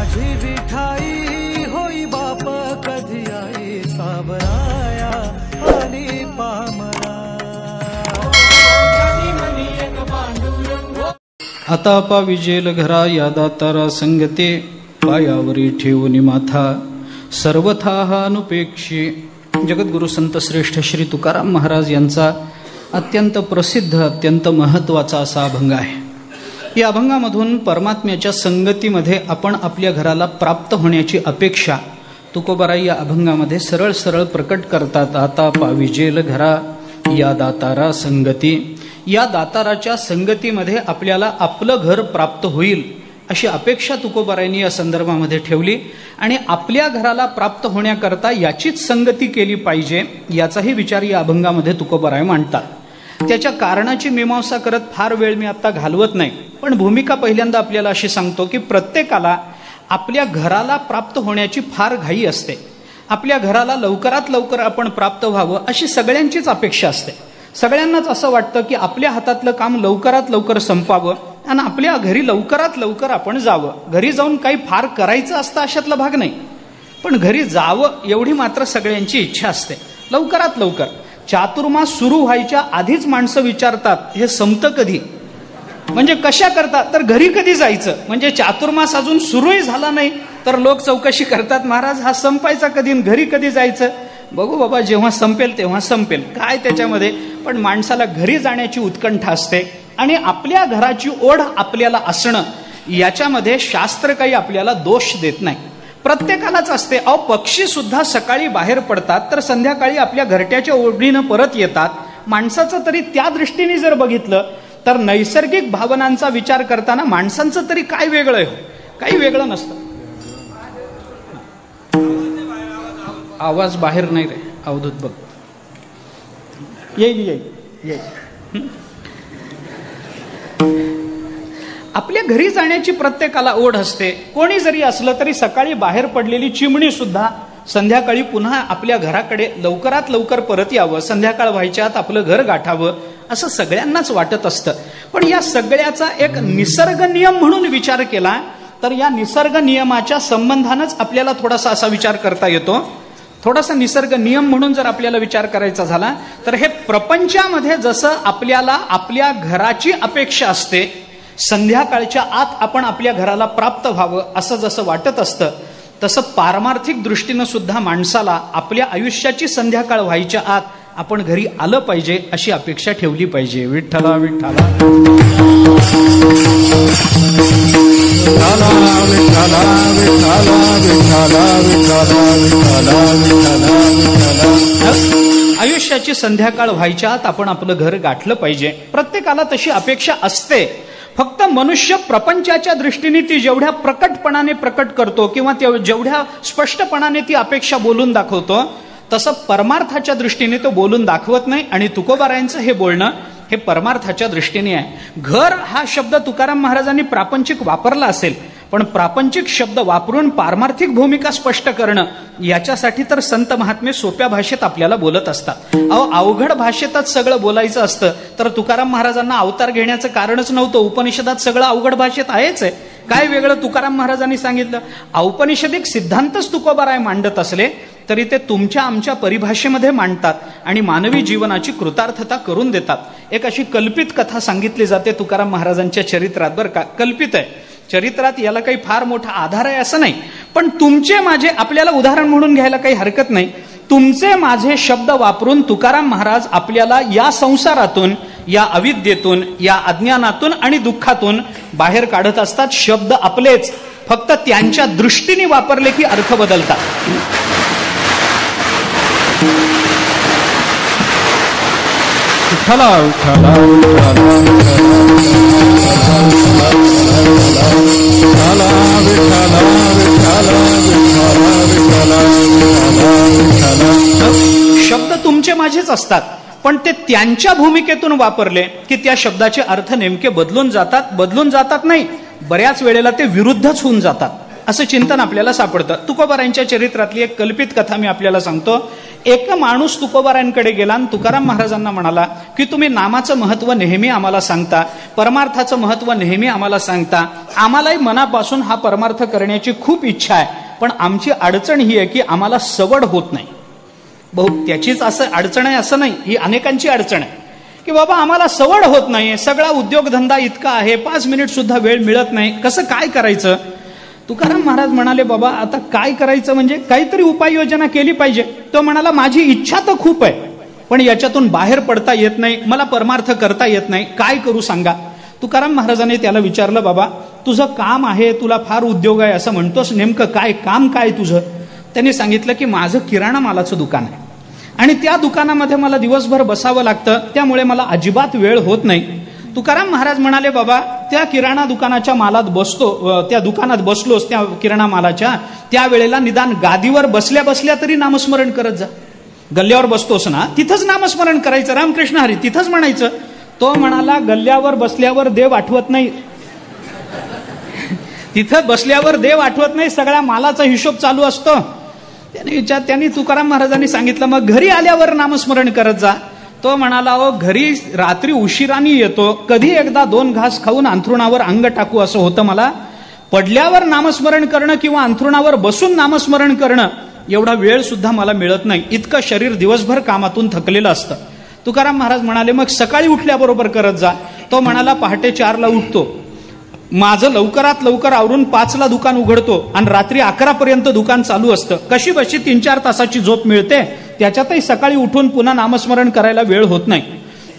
माझी विठाई होई बाप कधी आई सावराया आणि पामरा. आता पा विजेल घरा या दातारा संगते पायावरी ठेवून माथा सर्वथा हा अनुपेक्षी. जगद्गुरु संत श्रेष्ठ श्री तुकाराम महाराज यांचा अत्यंत प्रसिद्ध अत्यंत महत्त्वाचा असा अभंग आहे. या अभंगामधून परमात्म्याच्या संगतीमध्ये आपण आपल्या घराला प्राप्त होण्याची अपेक्षा तुकोबाराई या अभंगामध्ये सरळ सरळ प्रकट करतात. आता पाविजेल घरा या दातारा संगती. या दाताराच्या संगतीमध्ये आपल्याला आपलं घर प्राप्त होईल अशी अपेक्षा तुकोबारायांनी या संदर्भामध्ये ठेवली आणि आपल्या घराला प्राप्त होण्याकरता याचीच संगती केली पाहिजे याचाही विचार या अभंगामध्ये तुकोबाराय मांडतात. त्याच्या कारणाची मीमांसा करत फार वेळ मी आता घालवत नाही, पण भूमिका पहिल्यांदा आपल्याला अशी सांगतो की प्रत्येकाला आपल्या घराला प्राप्त होण्याची फार घाई असते. आपल्या घराला लवकरात लवकर आपण प्राप्त व्हावं अशी सगळ्यांचीच अपेक्षा असते. सगळ्यांनाच असं वाटतं की आपल्या हातातलं काम लवकरात लवकर संपावं आणि आपल्या घरी लवकरात लवकर आपण जावं. घरी जाऊन काही फार करायचं असतं अशातला भाग नाही, पण घरी जावं एवढी मात्र सगळ्यांची इच्छा असते. लवकरात लवकर चातुर्मास सुरू व्हायच्या आधीच माणसं विचारतात हे संपतं कधी, म्हणजे कशा करता तर घरी कधी जायचं. म्हणजे चातुर्मास अजून सुरूही झाला नाही तर लोक चौकशी करतात महाराज हा संपायचा कधी, घरी कधी जायचं. बघू बाबा जेव्हा संपेल तेव्हा संपेल, काय त्याच्यामध्ये. पण माणसाला घरी जाण्याची उत्कंठा असते आणि आपल्या घराची ओढ आपल्याला असणं याच्यामध्ये शास्त्र काही आपल्याला दोष देत नाही, प्रत्येकालाच असते. अहो पक्षी सुद्धा सकाळी बाहेर पडतात तर संध्याकाळी आपल्या घरट्याच्या ओढणीनं परत येतात. माणसाचं तरी त्या दृष्टीने जर बघितलं तर नैसर्गिक भावनांचा विचार करताना माणसांचं तरी काय वेगळं आहे, काही वेगळं नसतं. आवाज बाहेर नाही रे अवधूत बघ. येईल येईल येईल. आपल्या घरी जाण्याची प्रत्येकाला ओढ असते. कोणी जरी असलं तरी सकाळी बाहेर पडलेली चिमणी सुद्धा संध्याकाळी पुन्हा आपल्या घराकडे लवकरात लवकर परत यावं, संध्याकाळ व्हायच्या आत आपलं घर गाठावं असं सगळ्यांनाच वाटत असतं. पण या सगळ्याचा एक निसर्ग नियम म्हणून विचार केला तर या निसर्ग नियमाच्या संबंधानच आपल्याला थोडासा असा विचार करता येतो. थोडासा निसर्ग नियम म्हणून जर आपल्याला विचार करायचा झाला तर हे प्रपंचामध्ये जसं आपल्याला आपल्या घराची अपेक्षा असते, संध्याकाळच्या आत आपण आपल्या घराला प्राप्त व्हावं असं जसं वाटत असतं, तसं पारमार्थिक दृष्टीनं सुद्धा माणसाला आपल्या आयुष्याची संध्याकाळ व्हायच्या आत आपण घरी आलं पाहिजे अशी अपेक्षा ठेवली पाहिजे. विठ्ठला विठ्ठला आयुष्याची संध्याकाळ व्हायच्या आत आपण आपलं घर गाठलं पाहिजे. प्रत्येकाला तशी अपेक्षा असते. फक्त मनुष्य प्रपंचाच्या दृष्टीने ती जेवढ्या प्रकटपणाने प्रकट करतो किंवा जेवढ्या स्पष्टपणाने ती अपेक्षा बोलून दाखवतो तसं परमार्थाच्या दृष्टीने तो बोलून दाखवत नाही. आणि तुकोबारायांचं हे बोलणं हे परमार्थाच्या दृष्टीने आहे. घर हा शब्द तुकाराम महाराजांनी प्रापंचिक वापरला असेल, पण प्रापंचिक शब्द वापरून पारमार्थिक भूमिका स्पष्ट करणं याच्यासाठी तर संत महात्मे सोप्या भाषेत आपल्याला बोलत असतात. अवघड भाषेतच सगळं बोलायचं असतं तर तुकाराम महाराजांना अवतार घेण्याचं कारणच नव्हतं. उपनिषदात सगळं अवघड भाषेत आहेच आहे. काय वेगळं तुकाराम महाराजांनी सांगितलं. औपनिषदिक सिद्धांतच तुकोबाराय मांडत असले तरी ते तुमच्या आमच्या परिभाषेमध्ये मांडतात आणि मानवी जीवनाची कृतार्थता करून देतात. एक अशी कल्पित कथा सांगितली जाते तुकाराम महाराजांच्या चरित्रात. बरं का, कल्पित आहे चरित्रात, याला काही फार मोठा आधार आहे असं नाही, पण तुमचे माझे आपल्याला उदाहरण म्हणून घ्यायला काही हरकत नाही. तुमचे माझे शब्द वापरून तुकाराम महाराज आपल्याला या संसारातून, या अविद्येतून, या अज्ञानातून आणि दुःखातून बाहेर काढत असतात. शब्द आपलेच, फक्त त्यांच्या दृष्टीने वापरले की अर्थ बदलतात. शब्द तुमचे माझेच असतात, पण ते त्यांच्या भूमिकेतून वापरले की त्या शब्दाचे अर्थ नेमके बदलून जातात. बदलून जातात नाही, बऱ्याच वेळेला ते विरुद्धच होऊन जातात. असं चिंतन आपल्याला सापडतं. तुकोबारायांच्या चरित्रातली एक कल्पित कथा मी आपल्याला सांगतो. एक माणूस तुकोबारायांकडे गेला आणि तुकाराम महाराजांना म्हणाला की तुम्ही नामाचं महत्व नेहमी आम्हाला सांगता, परमार्थाचं महत्व नेहमी आम्हाला सांगता, आम्हालाही मनापासून हा परमार्थ करण्याची खूप इच्छा आहे, पण आमची अडचण ही आहे की आम्हाला सवड होत नाही. त्याचीच असं अडचण आहे असं नाही, ही अनेकांची अडचण आहे की बाबा आम्हाला सवड होत नाही, सगळा उद्योगधंदा इतका आहे, 5 मिनिट सुद्धा वेळ मिळत नाही, कसं काय करायचं. तुकाराम महाराज म्हणाले बाबा आता काय करायचं म्हणजे काहीतरी उपाययोजना केली पाहिजे. तो म्हणाला माझी इच्छा तर खूप आहे, पण याच्यातून बाहेर पडता येत नाही, मला परमार्थ करता येत नाही, काय करू सांगा. तुकाराम महाराजांनी त्याला विचारलं बाबा तुझं काम आहे, तुला फार उद्योग आहे असं म्हणतोस, नेमकं काय काम काय तुझं. त्यांनी सांगितलं की माझं किराणा मालाचं दुकान आहे आणि त्या दुकानामध्ये मला दिवसभर बसावं लागतं, त्यामुळे मला अजिबात वेळ होत नाही. तुकाराम महाराज म्हणाले बाबा त्या किराणा दुकानाच्या मालात बसतो, त्या दुकानात बसलोस त्या किराणा मालाच्या, त्यावेळेला निदान गादीवर बसल्या बसल्या तरी नामस्मरण करत जा. गल्ल्यावर बसतोस ना तिथंच नामस्मरण करायचं, रामकृष्ण हरी तिथंच म्हणायचं. तो म्हणाला गल्ल्यावर बसल्यावर देव आठवत नाही, तिथं बसल्यावर देव आठवत नाही, सगळ्या मालाचा हिशोब चालू असतो. त्यांनी तुकाराम महाराजांनी सांगितलं मग घरी आल्यावर नामस्मरण करत जा. तो म्हणाला घरी रात्री उशिरानी येतो, कधी एकदा 2 घास खाऊन अंथरुणावर अंग टाकू असं होतं मला, पडल्यावर नामस्मरण करणं किंवा अंथरुणावर बसून नामस्मरण करणं एवढा वेळ सुद्धा मला मिळत नाही, इतकं शरीर दिवसभर कामातून थकलेलं असतं. तुकाराम महाराज म्हणाले मग सकाळी उठल्याबरोबर करत जा. तो म्हणाला पहाटे 4ला उठतो, माझं लवकरात लवकर आवरून 5ला दुकान उघडतो आणि रात्री 11पर्यंत दुकान चालू असतं, कशी बशी 3-4 तासाची झोप मिळते, त्याच्यातही सकाळी उठून पुन्हा नामस्मरण करायला वेळ होत नाही.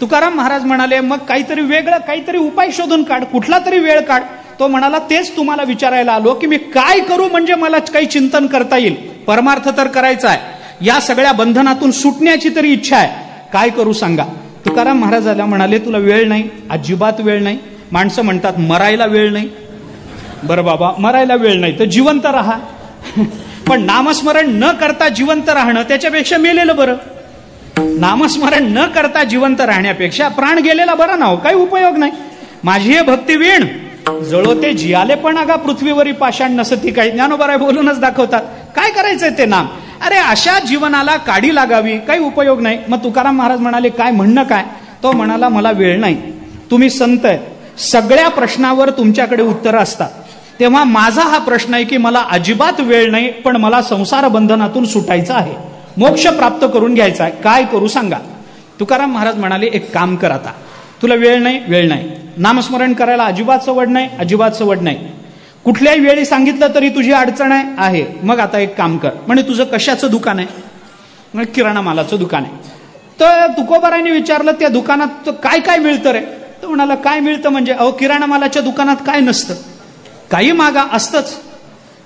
तुकाराम महाराज म्हणाले मग काहीतरी वेगळं काहीतरी उपाय शोधून काढ, कुठला तरी वेळ काढ. तो म्हणाला तेच तुम्हाला विचारायला आलो की मी काय करू म्हणजे मला काही चिंतन करता येईल, परमार्थ तर करायचा आहे, या सगळ्या बंधनातून सुटण्याची तरी इच्छा आहे, काय करू सांगा. तुकाराम महाराजाला म्हणाले तुला वेळ नाही, अजिबात वेळ नाही. माणसं म्हणतात मरायला वेळ नाही, बरं बाबा मरायला वेळ नाही तर जिवंत राहा, पण नामस्मरण न करता जिवंत राहणं त्याच्यापेक्षा मेलेलं बरं. नामस्मरण न करता जिवंत राहण्यापेक्षा प्राण गेलेला बरा ना, काही उपयोग नाही. माझी हे भक्ती वीण जळोते जियाले पण अगा पृथ्वीवरी पाषाण नसती, काही ज्ञानोबा बोलूनच दाखवतात. काय करायचंय ते नाम, अरे अशा जीवनाला काडी लागावी, काही उपयोग नाही. मग तुकाराम महाराज म्हणाले काय म्हणणं काय. तो म्हणाला मला वेळ नाही, तुम्ही संत आहे, सगळ्या प्रश्नावर तुमच्याकडे उत्तरं असतात, तेव्हा माझा हा प्रश्न आहे की मला अजिबात वेळ नाही, पण मला संसार बंधनातून सुटायचं आहे, मोक्ष प्राप्त करून घ्यायचा आहे, काय करू सांगा. तुकाराम महाराज म्हणाले एक काम कर, आता तुला वेळ नाही, नामस्मरण करायला अजिबात सवड नाही, अजिबात सवड नाही, कुठल्याही वेळी सांगितलं तरी तुझी अडचण आहे. मग आता एक काम कर, म्हणजे तुझं कशाचं दुकान आहे. किराणा मालाचं दुकान आहे. तर तुकोबारायांनी विचारलं त्या दुकानात काय काय मिळतं रे. तो म्हणाला काय मिळतं म्हणजे किराणा मालाच्या दुकानात काय नसतं, काही मागा असतंच,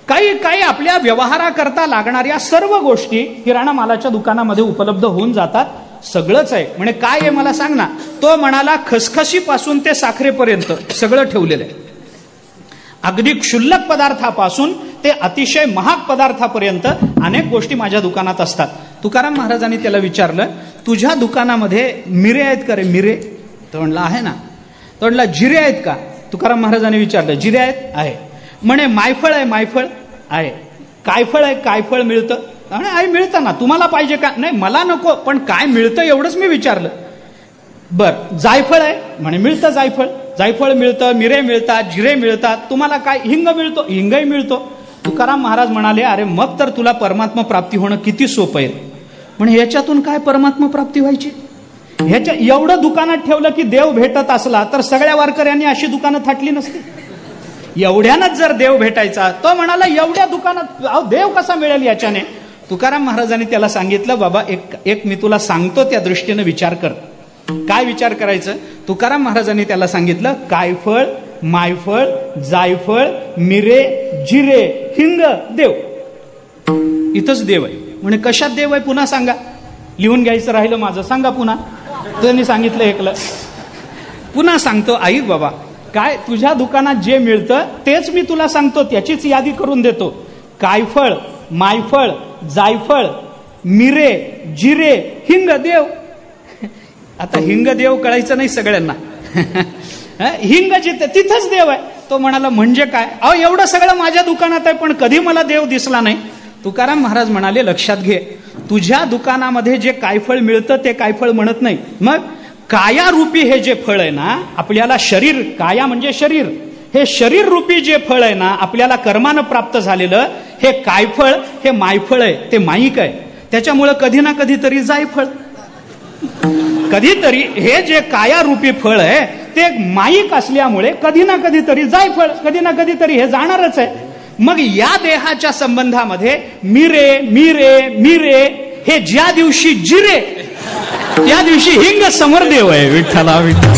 काही आपल्या व्यवहाराकरता लागणाऱ्या सर्व गोष्टी किराणा मालाच्या दुकानामध्ये उपलब्ध होऊन जातात, सगळंच आहे. म्हणजे काय आहे मला सांग ना. तो म्हणाला खसखशीपासून ते साखरेपर्यंत सगळं ठेवलेलं आहे, अगदी क्षुल्लक पदार्थापासून ते अतिशय महाग पदार्थापर्यंत अनेक गोष्टी माझ्या दुकानात असतात. तुकाराम महाराजांनी त्याला विचारलं तुझ्या दुकानामध्ये मिरे आहेत का रे, मिरे. तो म्हणला आहे ना. तो म्हणला जिरे आहेत का. तुकाराम महाराजांनी विचारलं जिरे आहेत, आहे. म्हणे मायफळ आहे, मायफळ आहे. काय फळ आहे, काय फळ मिळतं. आहे मिळतं ना, तुम्हाला पाहिजे का. नाही मला नको, पण काय मिळतं एवढंच मी विचारलं. बर जायफळ आहे, म्हणे मिळतं जायफळ, जायफळ मिळतं, मिरे मिळतात, जिरे मिळतात, तुम्हाला काय. हिंग मिळतो, हिंगही मिळतो. तुकाराम महाराज म्हणाले अरे मग तर तुला परमात्मा प्राप्ती होणं किती सोपं आहे. म्हणजे याच्यातून काय परमात्मा प्राप्ती व्हायची. ह्याच्या एवढं दुकानात ठेवलं की देव भेटत असला तर सगळ्या वारकऱ्यांनी अशी दुकानं थाटली नसती. एवढ्यानंच जर देव भेटायचा. तो म्हणाला एवढ्या दुकानात देव कसा मिळेल याच्याने. तुकाराम महाराजांनी त्याला सांगितलं बाबा एक मी तुला सांगतो, त्या दृष्टीने विचार कर. काय विचार करायचं. तुकाराम महाराजांनी त्याला सांगितलं कायफळ, मायफळ, जायफळ, मिरे, जिरे, हिंग, देव. इथंच देव आहे. म्हणजे कशात देव आहे पुन्हा सांगा. लिहून घ्यायचं राहिलं माझं, सांगा पुन्हा. त्यांनी सांगितलं ऐकलं. पुन्हा सांगतो ऐक बाबा, काय तुझ्या दुकानात जे मिळतं तेच मी तुला सांगतो, त्याचीच यादी करून देतो. कायफळ, मायफळ, जायफळ, मिरे, जिरे, हिंग, देव. आता हिंग देव कळायचं नाही सगळ्यांना. हिंग जिथे तिथंच देव आहे. तो म्हणाला म्हणजे काय? अहो एवढं सगळं माझ्या दुकानात आहे पण कधी मला देव दिसला नाही. तुकाराम महाराज म्हणाले लक्षात घे, तुझ्या दुकानामध्ये जे काय फळ मिळतं ते काय फळ म्हणत नाही. मग काया रूपी हे जे फळ आहे ना आपल्याला, शरीर, काया म्हणजे शरीर, हे शरीर रूपी जे फळ आहे ना आपल्याला कर्मानं प्राप्त झालेलं, हे काय फळ, हे मायफळ आहे, ते माईक आहे. त्याच्यामुळं कधी ना कधीतरी जायफळ, कधीतरी हे जे काया रूपी फळ आहे ते माईक असल्यामुळे कधी ना कधीतरी जायफळ, कधी ना कधीतरी हे जाणारच आहे. मग या देहाच्या संबंधामध्ये मिरे मिरे मिरे हे ज्या दिवशी जिरे त्या दिवशी हिंग समरदेव आहे. विठ्ठला विठ्ठला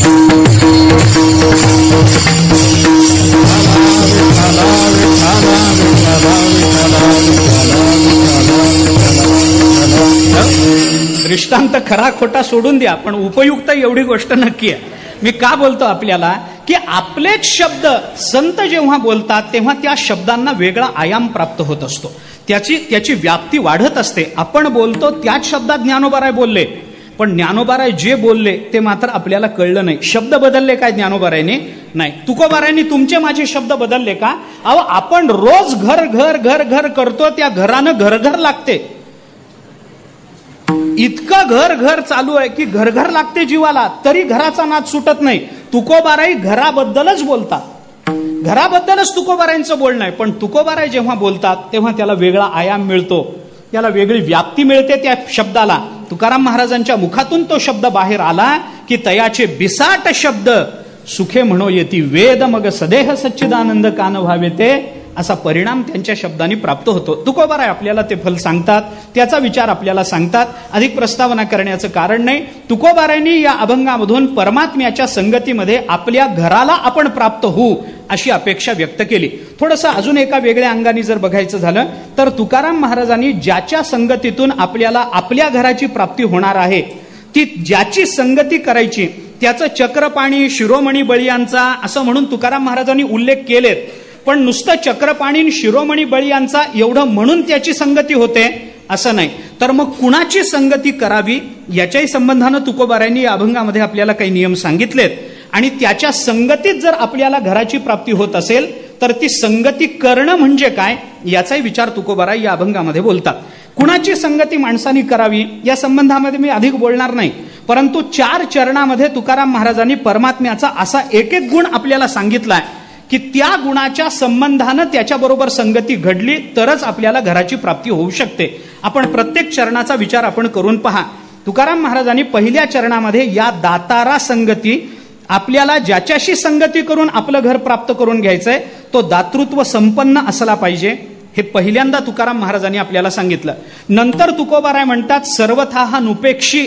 दृष्टांत खरा खोटा सोडून द्या, पण उपयुक्त एवढी गोष्ट नक्की आहे. मी का बोलतो आपल्याला की आपलेच शब्द संत जेव्हा बोलतात तेव्हा त्या शब्दांना वेगळा आयाम प्राप्त होत असतो, त्याची व्याप्ती वाढत असते. आपण बोलतो त्याच शब्दात ज्ञानोबाराय बोलले, पण ज्ञानोबाराय जे बोलले ते मात्र आपल्याला कळलं नाही. शब्द बदलले काय ज्ञानोबारायने? नाही. तुकोबारायने तुमचे माझे शब्द बदलले का? अहो आपण रोज घर घर घर घर करतो, त्या घरानं घर घर लागते. इतकं घर घर चालू आहे की घर घर लागते जीवाला, तरी घराचा नाद सुटत नाही. तुकोबाराई घराबद्दलच बोलतात, घराबद्दलच तुकोबारायांचं बोलणं आहे. पण तुकोबाराय जेव्हा बोलतात तेव्हा त्याला वेगळा आयाम मिळतो, त्याला वेगळी व्याप्ती मिळते त्या शब्दाला. तुकाराम महाराजांच्या मुखातून तो शब्द बाहेर आला की तयाचे बिसाट शब्द सुखे म्हणो येती वेद, मग सदेह सच्चिदानंद कान व्हावे ते, असा परिणाम त्यांच्या शब्दांनी प्राप्त होतो. तुकोबाराय आपल्याला ते फल सांगतात, त्याचा विचार आपल्याला सांगतात. अधिक प्रस्तावना करण्याचं कारण नाही. तुकोबारायांनी या अभंगामधून परमात्म्याच्या संगतीमध्ये आपल्या घराला आपण प्राप्त होऊ अशी अपेक्षा व्यक्त केली. थोडंसं अजून एका वेगळ्या अंगाने जर बघायचं झालं तर तुकाराम महाराजांनी ज्याच्या संगतीतून आपल्याला आपल्या घराची प्राप्ती होणार आहे, ती ज्याची संगती करायची त्याचं चक्रपाणी, शिरोमणी बळीयांचा असं म्हणून तुकाराम महाराजांनी उल्लेख केलेत. पण नुसतं चक्रपाणी, शिरोमणी बळीयांचा एवढं म्हणून त्याची संगती होते असं नाही. तर मग कुणाची संगती करावी याच्याही संबंधानं तुकोबारायांनी या अभंगामध्ये आपल्याला काही नियम सांगितलेत. आणि त्याच्या संगतीत जर आपल्याला घराची प्राप्ती होत असेल तर ती संगती करणं म्हणजे काय याचाही विचार तुकोबाराय या अभंगामध्ये बोलतात. कुणाची संगती माणसांनी करावी या संबंधामध्ये मी अधिक बोलणार नाही, परंतु 4 चरणामध्ये तुकाराम महाराजांनी परमात्म्याचा असा एक एक गुण आपल्याला सांगितलाय की त्या गुणाच्या संबंधानं त्याच्याबरोबर संगती घडली तरच आपल्याला घराची प्राप्ती होऊ शकते. आपण प्रत्येक चरणाचा विचार आपण करून पहा. तुकाराम महाराजांनी पहिल्या चरणामध्ये या दातारा संगती, आपल्याला ज्याच्याशी संगती करून आपलं घर प्राप्त करून घ्यायचंय तो दातृत्व संपन्न असला पाहिजे, हे पहिल्यांदा तुकाराम महाराजांनी आपल्याला सांगितलं. नंतर तुकोबाराय म्हणतात सर्वथा नुपेक्षी,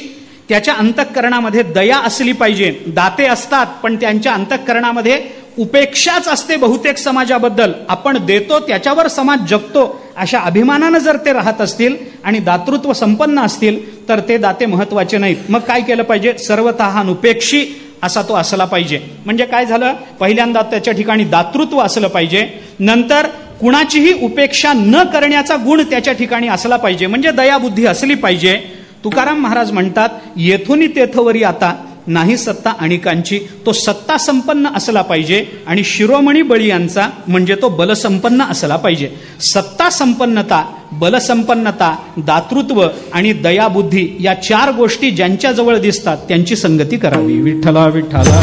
त्याच्या अंतःकरणामध्ये दया असली पाहिजे. दाते असतात पण त्यांच्या अंतःकरणामध्ये उपेक्षाच असते बहुतेक समाजाबद्दल. आपण देतो त्याच्यावर समाज जगतो अशा अभिमानानं जर ते राहत असतील आणि दातृत्व संपन्न असतील तर ते दाते महत्वाचे नाहीत. मग काय केलं पाहिजे? सर्वथा नुपेक्षी असा तो असला पाहिजे. म्हणजे काय झालं? पहिल्यांदा त्याच्या ठिकाणी दातृत्व असलं पाहिजे, नंतर कुणाचीही उपेक्षा न करण्याचा गुण त्याच्या ठिकाणी असला पाहिजे, म्हणजे दयाबुद्धी असली पाहिजे. तुकाराम महाराज म्हणतात येथून तेथवरी आता नाही सत्ता अणिकांची, तो सत्ता संपन्न असला पाहिजे. आणि शिरोमणी बळीयांचा म्हणजे तो बलसंपन्न असला पाहिजे. सत्ता संपन्नता, बलसंपन्नता, दातृत्व आणि दयाबुद्धी या 4 गोष्टी ज्यांच्या जवळ दिसतात त्यांची संगती करावी. विठ्ठला विठ्ठला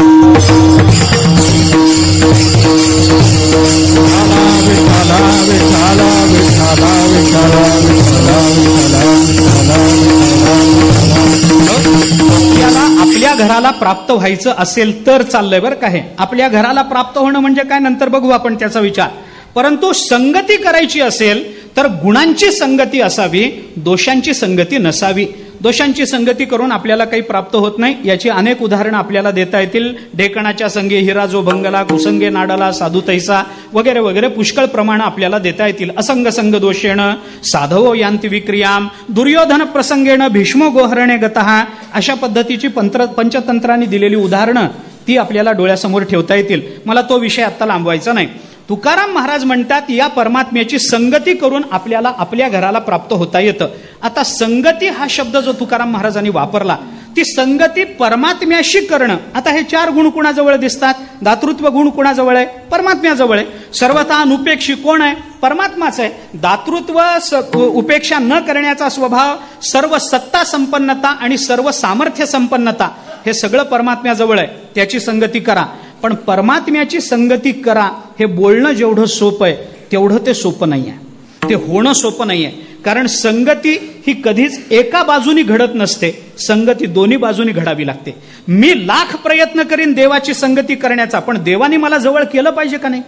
आपल्या घराला प्राप्त व्हायचं असेल तर चाललंय बरं का हे. आपल्या घराला प्राप्त होणं म्हणजे काय नंतर बघू आपण त्याचा विचार. परंतु संगती करायची असेल तर गुणांची संगती असावी, दोषांची संगती नसावी. दोषांची संगती करून आपल्याला काही प्राप्त होत नाही याची अनेक उदाहरणं आपल्याला देता येतील. ढेकणाच्या संगे हिरा जो भंगला, कुसंगे नाडाला साधू तैसा वगैरे वगैरे पुष्कळ प्रमाण आपल्याला देता येतील. असंग संग दोषेण साधवो यांती विक्रियाम, दुर्योधन प्रसंगेण भीष्मो गोहरणे गतः, अशा पद्धतीची पंचतंत्रांनी दिलेली उदाहरणं ती आपल्याला डोळ्यासमोर ठेवता येतील. मला तो विषय आता लांबवायचा नाही. तुकाराम महाराज म्हणतात या परमात्म्याची संगती करून आपल्याला आपल्या घराला प्राप्त होता येतं. आता संगती हा शब्द जो तुकाराम महाराजांनी वापरला ती संगती परमात्म्याशी करणं. आता हे 4 गुण कुणाजवळ दिसतात? दातृत्व गुण कुणाजवळ आहे? परमात्म्याजवळ आहे. सर्वथा अनुपेक्षी कोण आहे? परमात्माच आहे. दातृत्व उपेक्षा न करण्याचा स्वभाव, सर्व सत्ता संपन्नता आणि सर्व सामर्थ्य संपन्नता हे सगळं परमात्म्याजवळ आहे. त्याची संगती करा. पण परमात्म्याची संगती करा हे बोलणं जेवढं सोपं आहे तेवढं ते सोपं नाही आहे. ते होणं सोपं नाही आहे. कारण संगती ही कधीच एका बाजूनी घडत नसते. संगती दोन्ही बाजूनी घडावी लागते. मी लाख प्रयत्न करीन देवाची संगती करण्याचा, पण देवाने मला जवळ केलं पाहिजे का नाही?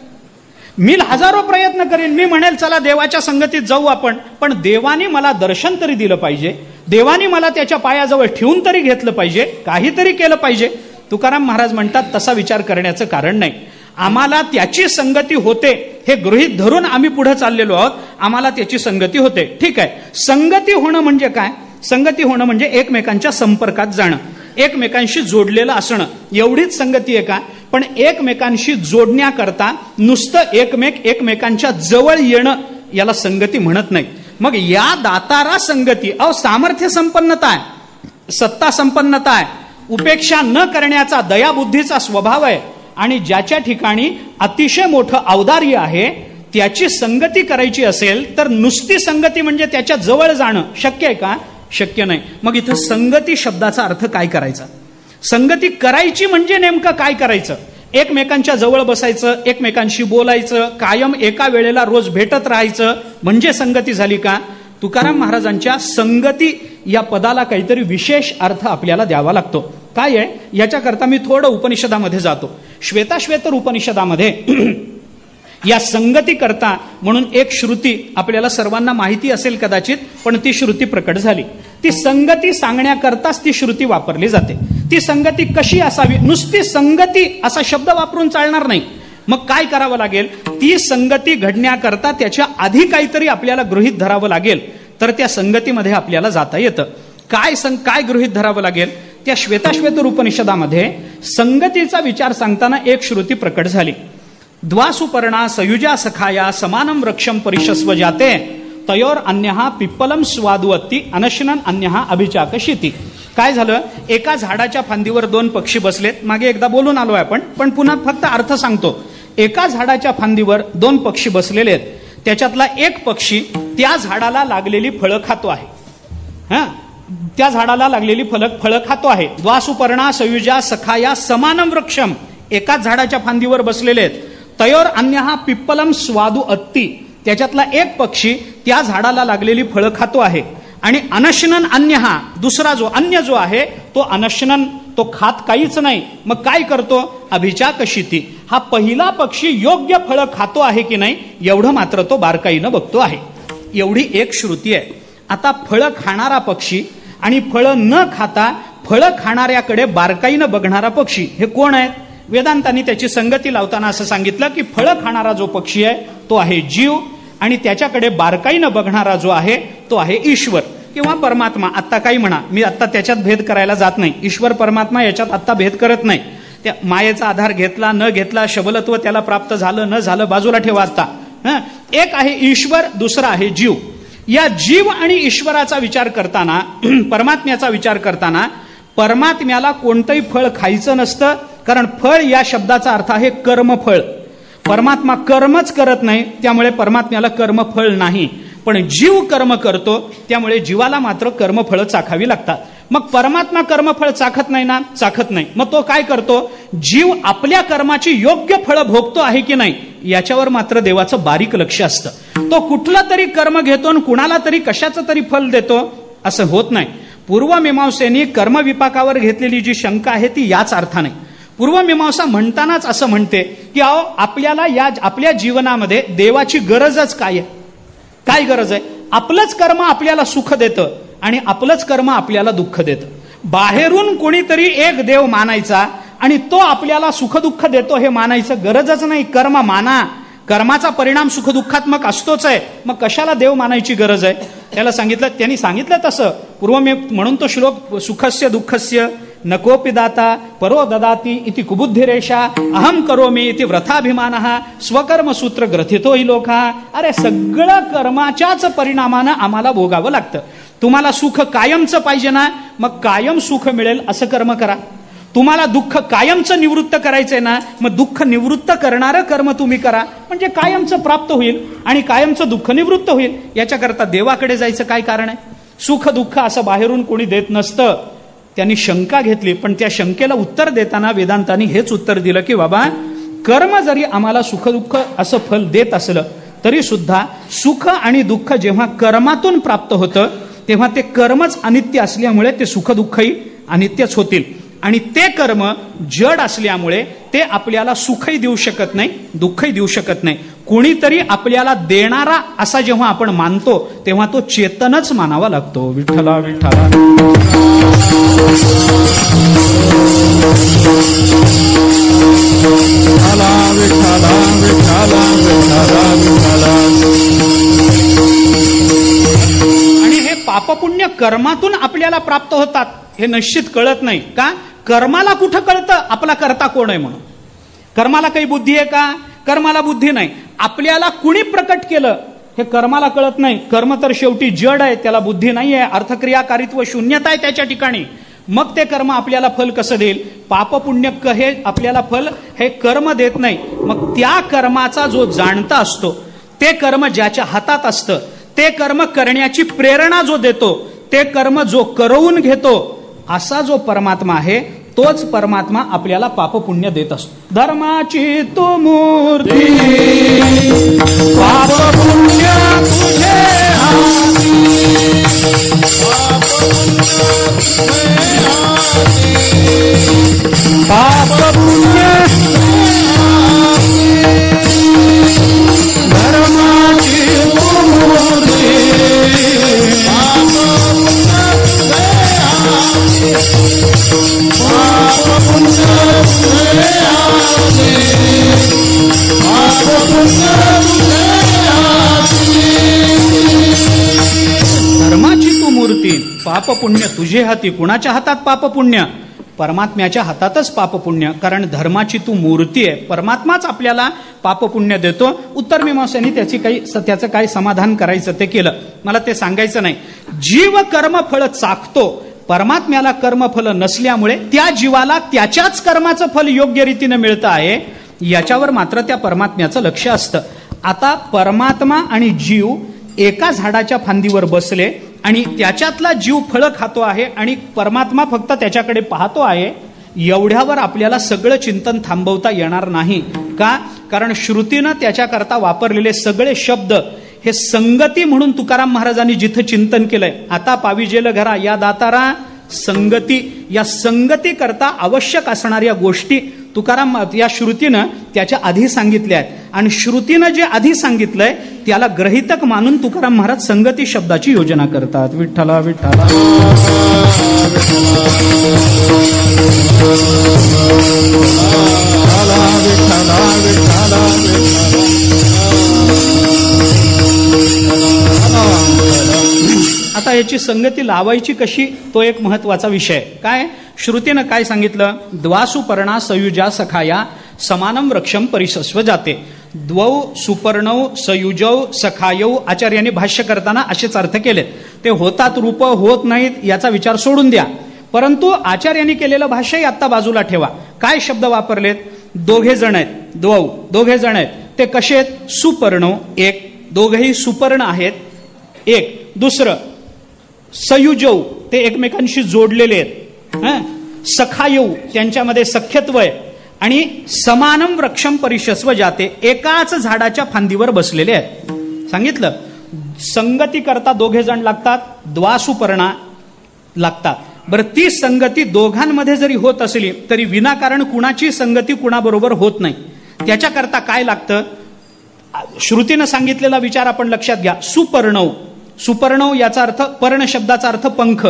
मी हजारो प्रयत्न करीन, मी म्हणेल चला देवाच्या संगतीत जाऊ आपण, पण देवाने मला दर्शन तरी दिलं पाहिजे, देवाने मला त्याच्या पायाजवळ ठेवून तरी घेतलं पाहिजे, काहीतरी केलं पाहिजे. तुकाराम महाराज म्हणतात तसा विचार करण्याचं कारण नाही. आम्हाला त्याची संगती होते हे गृहीत धरून आम्ही पुढे चाललेलो आहोत. आम्हाला त्याची संगती होते, ठीक आहे. संगती होणं म्हणजे काय? संगती होणं म्हणजे एकमेकांच्या संपर्कात जाणं, एकमेकांशी जोडलेलं असणं, एवढीच संगती आहे का? पण एकमेकांशी जोडण्याकरता नुसतं एकमेकांच्या जवळ येणं याला संगती म्हणत नाही. मग या दातारा संगती सामर्थ्य संपन्नता आहे, सत्ता संपन्नता आहे, उपेक्षा न करण्याचा दयाबुद्धीचा स्वभाव आहे, आणि ज्याच्या ठिकाणी अतिशय मोठं औदार्य आहे त्याची संगती करायची असेल तर नुसती संगती म्हणजे त्याच्या जवळ जाणं शक्य आहे का? शक्य नाही. मग इथं संगती शब्दाचा अर्थ काय करायचा? संगती करायची म्हणजे नेमकं काय करायचं? एकमेकांच्या जवळ बसायचं, एकमेकांशी बोलायचं, कायम एका वेळेला रोज भेटत राहायचं म्हणजे संगती झाली का? तुकाराम महाराजांच्या संगती या पदाला काहीतरी विशेष अर्थ आपल्याला द्यावा लागतो. काय आहे याच्याकरता मी थोडं उपनिषदामध्ये जातो. श्वेताश्वेतर उपनिषदामध्ये या संगती करता म्हणून एक श्रुती आपल्याला सर्वांना माहिती असेल कदाचित, पण ती श्रुती प्रकट झाली. ती संगती सांगण्याकरताच ती श्रुती वापरली जाते. ती संगती कशी असावी? नुसती संगती असा शब्द वापरून चालणार नाही. मग काय करावं लागेल? ती संगती घडण्याकरता त्याच्या आधी काहीतरी आपल्याला गृहीत धरावं लागेल, तर त्या संगतीमध्ये आपल्याला जाता येतं. काय गृहीत धरावं लागेल? त्या श्वेताश्वेतर उपनिषदामध्ये संगतीचा विचार सांगताना एक श्रुती प्रकट झाली. द्वासुपर्णा सयुजा सखाया समानम वृक्षम परिशस्व जाते तयोर अन्यहा पिप्पलम स्वादुवत्ती अनशनन अन्यहा अभिचाकशिती. काय झालं? एका झाडाच्या फांदीवर 2 पक्षी बसलेत. मागे एकदा बोलून आलोय आपण, पण पुन्हा फक्त अर्थ सांगतो. एका झाडाच्या फांदीवर 2 पक्षी बसलेले आहेत. त्याच्यातला एक पक्षी त्या झाडाला लागलेली फळं खातो आहे. त्या झाडाला लागलेली फळं खातो आहे. द्वासुपर्णा सयुजा सखाया समानम वृक्षम, एकाच झाडाच्या फांदीवर बसलेले आहेत. तयोर अन्यहा पिप्पलम स्वादू अत्ती, त्याच्यातला एक पक्षी त्या झाडाला लागलेली फळं खातो आहे. आणि अनशनन अन्यहा, दुसरा अन्य जो आहे तो अनशनन, तो खात काहीच नाही. मग काय करतो? अभिचाकशिती, हा पहिला पक्षी योग्य फळं खातो आहे की नाही एवढं मात्र तो बारकाईनं बघतो आहे. एवढी एक श्रुती आहे. आता फळं खाणारा पक्षी आणि फळं न खाता फळं खाणाऱ्याकडे बारकाईनं बघणारा पक्षी हे कोण आहेत? वेदांतांनी त्याची संगती लावताना असं सांगितलं की फळं खाणारा जो पक्षी आहे तो आहे जीव, आणि त्याच्याकडे बारकाईनं बघणारा जो आहे तो आहे ईश्वर किंवा परमात्मा. आत्ता काही म्हणा, मी आत्ता त्याच्यात भेद करायला जात नाही. ईश्वर परमात्मा याच्यात आत्ता भेद करत नाही. त्या मायेचा आधार घेतला न घेतला, शबलत्व त्याला प्राप्त झालं न झालं बाजूला ठेवा. आता एक आहे ईश्वर, दुसरा आहे जीव. या जीव आणि ईश्वराचा विचार करताना, परमात्म्याचा विचार करताना परमात्म्याला कोणतंही फळ खायचं नसतं, कारण फळ या शब्दाचा अर्थ आहे कर्मफळ. परमात्मा कर्मच करत नाही, त्यामुळे परमात्म्याला कर्मफळ नाही. पण जीव कर्म करतो, त्यामुळे जीवाला मात्र कर्मफळ चाखावी लागतात. मग परमात्मा कर्मफळ चाखत नाही ना? चाखत नाही. मग तो काय करतो? जीव आपल्या कर्माची योग्य फळं भोगतो आहे की नाही याच्यावर मात्र देवाचं बारीक लक्ष असतं. तो कुठलं तरी कर्म घेतो आणि कुणाला तरी कशाचं तरी फल देतो असं होत नाही. पूर्वमीमांसेनी कर्मविपाकावर घेतलेली जी शंका आहे ती याच अर्थाने. पूर्वमीमांसा म्हणतानाच असं म्हणते की आपल्याला आपल्या जीवनामध्ये देवाची गरजच काय आहे? काय गरज आहे? आपलंच कर्म आपल्याला सुख देतं आणि आपलंच कर्म आपल्याला दुःख देतं. बाहेरून कोणीतरी एक देव मानायचा आणि तो आपल्याला सुख दुःख देतो हे मानायचं गरजच नाही. कर्म माना, कर्माचा परिणाम सुखदुःखात्मक असतोच आहे. मग कशाला देव मानायची गरज आहे? त्याला सांगितलं, त्यांनी सांगितलं तसं पूर्वमे, म्हणून तो श्लोक सुखस्य दुःखस्य नकोपि दाता परो ददाती इति कुबुद्धिरेषा अहम करोमी इति व्रथाभिमानः स्वकर्मसूत्र ग्रथितो हि लोकः. अरे सगळं कर्माच्याच परिणामानं आम्हाला भोगावं लागतं. तुम्हाला सुख कायमचं पाहिजे ना, मग कायम सुख मिळेल असं कर्म करा. तुम्हाला दुःख कायमचं निवृत्त करायचंय ना, मग दुःख निवृत्त करणारं कर्म तुम्ही करा, म्हणजे कायमचं प्राप्त होईल आणि कायमचं दुःख निवृत्त होईल. याच्याकरता देवाकडे जायचं काय कारण आहे? सुख दुःख असं बाहेरून कोणी देत नसतं. त्यांनी शंका घेतली, पण त्या शंकेला उत्तर देताना वेदांतांनी हेच उत्तर दिलं की बाबा, कर्म जरी आम्हाला सुख दुःख असं फल देत असलं तरी सुद्धा सुख आणि दुःख जेव्हा कर्मातून प्राप्त होतं तेव्हा ते कर्मच अनित्य असल्यामुळे ते सुख दुःखही अनित्यच होतील. आणि ते कर्म जड असल्यामुळे ते आपल्याला सुखही देऊ शकत नाही, दुःखही देऊ शकत नाही. कोणीतरी आपल्याला देणारा असा जेव्हा आपण मानतो तेव्हा तो चेतनच मानावा लागतो. विठ्ठला विठ्ठला. आणि हे पापपुण्य कर्मातून आपल्याला प्राप्त होतात हे निश्चित कळत नाही. का? कर्माला कुठं कळतं आपला करता कोण आहे म्हणून? कर्माला काही बुद्धी आहे का? कर्माला बुद्धी नाही. आपल्याला कुणी प्रकट केलं हे कर्माला कळत नाही. कर्म तर शेवटी जड आहे, त्याला बुद्धी नाही आहे, अर्थक्रियाकारित्व शून्यता आहे त्याच्या ठिकाणी. मग ते कर्म आपल्याला फल कसं देईल? पाप पुण्य हे आपल्याला फल हे कर्म देत नाही. मग त्या कर्माचा जो जाणता असतो, ते कर्म ज्याच्या हातात असतं, ते कर्म करण्याची प्रेरणा जो देतो, ते कर्म जो करवून घेतो, असा जो परमात्मा आहे तोच परमात्मा आपल्याला पाप पुण्य देत असतो. धर्माची तू मूर्ती पाप पुण्य तुझे हाती, पाप पुण्य धर्माची तू मूर्ती धर्माची तू मूर्ती पाप पुण्य तुझे हाती. कुणाच्या हातात पाप पुण्य? परमात्म्याच्या हातातच पाप पुण्य. कारण धर्माची तू मूर्ती आहे, परमात्माच आपल्याला पाप पुण्य देतो. उत्तर मीमांसाने त्याचं काय समाधान करायचं ते केलं, मला ते सांगायचं नाही. जीव कर्मफळ चाखतो, परमात्म्याला कर्मफल नसल्यामुळे त्या जीवाला त्याच्याच कर्माचं फल योग्य रीतीने मिळतं आहे, याच्यावर मात्र त्या परमात्म्याचं लक्ष असतं. आता परमात्मा आणि जीव एका झाडाच्या फांदीवर बसले आणि त्याच्यातला जीव फळं खातो आहे आणि परमात्मा फक्त त्याच्याकडे पाहतो आहे, एवढ्यावर आपल्याला सगळं चिंतन थांबवता येणार नाही. का? कारण श्रुतीनं त्याच्याकरता वापरलेले सगळे शब्द हे संगती म्हणून तुकाराम महाराजांनी जिथं चिंतन केलंय, आता पाविजेल घरा या दातारा संगती, या संगती करता आवश्यक असणाऱ्या गोष्टी तुकाराम या श्रुतीनं त्याच्या आधी सांगितल्या आहेत. आणि श्रुतीनं जे आधी सांगितलंय त्याला ग्रहितक मानून तुकाराम महाराज संगती शब्दाची योजना करतात. विठ्ठला विठ्ठला. आता याची संगती लावायची कशी, तो एक महत्वाचा विषय. काय? श्रुतीनं काय सांगितलं? द्वासुपर्णा सयुजा सखाया समानम वृक्षम परिसस्व जाते. द्वौ सुपर्णौ सयुजौ सखायौ. आचार्यांनी भाष्य करताना असेच अर्थ केलेत. ते होतात रूप, होत नाहीत याचा विचार सोडून द्या. परंतु आचार्यांनी केलेलं भाष्य आत्ता बाजूला ठेवा. काय शब्द वापरलेत? दोघे जण आहेत, द्वौ दोघे जण आहेत. ते कसे आहेत? सुपर्णौ एक, दोघेही सुपर्ण आहेत एक. दुसरं सयुजौ, ते एकमेकांशी जोडलेले आहेत. सखायौ, त्यांच्यामध्ये सख्यत्व आहे. आणि समानम वृक्षम परिशस्व जाते, एकाच झाडाच्या फांदीवर बसलेले आहेत. सांगितलं संगती करता दोघे जण लागतात, द्वासुपर्णा लागतात. बरं, ती संगती दोघांमध्ये जरी होत असली तरी विनाकारण कुणाची संगती कुणाबरोबर होत नाही. त्याच्याकरता काय लागतं? श्रुतीनं सांगितलेला विचार आपण लक्षात घ्या. सुपर्णौ, सुपर्णौ याचा अर्थ, पर्ण शब्दाचा अर्थ पंख.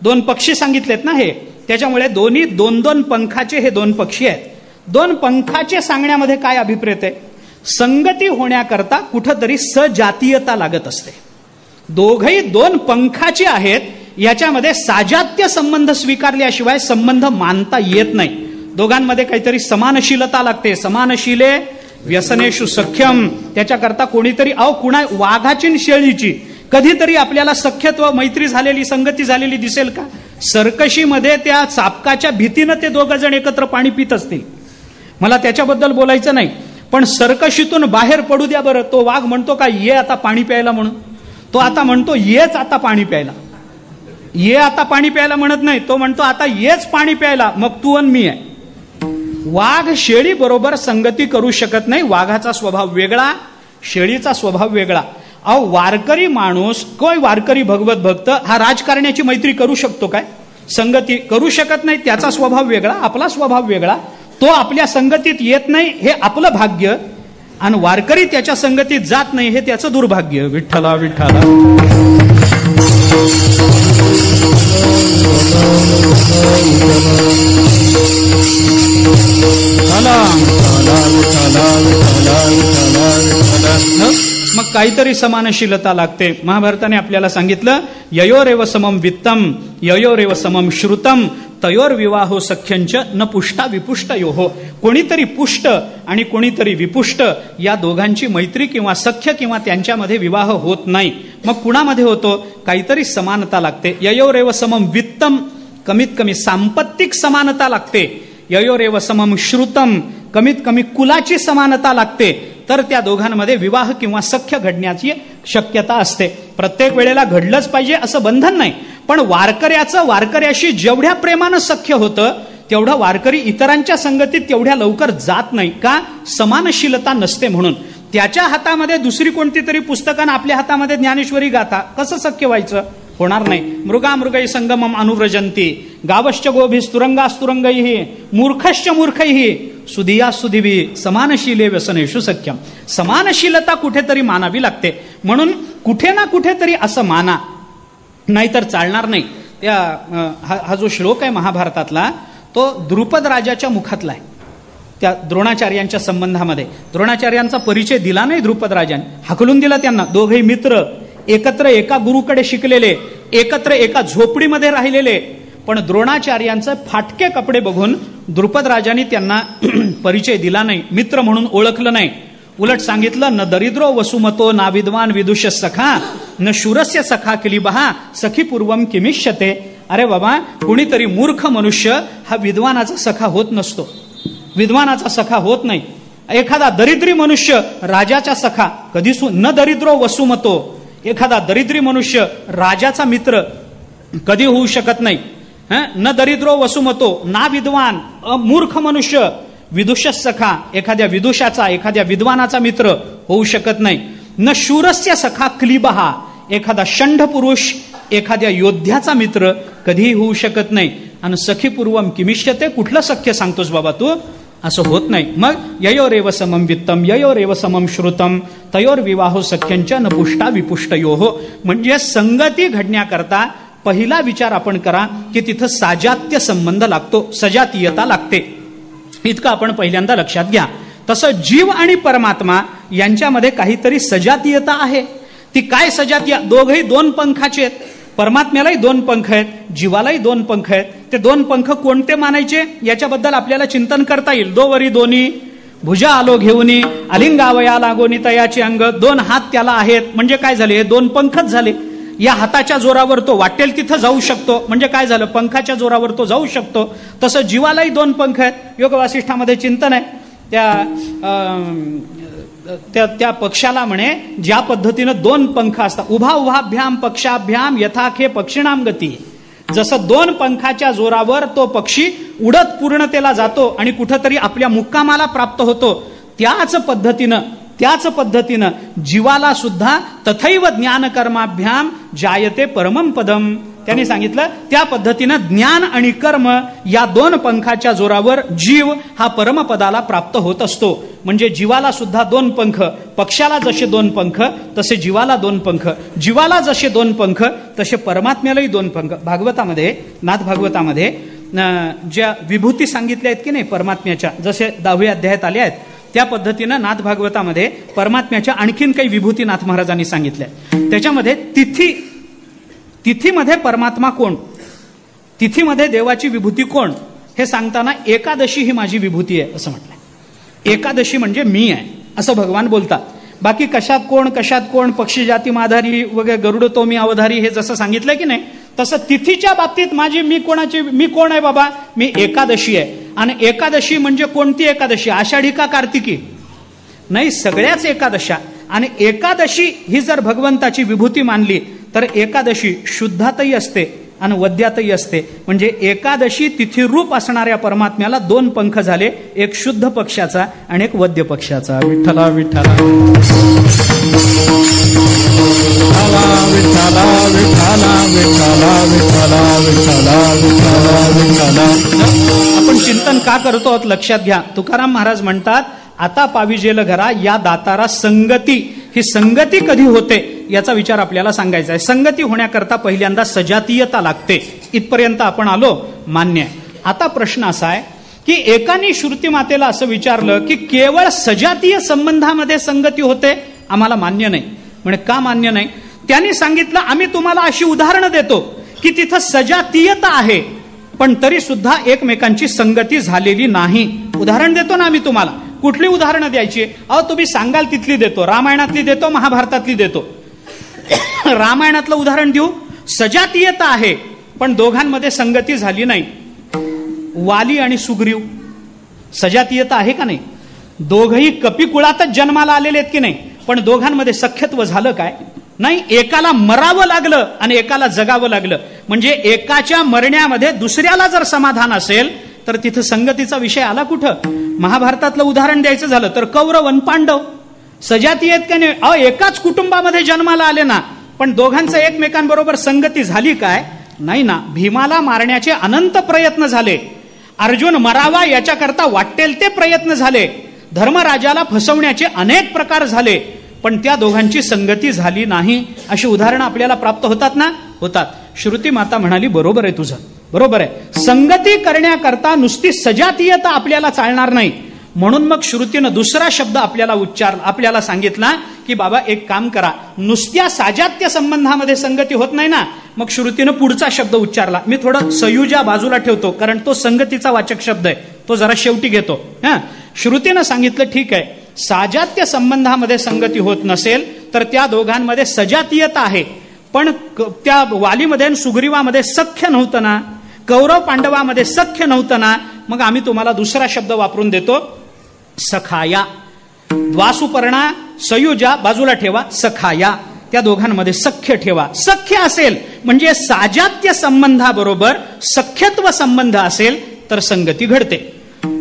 दोन पक्षी सांगितलेत ना हे, त्याच्यामुळे दोन्ही दोन दोन पंखाचे हे दोन पक्षी आहेत. दोन पंखाचे सांगण्यामध्ये काय अभिप्रेत आहे? संगती होण्याकरता कुठंतरी सजातीयता लागत असते. दोघही दोन पंखाचे आहेत, याच्यामध्ये साजात्य संबंध स्वीकारल्याशिवाय संबंध मानता येत नाही. दोघांमध्ये काहीतरी समानशीलता लागते. समानशीले व्यसनेषु सख्यम. त्याच्याकरता कोणीतरी वाघाची आणि शेळीची कधीतरी आपल्याला सख्यत्व मैत्री झालेली संगती झालेली दिसेल का? सर्कशीमध्ये त्या चापकाच्या भीतीनं ते दोघं जण एकत्र पाणी पित असतील. मला त्याच्याबद्दल बोलायचं नाही, पण सर्कशीतून बाहेर पडू द्या बरं. तो वाघ म्हणतो का ये आता पाणी प्यायला म्हणून? तो आता म्हणतो येच आता पाणी प्यायला. ये आता पाणी प्यायला म्हणत नाही, तो म्हणतो आता येच पाणी प्यायला, मग तू आणि मी आहे. वाघ शेळी बरोबर संगती करू शकत नाही. वाघाचा स्वभाव वेगळा, शेळीचा स्वभाव वेगळा. वारकरी माणूस, कोण वारकरी भगवत भक्त हा राजकारण्याची मैत्री करू शकतो काय? संगती करू शकत नाही. त्याचा स्वभाव वेगळा, आपला स्वभाव वेगळा. तो आपल्या संगतीत येत नाही हे आपलं भाग्य, आणि वारकरी त्याच्या संगतीत जात नाही हे त्याचं दुर्भाग्य. विठ्ठला विठ्ठला. मग काहीतरी समानशीलता लागते. महाभारताने आपल्याला सांगितलं ययोरेव समम वित्तम ययोरेव समम श्रुतम तयोर विवाहो सख्यंच न पुष्टा विपुष्ट योहो. कोणीतरी पुष्ट आणि कोणीतरी विपुष्ट या दोघांची मैत्री किंवा सख्य किंवा त्यांच्यामध्ये विवाह होत नाही. मग कुणामध्ये होतो? काहीतरी समानता लागते. ययोरेव समम वित्तम, कमीत कमी सांपत्तिक समानता लागते. ययोरेव समम श्रुतम, कमीत कमी कुलाची समानता लागते. तर त्या दोघांमध्ये विवाह किंवा सख्य घडण्याची शक्यता असते. प्रत्येक वेळेला घडलंच पाहिजे असं बंधन नाही, पण वारकऱ्याशी जेवढ्या प्रेमानं सख्य होतं तेवढं वारकरी इतरांच्या संगतीत तेवढ्या लवकर जात नाही. का? समानशीलता नसते म्हणून. त्याच्या हातामध्ये दुसरी कोणती तरी पुस्तकानं आपल्या हातामध्ये ज्ञानेश्वरी गाथा, कसं सख्य व्हायचं? होणार नाही. मृगामृगै संगमम अनुव्रजंती गावश्च गोभिस्तुरंगास्तुरंगैः मूर्खश्च मूर्खैः सुधिया सुधिभी समानशीले व्यसनेषु सख्यम. समानशीलता कुठेतरी मानावी लागते. म्हणून कुठे ना कुठेतरी असं माना, नाहीतर चालणार नाही. हा जो श्लोक आहे महाभारतातला तो द्रुपद राजाच्या मुखातला आहे. त्या द्रोणाचार्यांच्या संबंधामध्ये द्रोणाचार्यांचा परिचय दिला नाही द्रुपद राजाने, हाकलून दिला त्यांना. दोघे मित्र, एकत्र एका गुरुकडे शिकलेले, एकत्र एका झोपडीमध्ये राहिलेले, पण द्रोणाचार्यांचे फाटके कपडे बघून द्रुपद राजांनी त्यांना परिचय दिला नाही, मित्र म्हणून ओळखलं नाही. उलट सांगितलं न दरिद्रो वसुमतो ना विद्वान विदुष सखा न शूरस्य सखा किलीबहा सखी पूर्वम किमिष्यते. अरे बाबा, कुणीतरी मूर्ख मनुष्य हा विद्वानाचा सखा होत नसतो, विद्वानाचा सखा होत नाही. एखादा दरिद्री मनुष्य राजाचा सखा कधी न दरिद्रो वसुमतो, एखादा दरिद्री मनुष्य राजाचा मित्र कधी होऊ शकत नाही. न दरिद्रो वसुमतो ना विद्वान, मूर्ख मनुष्य विदुष सखा, एखाद्या विदुषाचा एखाद्या विद्वानाचा मित्र होऊ शकत नाही. न शूरस्य सखा क्लिबहा, एखादा षंढ पुरुष एखाद्या योद्ध्याचा मित्र कधीही होऊ शकत नाही. आणि सखीपूर्वम किमिष्यते, कुठलं सख्य सांगतोस बाबा तू? असं होत नाही. मग ययोरेव समम वित्तम ययोरेव समम श्रुतम तयोर विवाहो सख्यंच न पुष्टा विपुष्टयोः. म्हणजे संगती घडण्याकरता पहिला विचार आपण करा की तिथं साजात्य संबंध लागतो, सजातीयता लागते. इतकं आपण पहिल्यांदा लक्षात घ्या. तसं जीव आणि परमात्मा यांच्यामध्ये काहीतरी सजातीयता आहे. ती काय सजातीय? दोघही दोन पंखाचे आहेत. परमात्म्यालाही दोन पंख आहेत, जीवालाही दोन पंख आहेत. ते दोन पंख कोणते मानायचे याच्याबद्दल आपल्याला चिंतन करता येईल. दोवरी दोन्ही भुजा आलो घेऊनी अलिंगावया लागोनी तयाचे अंग, दोन हात त्याला आहेत. म्हणजे काय झाले? हे दोन पंखच झाले. या हाताच्या जोरावर तो वाटेल तिथं जाऊ शकतो. म्हणजे काय झालं? पंखाच्या जोरावर तो जाऊ शकतो. तसं जीवालाही दोन पंख आहेत. योग वासिष्ठामध्ये चिंतन आहे. त्या पक्षाला म्हणे ज्या पद्धतीनं दोन पंख असतात, उभा उभाभ्याम पक्षाभ्याम यथाखे पक्षिणाम गती. जसं दोन पंखाच्या जोरावर तो पक्षी उडत पूर्णतेला जातो आणि कुठंतरी आपल्या मुक्कामाला प्राप्त होतो, त्याच पद्धतीनं जीवाला सुद्धा तथैव ज्ञान कर्माभ्याम जायते परमम पदम. त्यांनी सांगितलं त्या पद्धतीनं ज्ञान आणि कर्म या दोन पंखाच्या जोरावर जीव हा परमपदाला प्राप्त होत असतो. म्हणजे जीवाला सुद्धा दोन पंख, पक्षाला जसे दोन पंख तसे जीवाला दोन पंख, जीवाला जसे दोन पंख तसे परमात्म्यालाही दोन पंख. भागवतामध्ये, नाथ भागवतामध्ये ज्या विभूती सांगितल्या आहेत की नाही परमात्म्याच्या, जसे 10व्या अध्यायात आल्या आहेत त्या पद्धतीनं नाथ भागवतामध्ये परमात्म्याच्या आणखीन काही विभूती नाथ महाराजांनी सांगितल्या. त्याच्यामध्ये तिथीमध्ये परमात्मा कोण, तिथीमध्ये देवाची विभूती कोण हे सांगताना एकादशी ही माझी विभूती आहे असं म्हटलंय. एकादशी म्हणजे मी आहे असं भगवान बोलतात. बाकी कशात कोण पक्षी जाती माधारी वगैरे गरुड तो मी अवधारी हे जसं सांगितलंय की नाही, तसं तिथीच्या बाबतीत माझी मी कोण आहे बाबा, मी एकादशी आहे. आणि एकादशी म्हणजे कोणती एकादशी, आषाढी का कार्तिकी नाही, सगळ्याच एकादशा. आणि एकादशी ही जर भगवंताची विभूती मानली तर एकादशी शुद्धातही असते आणि वद्यातही असते. म्हणजे एकादशी तिथीरूप असणाऱ्या परमात्म्याला दोन पंख झाले, एक शुद्ध पक्षाचा आणि एक वद्य पक्षाचा. विठ्ठला विठ्ठला विठ्ठला विठ्ठला विठ्ठला विठ्ठला विठ्ठला विठ्ठला विठ्ठला. आपण चिंतन का करतो आहोत लक्षात घ्या. तुकाराम महाराज म्हणतात, आता पाविजेल घरा या दातारा संगती. ही संगती कधी होते याचा विचार आपल्याला सांगायचा आहे. संगती होण्याकरता पहिल्यांदा सजातीयता लागते. इथपर्यंत आपण आलो, मान्य आहे. आता प्रश्न असा आहे की एकाने श्रुती मातेला असं विचारलं की केवळ सजातीय संबंधामध्ये संगती होते, आम्हाला मान्य नाही. म्हणजे का मान्य नाही, त्यांनी सांगितलं आम्ही तुम्हाला अशी उदाहरणं देतो की तिथं सजातीयता आहे पण तरी सुद्धा एकमेकांची संगती झालेली नाही. उदाहरण देतो ना आम्ही तुम्हाला. कुठली उदाहरणं द्यायची, तुम्ही सांगाल तिथली देतो, रामायणातली देतो, महाभारतातली देतो. रामायणातलं उदाहरण देऊ. सजातीयता आहे पण दोघांमध्ये संगती झाली नाही. वाली आणि सुग्रीव, सजातीयता आहे का नाही, दोघही कपिकुळातच जन्माला आलेले आहेत की नाही, पण दोघांमध्ये सख्यत्व झालं काय, नाही. एकाला मरावं लागलं आणि एकाला जगावं लागलं. म्हणजे एकाच्या मरण्यामध्ये दुसऱ्याला जर समाधान असेल तर तिथं संगतीचा विषय आला कुठं. महाभारतातलं उदाहरण द्यायचं झालं तर कौरव आणि पांडव सजाती आहेत का नाही, एकाच कुटुंबामध्ये जन्माला आले ना, पण दोघांचं एकमेकांबरोबर संगती झाली काय, नाही ना. भीमाला मारण्याचे अनंत प्रयत्न झाले, अर्जुन मरावा याच्याकरता वाटेल ते प्रयत्न झाले, धर्मराजाला फसवण्याचे अनेक प्रकार झाले, पण त्या दोघांची संगती झाली नाही. अशी उदाहरणं आपल्याला प्राप्त होतात ना, होतात. श्रुती माता म्हणाली बरोबर आहे तुझं, बरोबर आहे. संगती करण्याकरता नुसती सजातीयता आपल्याला चालणार नाही. म्हणून मग श्रुतीनं दुसरा शब्द आपल्याला सांगितला की बाबा एक काम करा, नुसत्या साजात्य संबंधामध्ये संगती होत नाही ना, मग श्रुतीनं पुढचा शब्द उच्चारला. मी थोडं संयुजा बाजूला ठेवतो कारण तो संगतीचा वाचक शब्द आहे, तो जरा शेवटी घेतो. श्रुतीनं सांगितलं ठीक आहे, साजात्य संबंधामध्ये संगती होत नसेल तर त्या दोघांमध्ये सजातीयता आहे, पण त्या वालीमध्ये आणि सुग्रीवामध्ये सख्य नव्हतं ना, कौरव पांडवामध्ये सख्य नव्हतं ना, मग आम्ही तुम्हाला दुसरा शब्द वापरून देतो, सखाया. द्वासुपर्णा संयुजा बाजूला ठेवा, सखाया. त्या दोघांमध्ये सख्य ठेवा. सख्य असेल म्हणजे साजात्य संबंधाबरोबर सख्यत्व संबंध असेल तर संगती घडते.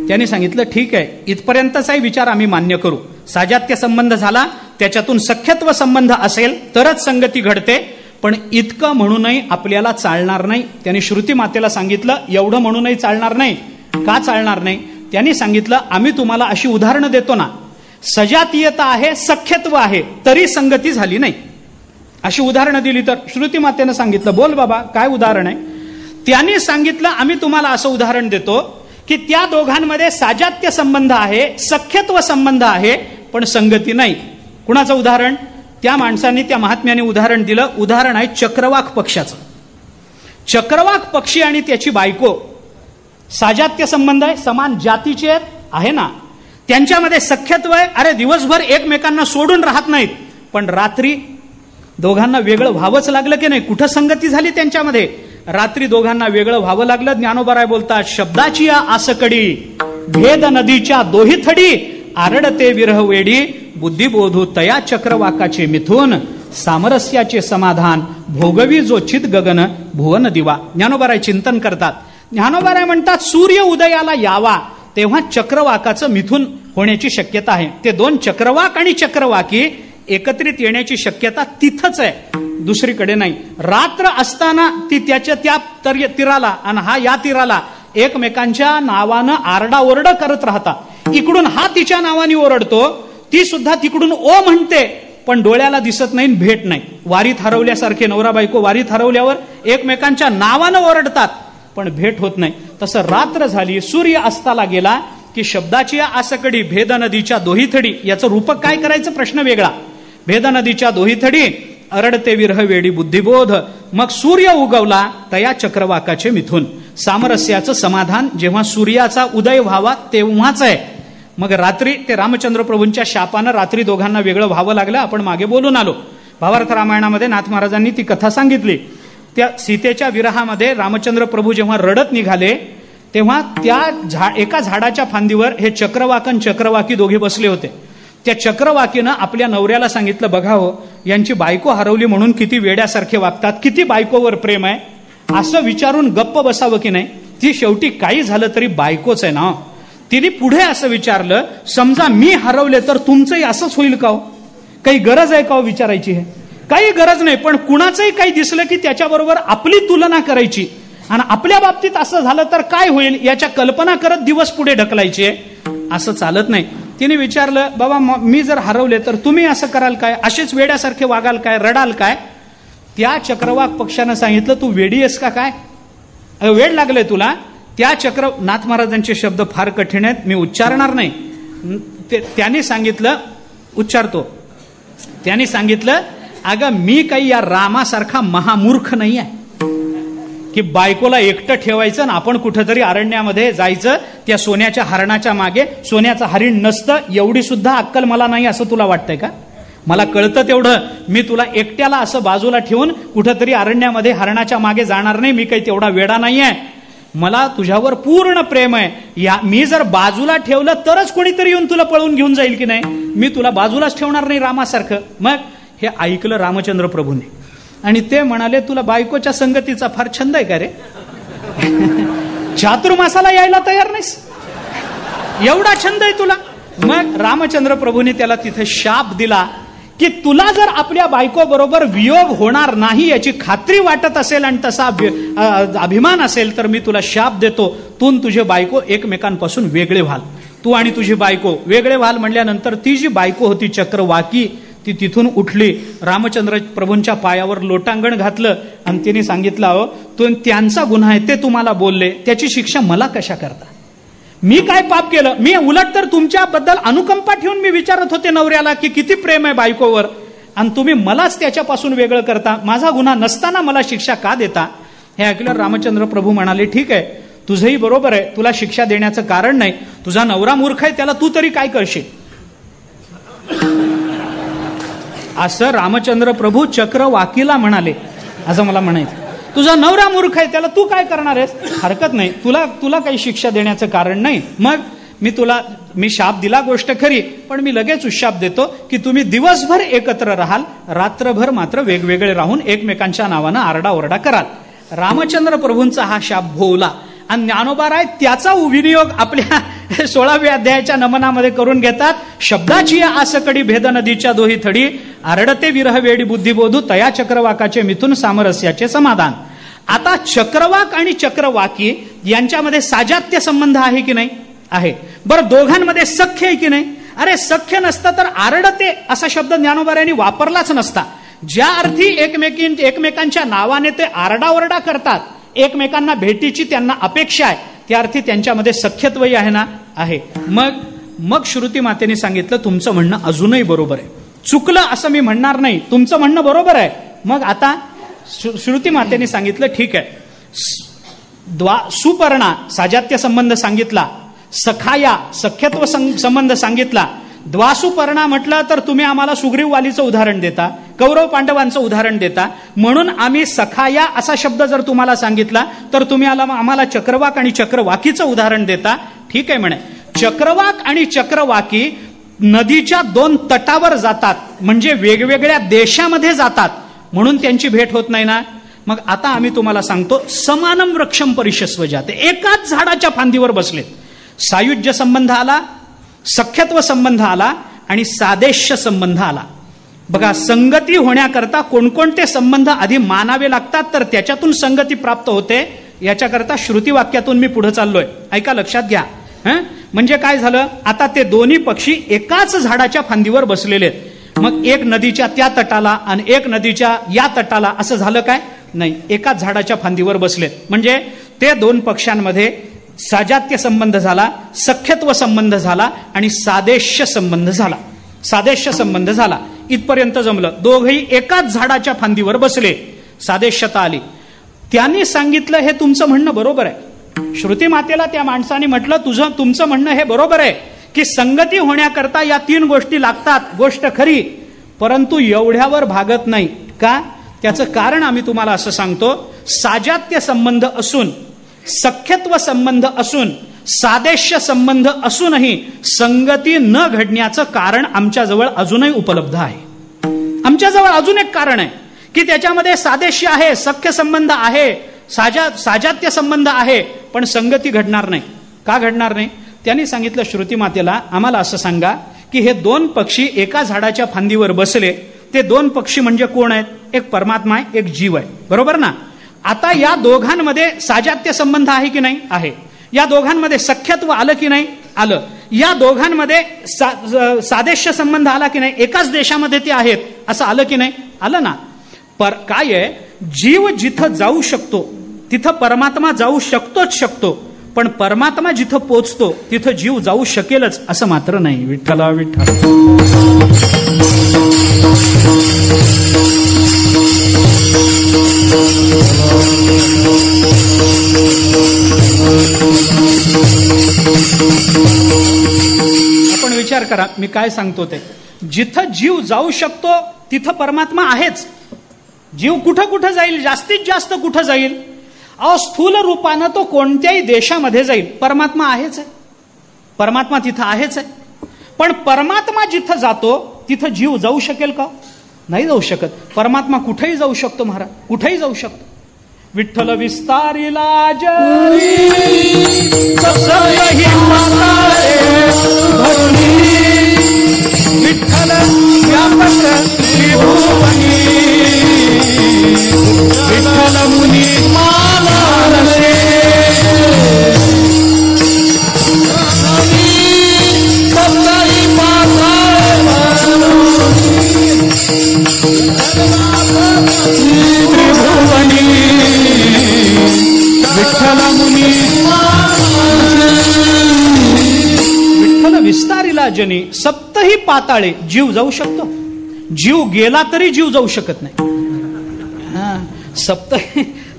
त्यांनी सांगितलं ठीक आहे, इथपर्यंतचाही विचार आम्ही मान्य करू. साजात्य संबंध झाला, त्याच्यातून सख्यत्व संबंध असेल तरच संगती घडते, पण इतकं म्हणूनही आपल्याला चालणार नाही. त्यांनी श्रुती मातेला सांगितलं एवढं म्हणूनही चालणार नाही. का चालणार नाही, त्यांनी सांगितलं आम्ही तुम्हाला अशी उदाहरणं देतो ना, सजातीयता आहे, सख्यत्व आहे, तरी संगती झाली नाही. अशी उदाहरणं दिली तर श्रुती मातेनं सांगितलं बोल बाबा काय उदाहरण आहे. त्यांनी सांगितलं आम्ही तुम्हाला असं उदाहरण देतो की त्या दोघांमध्ये साजात्य संबंध आहे, सख्यत्व संबंध आहे, पण संगती नाही. कुणाचं उदाहरण, त्या माणसांनी त्या महात्म्याने उदाहरण दिलं. उदाहरण आहे चक्रवाक पक्षाचं. चक्रवाक पक्षी आणि त्याची बायको साजात्य संबंध आहे, समान जातीचे आहे ना, त्यांच्यामध्ये सख्यत्व आहे. अरे दिवसभर एकमेकांना सोडून राहत नाहीत, पण रात्री दोघांना वेगळं व्हावंच लागलं की नाही. कुठं संगती झाली त्यांच्यामध्ये, रात्री दोघांना वेगळं व्हावं लागलं. ज्ञानोबराय बोलतात शब्दाची या आसकडी, भेद नदीच्या दोही थडी, आरडते विरह वेडी, बुद्धिबोधू तया चक्रवाकाचे मिथून, सामरस्याचे समाधान भोगवी जो चित गगन भुवन दिवा. ज्ञानोबराय चिंतन करतात. ज्ञानोबराय म्हणतात सूर्य उदयाला यावा तेव्हा चक्रवाकाचं मिथून होण्याची शक्यता आहे. ते दोन चक्रवाक आणि चक्रवाकी एकत्रित येण्याची शक्यता तिथंच आहे, दुसरीकडे नाही. रात्र असताना ती त्याच्या त्या तीराला आणि हा या तीराला एकमेकांच्या नावानं आरडाओरड करत राहतात. इकडून हा तिच्या नावाने ओरडतो, ती सुद्धा तिकडून ओ म्हणते, पण डोळ्याला दिसत नाही, भेट नाही. वारीत हरवल्यासारखे नवरा बायको वारीत हरवल्यावर एकमेकांच्या नावानं ओरडतात पण भेट होत नाही. तसं रात्र झाली, सूर्य अस्ताला गेला की शब्दाची आसकडी, भेद नदीच्या दोही थडी. याचं रूपक काय करायचं प्रश्न वेगळा. भेद नदीच्या दोही थडी अरडते विरह वेडी बुद्धिबोध. मग सूर्य उगवला तया चक्रवाकाचे मिथून. सामरस्याचं समाधान जेव्हा सूर्याचा उदय व्हावा तेव्हाच आहे. मग रात्री ते रामचंद्र प्रभूंच्या शापानं रात्री दोघांना वेगळं व्हावं लागलं. आपण मागे बोलून आलो. भावार्थ रामायणामध्ये नाथ महाराजांनी ती कथा सांगितली. त्या सीतेच्या विरहामध्ये रामचंद्र प्रभू जेव्हा रडत निघाले तेव्हा त्या एका झाडाच्या फांदीवर हे चक्रवाकन चक्रवाकी दोघे बसले होते. त्या चक्रवाकीनं आपल्या नवऱ्याला सांगितलं, बघा हो, यांची बायको हरवली म्हणून किती वेड्यासारखे वागतात, किती बायकोवर प्रेम आहे, असं विचारून गप्प बसावं की नाही. ती शेवटी काही झालं तरी बायकोच आहे ना. तिने पुढे असं विचारलं, समजा मी हरवले तर तुमचंही असंच होईल का हो? काही गरज आहे का हो विचारायची? हे काही गरज नाही, पण कुणाचंही काही दिसलं की त्याच्याबरोबर आपली तुलना करायची आणि आपल्या बाबतीत असं झालं तर काय होईल याच्या कल्पना करत दिवस पुढे ढकलायचे. असं चालत नाही. तिने विचारलं, बाबा मी जर हरवले तर तुम्ही असं कराल काय? असेच वेड्यासारखे वागाल काय? रडाल काय? त्या चक्रवाक पक्षानं सांगितलं, तू वेडी आहेस का काय? वेड लागलंय तुला? त्या नाथ महाराजांचे शब्द फार कठीण आहेत, मी उच्चारणार नाही. त्यांनी सांगितलं, उच्चारतो. त्यांनी सांगितलं, अगं मी काही या रामासारखा महामूर्ख नाही आहे की बायकोला एकटं ठेवायचं ना आपण कुठेतरी अरण्यामध्ये जायचं त्या सोन्याच्या हरणाच्या मागे. सोन्याचं हरिण नसतं एवढी सुद्धा अक्कल मला नाही असं तुला वाटतंय का? मला कळतं तेवढं. मी तुला एकट्याला असं बाजूला ठेवून कुठेतरी अरण्यामध्ये हरणाच्या मागे जाणार नाही. मी काही तेवढा वेडा नाही आहे. मला तुझ्यावर पूर्ण प्रेम आहे. मी जर बाजूला ठेवलं तरच कोणीतरी येऊन तुला पळून घेऊन जाईल की नाही. मी तुला बाजूलाच ठेवणार नाही रामासारखं. मग हे ऐकलं रामचंद्र प्रभूने आणि ते म्हणाले, तुला बायकोच्या संगतीचा फार छंद आहे का रे? चातुर्मासाला यायला तयार नाहीस? एवढा छंद आहे तुला? मग रामचंद्र प्रभूने त्याला तिथे शाप दिला की तुला जर आपल्या बायको बरोबर वियोग होणार नाही याची खात्री वाटत असेल आणि तसा अभिमान असेल तर मी तुला शाप देतो, तू तुझे बायको एकमेकांपासून वेगळे व्हाल. तू आणि तुझी बायको वेगळे व्हाल म्हणल्यानंतर ती जी बायको होती चक्रवाकी ती तिथून उठली. रामचंद्र प्रभूंच्या पायावर लोटांगण घातलं आणि तिने सांगितलं, अहो त्यांचा गुन्हा आहे ते तुम्हाला बोलले, त्याची शिक्षा मला कशा करता? मी काय पाप केलं? मी उलट तर तुमच्याबद्दल अनुकंपा ठेवून मी विचारत होते नवऱ्याला की किती प्रेम आहे बायकोवर आणि तुम्ही मलाच त्याच्यापासून वेगळं करता. माझा गुन्हा नसताना मला शिक्षा का देता? हे ऐकल्यावर रामचंद्र प्रभू म्हणाले, ठीक आहे, तुझंही बरोबर आहे, तुला शिक्षा देण्याचं कारण नाही. तुझा नवरा मूर्ख आहे, त्याला तू तरी काय करशील? असं रामचंद्र प्रभू चक्रवाकीला म्हणाले. असं मला म्हणायचं, तुझा नवरा मूर्ख आहे, त्याला तू काय करणार आहेस? हरकत नाही, तुला काही शिक्षा देण्याचं कारण नाही. मग मी शाप दिला गोष्ट खरी, पण मी लगेच उशाप देतो की तुम्ही दिवसभर एकत्र राहाल, रात्रभर मात्र वेगवेगळे राहून एकमेकांच्या नावानं आरडाओरडा कराल. रामचंद्र प्रभूंचा हा शाप भोवला आणि ज्ञानोबा राय त्याचा विनियोग आपल्या 16व्या अध्यायाच्या नमनामध्ये करून घेतात. शब्दाची आसकडी भेद नदीच्या दोही थडी, आरडते विरह वेडी बुद्धिबोधू तया चक्रवाकाचे मिथून सामरस्याचे समाधान. आता चक्रवाक आणि चक्रवाकी यांच्यामध्ये साजात्य संबंध आहे की नाही? आहे. बरं, दोघांमध्ये सख्य आहे की नाही? अरे सख्य नसतं तर आरडते असा शब्द ज्ञानोबारायांनी वापरलाच नसता. ज्या अर्थी एकमेकांच्या नावाने ते आरडाओरडा करतात, एकमेकांना भेटीची त्यांना अपेक्षा आहे, त्या अर्थी त्यांच्यामध्ये सख्यत्वही आहे ना? आहे. मग श्रुती मातेने सांगितलं, तुमचं म्हणणं अजूनही बरोबर आहे, चुकलं असं मी म्हणणार नाही, तुमचं म्हणणं बरोबर आहे. मग आता श्रुती मातेने सांगितलं, ठीक आहे, सुपर्णा साजात्य संबंध सांगितला, सखाया सख्यत्व संबंध सांगितला, द्वासुपर्णा म्हटलं तर तुम्ही आम्हाला सुग्रीव वालीचं उदाहरण देता, कौरव पांडवांचं उदाहरण देता, म्हणून आम्ही सखाया असा शब्द जर तुम्हाला सांगितला तर तुम्ही आम्हाला चक्रवाक आणि चक्रवाकीचं उदाहरण देता. ठीक आहे म्हणे. चक्रवाक आणि चक्रवाकी नदीच्या 2 तटावर जातात, म्हणजे वेगवेगळ्या देशामध्ये जातात, म्हणून त्यांची भेट होत नाही ना. मग आता आम्ही तुम्हाला सांगतो, समानम वृक्षम परिशस्व जाते, एकाच झाडाच्या फांदीवर बसलेत. सायुज्य संबंध आला, सख्यत्व संबंध आला आणि सादेश्य संबंध आला. बघा, संगती होण्याकरता कोणकोणते संबंध आधी मानावे लागतात तर त्याच्यातून संगती प्राप्त होते. याच्याकरता श्रुतीवाक्यातून मी पुढे चाललोय, ऐका, लक्षात घ्या. म्हणजे काय झालं, आता ते दोन्ही पक्षी एकाच झाडाच्या फांदीवर बसलेले आहेत. मग एक नदीच्या त्या तटाला आणि एक नदीच्या या तटाला असं झालं काय? नाही, एकाच झाडाच्या फांदीवर बसलेत. म्हणजे ते 2 पक्षांमध्ये साजात्य संबंध झाला, सख्यत्व संबंध झाला आणि सादेश्य संबंध झाला. सादेश्य संबंध झाला. इथपर्यंत जमलं. दोघही एकाच झाडाच्या फांदीवर बसले. सादेश्यता आली. त्यांनी सांगितलं हे तुमचं म्हणणं बरोबर आहे. श्रुती मातेला त्या माणसाने म्हटलं तुमचं म्हणणं हे बरोबर आहे की संगती होण्याकरता या 3 गोष्टी लागतात. गोष्ट खरी, परंतु एवढ्यावर भागत नाही का? त्याचं कारण आम्ही तुम्हाला असं सांगतो. साजात्य संबंध असून, सख्यत्व संबंध असून, सादेश्य संबंध असूनही संगती न घडण्याचं कारण आमच्याजवळ अजूनही उपलब्ध आहे. आमच्याजवळ अजून एक कारण आहे की त्याच्यामध्ये सादेश्य आहे, सख्य संबंध आहे, साजात्य संबंध आहे, पण संगती घडणार नाही. का घडणार नाही? त्यांनी सांगितलं श्रुती मातेला, आम्हाला असं सांगा की हे 2 पक्षी एका झाडाच्या फांदीवर बसले. ते 2 पक्षी म्हणजे कोण आहेत? एक परमात्मा आहे, एक जीव आहे. बरोबर ना? आता या दोघांमध्ये साजात्य संबंध आहे की नाही? आहे. या दोघांमध्ये सख्यत्व आलं की नाही? आलं. या दोघांमध्ये सादेश्य संबंध आला की नाही? एकाच देशामध्ये ते आहेत असं आलं की नाही? आलं ना. पर काय आहे, जीव जिथं जाऊ शकतो तिथं परमात्मा जाऊ शकतो, पण परमात्मा जिथं पोचतो तिथं जीव जाऊ शकेलच असं मात्र नाही. विठ्ठला विठ्ठल. आपण विचार करा मी काय सांगतो ते. जिथं जीव जाऊ शकतो तिथं परमात्मा आहेच. जीव कुठं कुठं जाईल? जास्तीत जास्त कुठं जाईल? स्थूल रूपानं तो कोणत्याही देशामध्ये जाईल, परमात्मा आहेच आहे. परमात्मा तिथं आहेच आहे. पण परमात्मा जिथं जातो तिथं जीव जाऊ शकेल का? नाही जाऊ शकत. परमात्मा कुठेही जाऊ शकतो महाराज, कुठेही जाऊ शकतो. विठ्ठल विस्तारिला जरी विठ्ठल व्यापक त्रिभुवनी, विठ्ठल मुनी मानसे सप्तही त्रिभुवनी, विठ्ठल मुनी विठ्ठल विस्तारिला जनी सप्तही पाताळे. जीव जाऊ शकतो. जीव गेला तरी जीव जाऊ शकत नाही.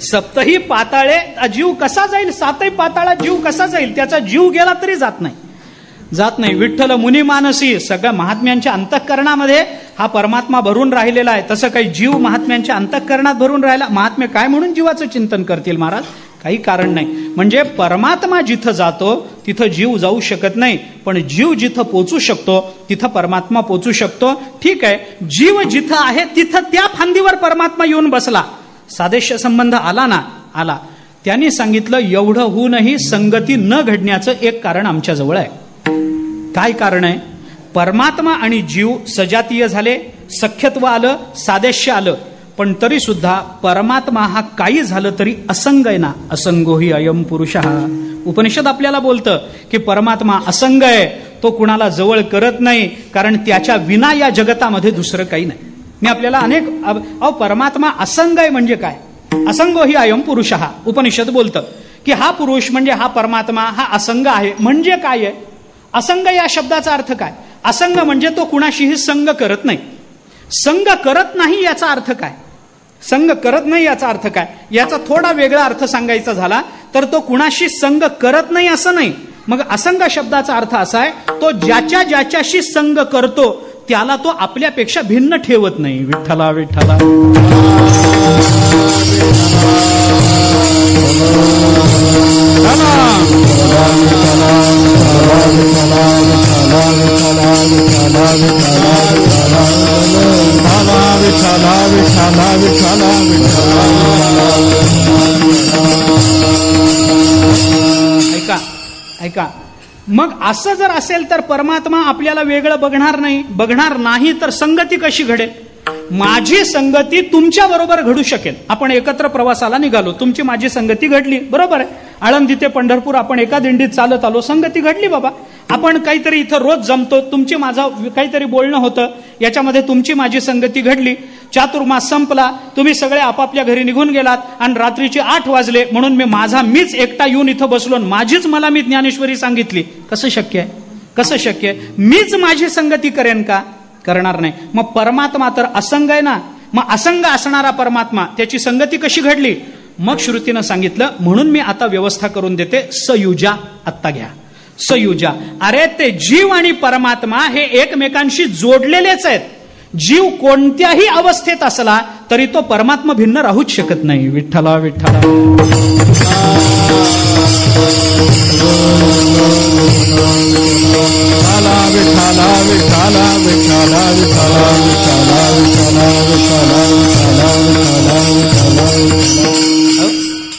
सप्तही पाताळे जीव कसा जाईल? 7ही पाताळात जीव कसा जाईल? त्याचा जीव गेला तरी जात नाही. विठ्ठल मुनी मानसी. सगळ्या महात्म्यांच्या अंतःकरणामध्ये हा परमात्मा भरून राहिलेला आहे. तसं काही जीव महात्म्यांच्या अंतःकरणात भरून राहिला. महात्मे काय म्हणून जीवाचं चिंतन करतील महाराज? काही कारण नाही. म्हणजे परमात्मा जिथं जातो तिथं जीव जाऊ शकत नाही, पण जीव जिथं पोचू शकतो तिथं परमात्मा पोचू शकतो. ठीक आहे, जीव जिथं आहे तिथं त्या फांदीवर परमात्मा येऊन बसला. सादेश्य संबंध आला ना? आला. त्यांनी सांगितलं एवढं होऊनही संगती न घडण्याचं एक कारण आमच्याजवळ आहे. काय कारण आहे? परमात्मा आणि जीव सजातीय झाले, सख्यत्व आलं, सादेश्य आलं, पण तरी सुद्धा परमात्मा हा काही झालं तरी असंग आहे ना. असंगो हि अयम पुरुषः. उपनिषद आपल्याला बोलतं की परमात्मा असंग आहे, तो कुणाला जवळ करत नाही, कारण त्याच्या विना या जगतामध्ये दुसरं काही नाही. मी आपल्याला परमात्मा असंग आहे म्हणजे काय? असंगो हि अयम पुरुषः. उपनिषद बोलतं की हा पुरुष म्हणजे हा परमात्मा हा असंग आहे. म्हणजे काय आहे? असंग या शब्दाचा अर्थ काय? असंग म्हणजे तो कुणाशीही संग करत नाही. संग करत नाही याचा अर्थ काय? संग करत नाही याचा अर्थ काय? याचा थोडा वेगळा अर्थ सांगायचा झाला तर तो कुणाशी संग करत नाही असं नाही. मग असंग शब्दाचा अर्थ असा आहे, तो ज्याच्याशी संग करतो त्याला तो आपल्यापेक्षा भिन्न ठेवत नाही. विठ्ठला विठ्ठला. ऐका, मग असं जर असेल तर परमात्मा आपल्याला वेगळं बघणार नाही तर संगती कशी घडेल? माझी संगती तुमच्या बरोबर घडू शकेल. आपण एकत्र प्रवासाला निघालो, तुमची माझी संगती घडली, बरोबर आहे. आळंदी ते पंढरपूर आपण एका दिंडीत चालत आलो, संगती घडली बाबा. आपण काहीतरी इथं रोज जमतो, तुमची माझं काहीतरी बोलणं होतं, याच्यामध्ये तुमची माझी संगती घडली. चातुर्मास संपला, तुम्ही सगळे आपापल्या घरी निघून गेलात आणि रात्रीचे 8 वाजले म्हणून मीच एकटा येऊन इथं बसलो, माझीच मला मी ज्ञानेश्वरी सांगितली. कसं शक्य आहे? मीच माझी संगती करेन का? करणार नाही. मग परमात्मा तर असंग आहे ना, मग असंग असणारा परमात्मा त्याची संगती कशी घडली? मग श्रुतीनं सांगितलं, म्हणून मी आता व्यवस्था करून देते, सयुजा. आत्ता घ्या सयुजा. अरे ते जीव आणि परमात्मा हे एकमेकांशी जोडलेलेच आहेत. जीव कोणत्याही अवस्थेत असला तरी तो परमात्मा भिन्न राहूच शकत नाही. विठ्ठला विठ्ठला.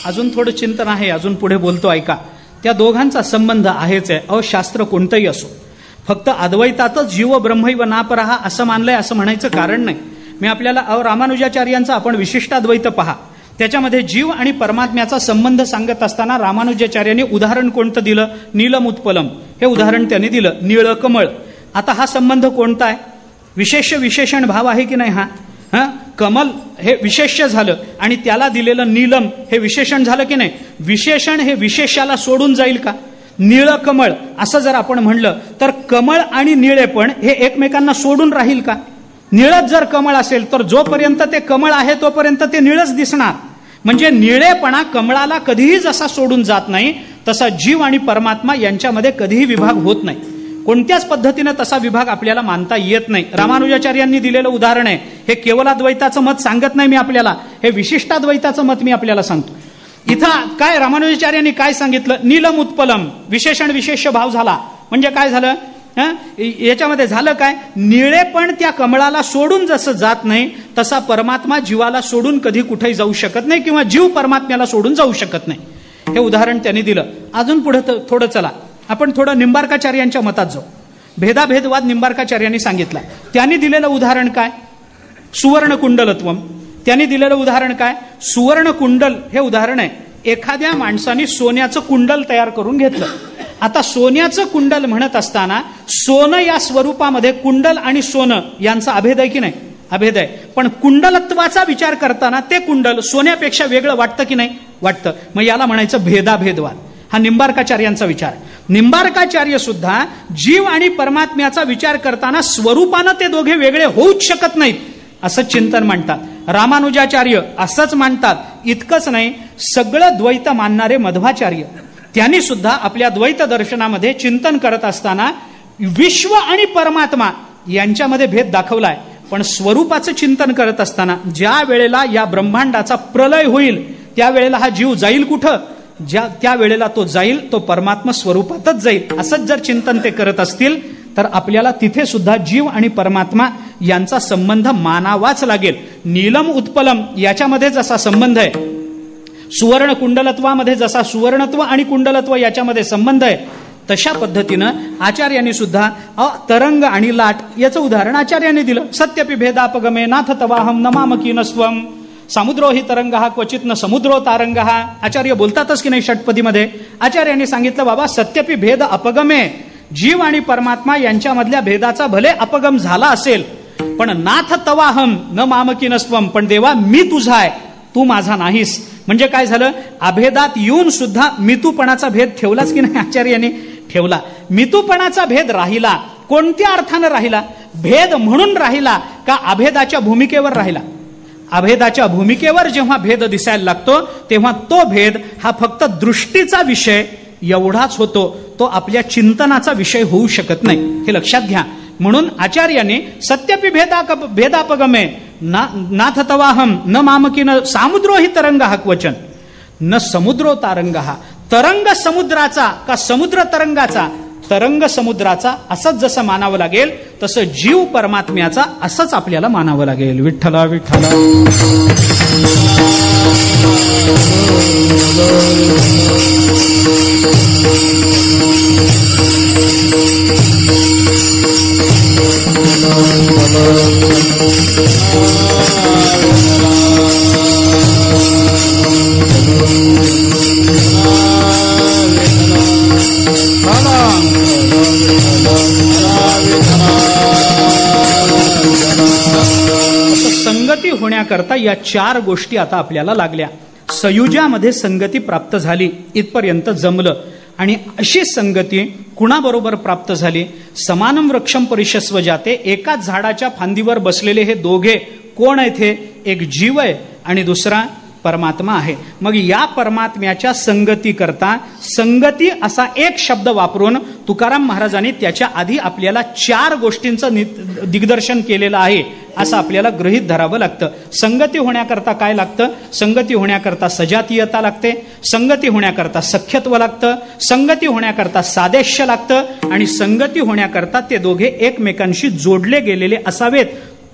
अजून थोडं चिंतन आहे, अजून पुढे बोलतो ऐका. त्या दोघांचा संबंध आहेच आहे. शास्त्र कोणतंही असो, फक्त अद्वैतातच जीव ब्रह्मैव नापरहा असं मानलंय असं म्हणायचं कारण नाही. मी आपल्याला रामानुजाचार्यांचा आपण विशिष्टाद्वैत पहा, त्याच्यामध्ये जीव आणि परमात्म्याचा संबंध सांगत असताना रामानुजाचार्यांनी उदाहरण कोणतं दिलं? नीलम उत्पलम हे उदाहरण त्यांनी दिलं. निळ कमळ. आता हा संबंध कोणता आहे? विशेष विशेषण भाव आहे की नाही? हा कमल हे विशेष्य झालं आणि त्याला दिलेलं नीलम हे विशेषण झालं की नाही? विशेषण हे विशेषाला सोडून जाईल का? निळ कमळ असं जर आपण म्हणलं तर कमळ आणि निळेपण हे एकमेकांना सोडून राहील का? निळच जर कमळ असेल तर जोपर्यंत ते कमळ आहे तोपर्यंत ते निळच दिसणार. म्हणजे निळेपणा कमळाला कधीही जसा सोडून जात नाही तसा जीव आणि परमात्मा यांच्यामध्ये कधीही विभाग होत नाही. कोणत्याच पद्धतीनं तसा विभाग आपल्याला मानता येत नाही. रामानुजाचार्यांनी दिलेलं उदाहरण आहे हे. केवलाद्वैताचं मत सांगत नाही मी आपल्याला, हे विशिष्टाद्वैताचं मत मी आपल्याला सांगतो. इथं काय रामानुजाचार्यांनी काय सांगितलं? नीलम उत्पलम. विशेषण विशेष भाव झाला म्हणजे काय झालं? याच्यामध्ये झालं काय? निळेपण त्या कमळाला सोडून जसं जात नाही तसा परमात्मा जीवाला सोडून कधी कुठेही जाऊ शकत नाही किंवा जीव परमात्म्याला सोडून जाऊ शकत नाही. हे उदाहरण त्यांनी दिलं. अजून पुढे थोडं चला, आपण थोडं निंबार्काचार्यांच्या मतात जाऊ. भेदाभेदवाद निंबार्काचार्यांनी सांगितला. त्यांनी दिलेलं उदाहरण काय? सुवर्ण कुंडलत्वम. त्यांनी दिलेलं उदाहरण काय? सुवर्ण कुंडल हे उदाहरण आहे. एखाद्या माणसाने सोन्याचं कुंडल तयार करून घेतलं. आता सोन्याचं कुंडल म्हणत असताना सोनं या स्वरूपामध्ये कुंडल आणि सोनं यांचा अभेद आहे की नाही? अभेद आहे. पण कुंडलत्वाचा विचार करताना ते कुंडल सोन्यापेक्षा वेगळं वाटतं की नाही? वाटतं. मग याला म्हणायचं भेदाभेदवाद. हा निंबार्काचार्यांचा विचार. निंबार्काचार्य सुद्धा जीव आणि परमात्म्याचा विचार करताना स्वरूपानं ते दोघे वेगळे होऊच शकत नाहीत असं चिंतन मांडतात. रामानुजाचार्य असंच मांडतात. इतकंच नाही, सगळं द्वैत मानणारे मध्वाचार्य त्यांनी सुद्धा आपल्या द्वैत दर्शनामध्ये चिंतन करत असताना विश्व आणि परमात्मा यांच्यामध्ये भेद दाखवलाय. पण स्वरूपाचं चिंतन करत असताना ज्या वेळेला या ब्रह्मांडाचा प्रलय होईल त्यावेळेला हा जीव जाईल कुठं? त्या वेळेला तो जाईल तो परमात्मा स्वरूपातच जाईल. असंच जर चिंतन ते करत असतील तर आपल्याला तिथे सुद्धा जीव आणि परमात्मा यांचा संबंध मानावाच लागेल. नीलम उत्पलम याच्यामध्ये जसा संबंध आहे, सुवर्ण कुंडलत्वामध्ये जसा सुवर्णत्व आणि कुंडलत्व याच्यामध्ये संबंध आहे, तशा पद्धतीनं आचार्यांनी सुद्धा तरंग आणि लाट याचं उदाहरण आचार्यांनी दिलं. सत्यपि भेदापगमे नाथ तवाहम नमामकी नस्वम समुद्रो हि तरंग हा क्वचित न समुद्रो तारंग हा. आचार्य बोलतातच की नाही षटपदीमध्ये? आचार्यांनी सांगितलं बाबा सत्यपि भेद अपगमे, जीव आणि परमात्मा यांच्यामधल्या भेदाचा भले अपगम झाला असेल पण नाथ तवाहम न मामकी नस्वम, पण देवा मी तुझा आहे तू माझा नाहीस. म्हणजे काय झालं? अभेदात येऊन सुद्धा मितूपणाचा भेद ठेवलाच की नाही? आचार्यांनी ठेवला. मितूपणाचा भेद राहिला. कोणत्या अर्थानं राहिला? भेद म्हणून राहिला का अभेदाच्या भूमिकेवर राहिला? अभेदाच्या भूमिकेवर जेव्हा भेद दिसायला लागतो तेव्हा तो भेद हा फक्त दृष्टीचा विषय एवढाच होतो, तो आपल्या चिंतनाचा विषय होऊ शकत नाही. हे लक्षात घ्या. म्हणून आचार्याने सत्यपि भेदापगमे नाथ तवाहम न मामकी न सामुद्रो हि तरंग हा क्वचन न समुद्रो तारंग हा. तरंग समुद्राचा का समुद्र तरंगाचा? तरंग समुद्राचा असंच जसं मानावं लागेल तसं जीव परमात्म्याचा असंच आपल्याला मानावं लागेल. विठ्ठला विठ्ठला. संगती होण्याकरता या 4 गोष्टी आता आपल्याला लागल्या. सयुजामध्ये संगती प्राप्त झाली, इथपर्यंत जमलं. आणि अशी संगती कुणाबरोबर प्राप्त झाली? समानम वृक्षम परिशस्व जाते, एकाच झाडाच्या फांदीवर बसलेले हे दोघे कोण आहेत? हे एक जीव आहे आणि दुसरा परमात्मा आहे. मग या परमात्म्याच्या संगती करता संगती असा एक शब्द वापरून तुकाराम महाराजांनी त्याच्या आधी आपल्याला 4 गोष्टींचं दिग्दर्शन केलेलं आहे असं आपल्याला गृहीत धरावं लागतं. संगती होण्याकरता काय लागतं? संगती होण्याकरता सजातीयता लागते, संगती होण्याकरता सख्यत्व लागतं, संगती होण्याकरता सादेश्य लागतं आणि संगती होण्याकरता ते दोघे एकमेकांशी जोडले गेलेले असावेत.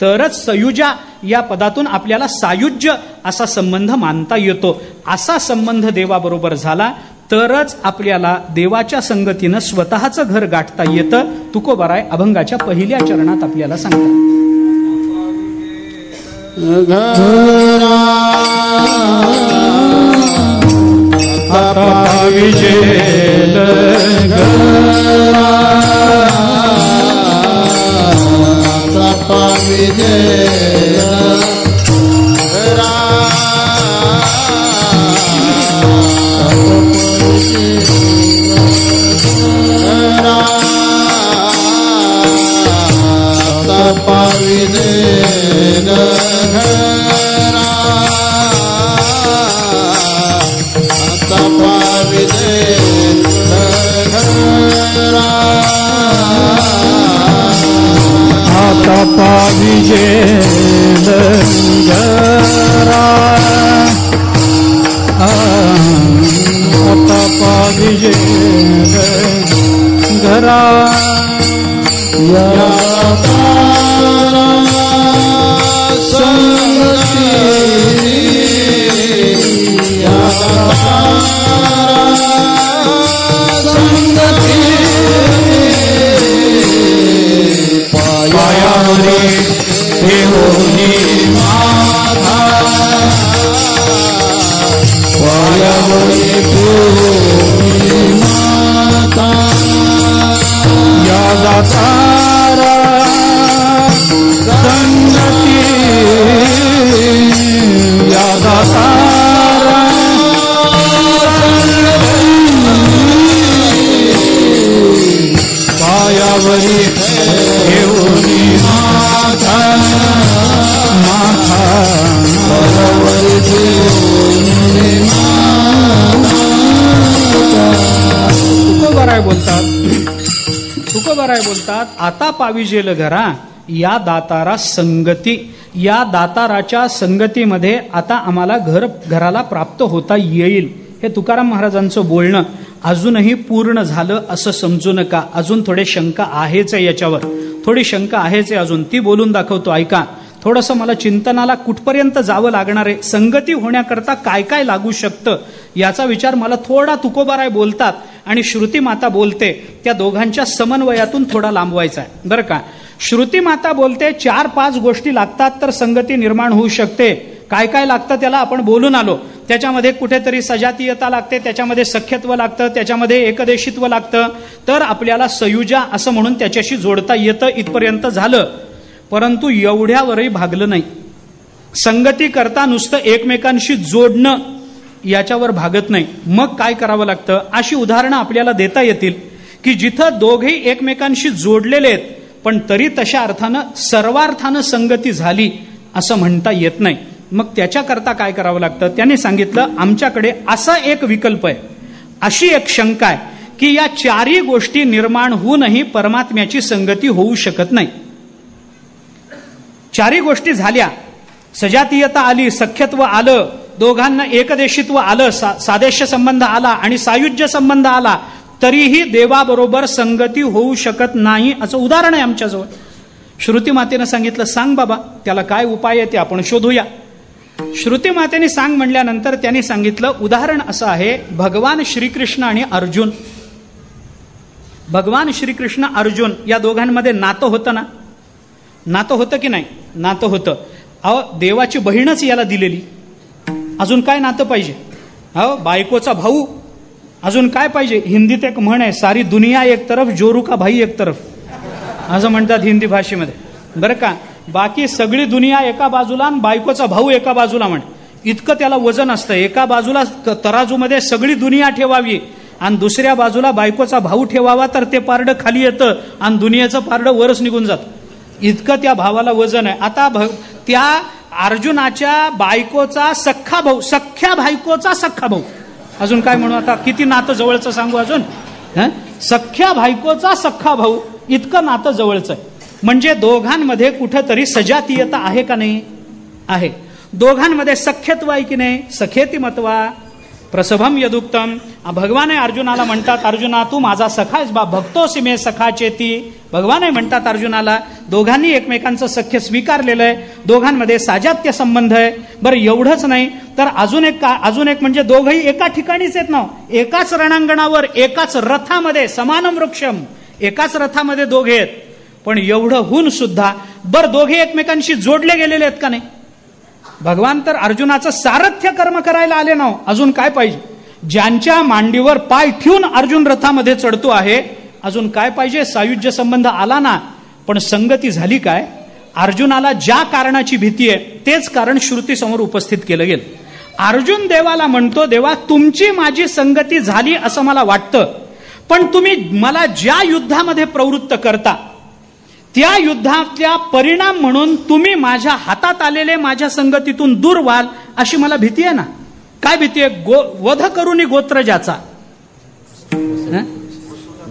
तरच सयुजा या पदातून आपल्याला सायुज्य असा संबंध मानता येतो. असा संबंध देवाबरोबर झाला तरच आपल्याला देवाच्या संगतीनं स्वतःचं घर गाठता येतं. तुकोबाराय अभंगाच्या पहिल्या चरणात आपल्याला सांगतात. तुकोबाराय बोलतात आता पाविजेल घरा या दातारा संगती. या दाताराच्या संगतीमध्ये आता आम्हाला घराला प्राप्त होता येईल. हे तुकाराम महाराजांचं बोलणं अजूनही पूर्ण झालं असं समजू नका. अजून थोडे शंका आहेच आहे, याच्यावर थोडी शंका आहेच आहे अजून. ती बोलून दाखवतो, ऐका. थोडंसं मला चिंतनाला कुठपर्यंत जावं लागणार आहे, संगती होण्याकरता काय काय लागू शकतं याचा विचार मला थोडा तुकोबाराय बोलतात आणि श्रुती माता बोलते त्या दोघांच्या समन्वयातून थोडा लांबवायचा आहे बरं का. श्रुती माता बोलते 4-5 गोष्टी लागतात तर संगती निर्माण होऊ शकते. काय काय लागतं त्याला आपण बोलून आलो. त्याच्यामध्ये कुठेतरी सजातीयता लागते, त्याच्यामध्ये सख्यत्व लागतं, त्याच्यामध्ये एकदेशित्व लागतं, तर आपल्याला सयुजा असं म्हणून त्याच्याशी जोडता येतं. इथपर्यंत झालं. परंतु एवढ्यावरही भागलं नाही. संगती करता नुसतं एकमेकांशी जोडणं याच्यावर भागत नाही. मग काय करावं लागतं? अशी उदाहरणं आपल्याला देता येतील की जिथं दोघेही एकमेकांशी जोडलेले आहेत पण तरी तशा अर्थानं सर्वार्थानं संगती झाली असं म्हणता येत नाही. मग त्याच्याकरता काय करावं लागतं? त्यांनी सांगितलं आमच्याकडे असा एक विकल्प आहे, अशी एक शंका आहे की या 4ही गोष्टी निर्माण होऊनही परमात्म्याची संगती होऊ शकत नाही. 4ही गोष्टी झाल्या, सजातीयता आली, सख्यत्व आलं, दोघांना एकदेशित्व आलं, सादेश्य संबंध आला आणि सायुज्य संबंध आला, तरीही देवाबरोबर संगती होऊ शकत नाही असं उदाहरण आहे आमच्याजवळ. श्रुती मातेनं सांगितलं सांग बाबा त्याला काय उपाय आहे ते आपण शोधूया. श्रुती मातेने सांग म्हणल्यानंतर त्यांनी सांगितलं उदाहरण असं आहे, भगवान श्रीकृष्ण आणि अर्जुन. भगवान श्रीकृष्ण अर्जुन या दोघांमध्ये नातं होतं ना? नातं होतं की नाही? नातं होतं. अहो देवाची बहीणच याला दिलेली, अजून काय नातं पाहिजे? अहो बायकोचा भाऊ, अजून काय पाहिजे? हिंदीत एक म्हण आहे, सारी दुनिया एक तरफ जोरू का भाई एक तरफ, असं म्हणतात हिंदी भाषेमध्ये बरं का. बाकी सगळी दुनिया एका बाजूला आणि बायकोचा भाऊ एका बाजूला म्हण. इतकं त्याला वजन असतं. एका बाजूला तराजूमध्ये सगळी दुनिया ठेवावी आणि दुसऱ्या बाजूला बायकोचा भाऊ ठेवावा तर ते पारडं खाली येतं आणि दुनियेचं पारडं वरच निघून जातं. इतकं त्या भावाला वजन आहे. आता त्या अर्जुनाच्या बायकोचा सख्खा भाऊ, सख्ख्या बायकोचा सख्खा भाऊ, अजून काय म्हणू आता, किती नातं जवळचं सांगू अजून. सख्ख्या बायकोचा सख्खा भाऊ, इतकं नातं जवळचं आहे. म्हणजे दोघांमध्ये कुठंतरी सजातीयता आहे का नाही? आहे. दोघांमध्ये सख्यत्व आहे की नाही? सखेती मत्वा प्रसभम यदुक्तम. भगवान अर्जुनाला म्हणतात, अर्जुना तू माझा सखा आहेस बा, भक्तोसी मे सखा चेती. भगवान म्हणतात अर्जुनाला, दोघांनी एकमेकांचं सख्य स्वीकारलेलं आहे, दोघांमध्ये साजात्य संबंध आहे. बरं एवढंच नाही तर अजून एक म्हणजे दोघंही एका ठिकाणीच आहेत ना, एकाच रणांगणावर, एकाच रथामध्ये, समानम वृक्षम, एकाच रथामध्ये दोघे आहेत. पण एवढं होऊन सुद्धा बरं दोघे एकमेकांशी जोडले गेलेले आहेत का नाही? भगवान तर अर्जुनाचं सारथ्य कर्म करायला आले ना, अजून काय पाहिजे? ज्यांच्या मांडीवर पाय ठेवून अर्जुन रथामध्ये चढतो आहे, अजून काय पाहिजे? सायुज्य संबंध आला ना, पण संगती झाली काय? अर्जुनाला ज्या कारणाची भीती आहे तेच कारण श्रुती समोर उपस्थित केलं गेलं. अर्जुन देवाला म्हणतो, देवा तुमची माझी संगती झाली असं मला वाटतं, पण तुम्ही मला ज्या युद्धामध्ये प्रवृत्त करता त्या युद्धातल्या परिणाम म्हणून तुम्ही माझ्या हातात आलेले माझ्या संगतीतून दूर व्हाल अशी मला भीती आहे ना. काय भीती आहे? वध करूनी गोत्र ज्याचा,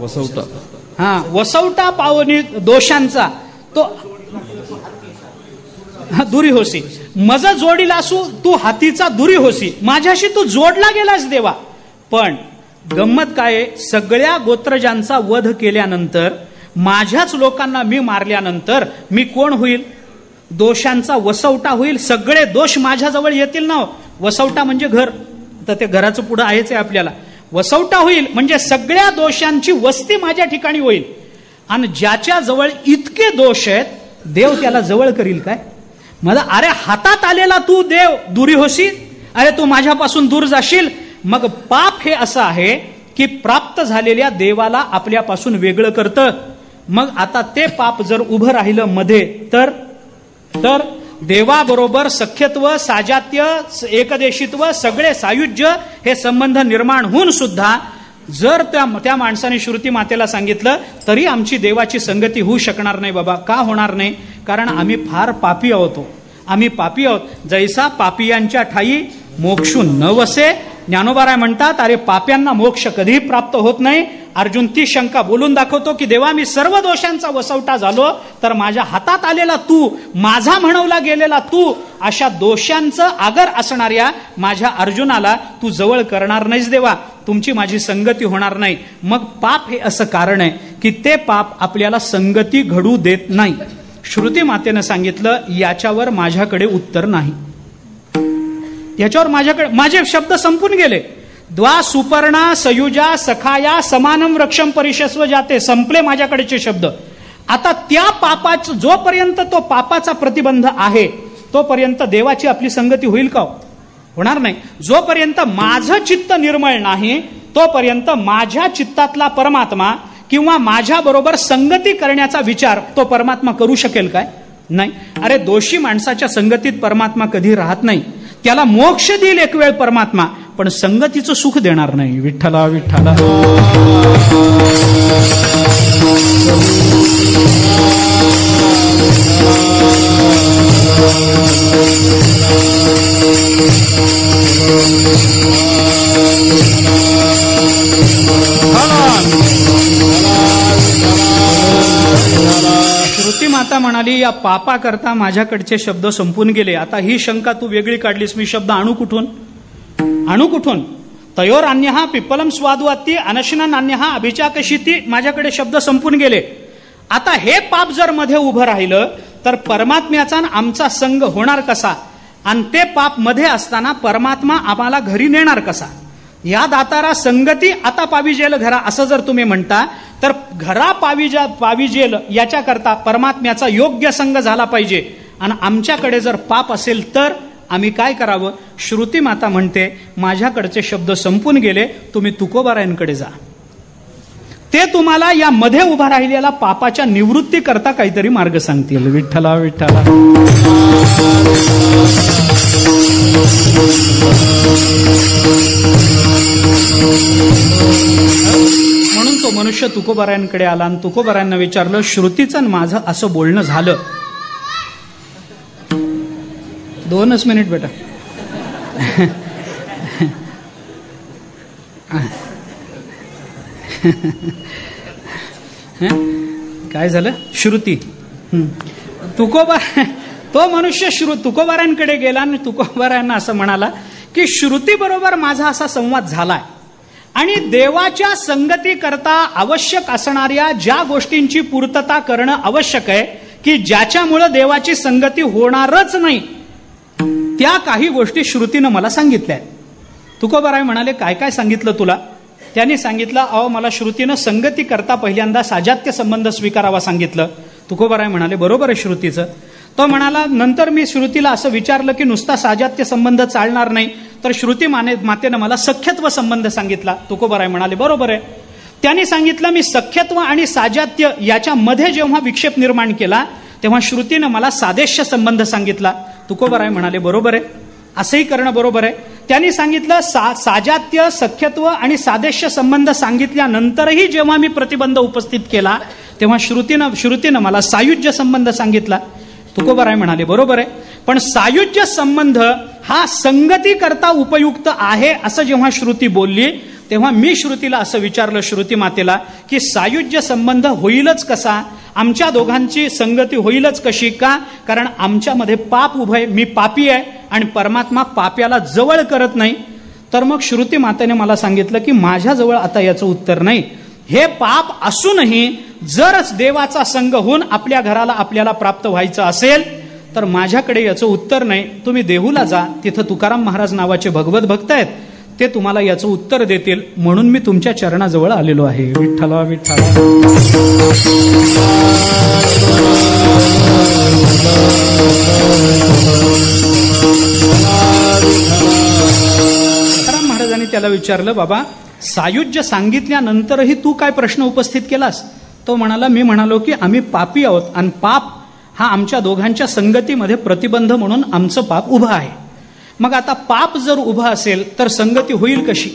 वसवटा, वसवटा पावनी दोषांचा तो दुरी होसी. मज जोडीला असू तू हातीचा दुरी होसी. माझ्याशी तू जोडला गेलास देवा. पण गंमत काय, सगळ्या गोत्रजांचा वध केल्यानंतर, माझ्याच लोकांना मी मारल्यानंतर मी कोण होईल? दोषांचा वसवटा होईल. सगळे दोष माझ्याजवळ येतील ना. वसवटा म्हणजे घर, तर ते घराचं पुढं आहेच आहे आपल्याला. वसवटा होईल म्हणजे सगळ्या दोषांची वस्ती माझ्या ठिकाणी होईल. आणि ज्याच्या जवळ इतके दोष आहेत, देव त्याला जवळ करील काय? मला अरे हातात आलेला तू देव दुरी होशी, अरे तू माझ्यापासून दूर जाशील. मग पाप हे असं आहे की प्राप्त झालेल्या देवाला आपल्यापासून वेगळं करतं. मग आता ते पाप जर उभं राहिलं मध्ये, तर देवाबरोबर सख्यत्व, साजात्य, एकदेशित्व, सगळे सायुज्य हे संबंध निर्माण होऊन सुद्धा जर त्या माणसाने श्रुती मातेला सांगितलं तरी आमची देवाची संगती होऊ शकणार नाही बाबा. का होणार नाही? कारण आम्ही फार पापी आहोत. आम्ही पापी आहोत. जैसा पापियांच्या ठाई मोक्षू न वसे. ज्ञानोबाराय म्हणतात, अरे पाप्यांना मोक्ष कधीही प्राप्त होत नाही. अर्जुन ती शंका बोलून दाखवतो की देवा मी सर्व दोषांचा वसवटा झालो, तर माझ्या हातात आलेला तू, माझा म्हणवला गेलेला तू, अशा दोषांचं आगर असणाऱ्या माझ्या अर्जुनाला तू जवळ करणार नाहीस देवा. तुमची माझी संगती होणार नाही. मग पाप हे असं कारण आहे की ते पाप आपल्याला संगती घडू देत नाही. श्रुती मातेनं सांगितलं, याच्यावर माझ्याकडे उत्तर नाही. याच्यावर माझे शब्द संपून गेले. द्वा सुपर्णा सयुजा सखाया समानम वृक्षम परिशस्व जाते. संपले माझ्याकडेचे शब्द. आता त्या पापाचं, जोपर्यंत तो पापाचा प्रतिबंध आहे तोपर्यंत देवाची आपली संगती होईल का? होणार नाही. जोपर्यंत माझं चित्त निर्मळ नाही तोपर्यंत माझ्या चित्तातला परमात्मा किंवा माझ्या बरोबर संगती करण्याचा विचार तो परमात्मा करू शकेल काय? नाही. अरे दोषी माणसाच्या संगतीत परमात्मा कधी राहत नाही. त्याला मोक्ष देईल एक वेळ परमात्मा, पण संगतीचं सुख देणार नाही. विठ्ठला विठ्ठला. श्रुती माता म्हणाली, या पापा करता माझ्याकडचे शब्द संपून गेले. आता ही शंका तू वेगळी काढलीस, मी शब्द आणू कुठून? तयोर अन्यहा पिप्पलम स्वादुवाती अनशनन अन्यहा अभिचाकशीती. माझ्याकडे शब्द संपून गेले. आता हे पाप जर मध्ये उभं राहिलं तर परमात्म्याचा आमचा संग होणार कसा? आणि ते पाप मध्ये असताना परमात्मा आम्हाला घरी नेणार कसा? या दातारा संगती आता पाविजेल घरा असं जर तुम्ही म्हणता, तर घरा पाविजेल याच्याकरता परमात्म्याचा योग्य संग झाला पाहिजे. आणि आमच्याकडे जर पाप असेल तर आम्ही काय करावं? श्रुती माता म्हणते, माझ्याकडचे शब्द संपून गेले, तुम्ही तुकोबारायांकडे जा. ते तुम्हाला या मध्ये उभा राहिलेला पापाच्या निवृत्ती करता काहीतरी मार्ग सांगतील. विठ्ठला विठ्ठला. म्हणून तो मनुष्य तुकोबारायांकडे आला आणि तुकोबारायांना विचारलं, श्रुतीचं आणि माझं असं बोलणं झालं. 2 मिनिट बेटा. काय झालं? श्रुती. तो मनुष्य तुकोबारांकडे गेला आणि तुकोबारांना असं म्हणाला की श्रुती बरोबर माझा असा संवाद झालाय आणि देवाच्या संगती करता आवश्यक असणाऱ्या ज्या गोष्टींची पूर्तता करणं आवश्यक आहे की ज्याच्यामुळे देवाची संगती होणारच नाही, त्या काही गोष्टी श्रुतीनं मला सांगितल्या. तुकोबाराय म्हणाले, काय काय सांगितलं तुला? त्यांनी सांगितलं, अहो मला श्रुतीनं संगती करता पहिल्यांदा साजात्य संबंध स्वीकारावा सांगितलं. तुकोबाराय म्हणाले, बरोबर आहे श्रुतीचं. तो म्हणाला, नंतर मी श्रुतीला असं विचारलं की नुसता साजात्य संबंध चालणार नाही, तर श्रुती मातेनं मला सख्यत्व संबंध सांगितला. तुकोबाराय म्हणाले, बरोबर आहे. त्यांनी सांगितलं, मी सख्यत्व आणि साजात्य याच्यामध्ये जेव्हा विक्षेप निर्माण केला तेव्हा श्रुतीनं मला सादेश्य संबंध सांगितला. तुकोबाराय म्हणाले, बरोबर आहे, असंही करणं बरोबर आहे. त्यांनी सांगितलं, साजात्य, सख्यत्व आणि सादेश्य संबंध सांगितल्यानंतरही जेव्हा मी प्रतिबंध उपस्थित केला तेव्हा श्रुतीनं मला सायुज्य संबंध सांगितला. तुकोबाराय म्हणाले, बरोबर आहे, पण सायुज्य संबंध हा संगती करता उपयुक्त आहे असं जेव्हा श्रुती बोलली तेव्हा मी श्रुतीला असं विचारलं, श्रुती मातेला, की सायुज्य संबंध होईलच कसा? आमच्या दोघांची संगती होईलच कशी? का? कारण आमच्यामध्ये पाप उभं आहे, मी पापी आहे आणि परमात्मा पाप्याला जवळ करत नाही. तर मग श्रुती मातेने मला सांगितलं की माझ्याजवळ आता याचं उत्तर नाही. हे पाप असूनही जर देवाचा संग होऊन आपल्या घराला आपल्याला प्राप्त व्हायचं असेल तर माझ्याकडे याचं उत्तर नाही. तुम्ही देहूला जा, तिथं तुकाराम महाराज नावाचे भगवत भक्त आहेत, ते तुम्हाला याचं उत्तर देतील. म्हणून मी तुमच्या चरणाजवळ आलेलो आहे. विठ्ठला विठ्ठला. तुकाराम महाराजांनी त्याला विचारलं, बाबा सायुज्य सांगितल्यानंतरही तू काय प्रश्न उपस्थित केलास? तो म्हणाला, मी म्हणालो की आम्ही पापी आहोत आणि पाप हा आमच्या दोघांच्या संगतीमध्ये प्रतिबंध म्हणून आमचं पाप उभं आहे. मग आता पाप जर उभं असेल तर संगती होईल कशी?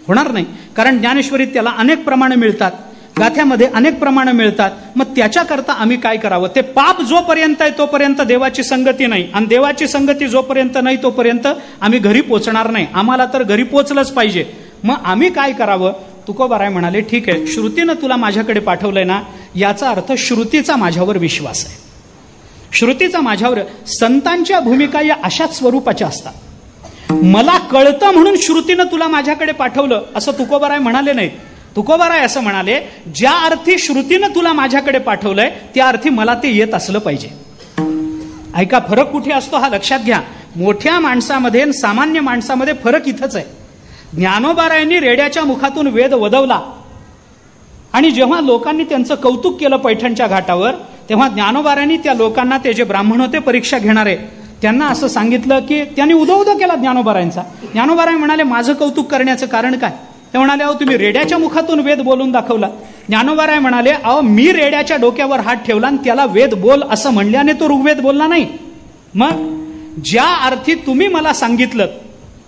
होणार नाही, कारण ज्ञानेश्वरीत त्याला अनेक प्रमाणे मिळतात, गाथ्यामध्ये अनेक प्रमाणे मिळतात. मग त्याच्याकरता आम्ही काय करावं? ते पाप जोपर्यंत आहे तोपर्यंत देवाची संगती नाही, आणि देवाची संगती जोपर्यंत नाही तोपर्यंत आम्ही घरी पोचणार नाही. आम्हाला तर घरी पोचलंच पाहिजे. मग आम्ही काय करावं? तुकोबाराय म्हणाले, ठीक आहे, श्रुतीनं तुला माझ्याकडे पाठवलंय ना, याचा अर्थ श्रुतीचा माझ्यावर विश्वास आहे. श्रुतीचा माझ्यावर. संतांच्या भूमिका या अशाच स्वरूपाच्या असतात. मला कळतं म्हणून श्रुतीनं तुला माझ्याकडे पाठवलं असं तुकोबाराय म्हणाले नाही. तुकोबाराय असं म्हणाले, ज्या अर्थी श्रुतीनं तुला माझ्याकडे पाठवलंय त्या अर्थी मला ते येत असलं पाहिजे. ऐका, फरक कुठे असतो हा लक्षात घ्या. मोठ्या माणसामध्ये आणि सामान्य माणसामध्ये फरक इथंच आहे. ज्ञानोबारायांनी रेड्याच्या मुखातून वेद वदवला आणि जेव्हा लोकांनी त्यांचं कौतुक केलं पैठणच्या घाटावर, तेव्हा ज्ञानोबारायांनी त्या लोकांना, ते जे ब्राह्मण होते परीक्षा घेणारे, त्यांना असं सांगितलं की त्यांनी उदो केला ज्ञानोबारायांचा. ज्ञानोबाराय म्हणाले, माझं कौतुक करण्याचं कारण काय? ते म्हणाले, अहो तुम्ही रेड्याच्या मुखातून वेद बोलून दाखवला. ज्ञानोबाराय म्हणाले, अहो मी रेड्याच्या डोक्यावर हात ठेवला आणि त्याला वेद बोल असं म्हणल्याने तो ऋग्वेद बोलला नाही. मग ज्या अर्थी तुम्ही मला सांगितलं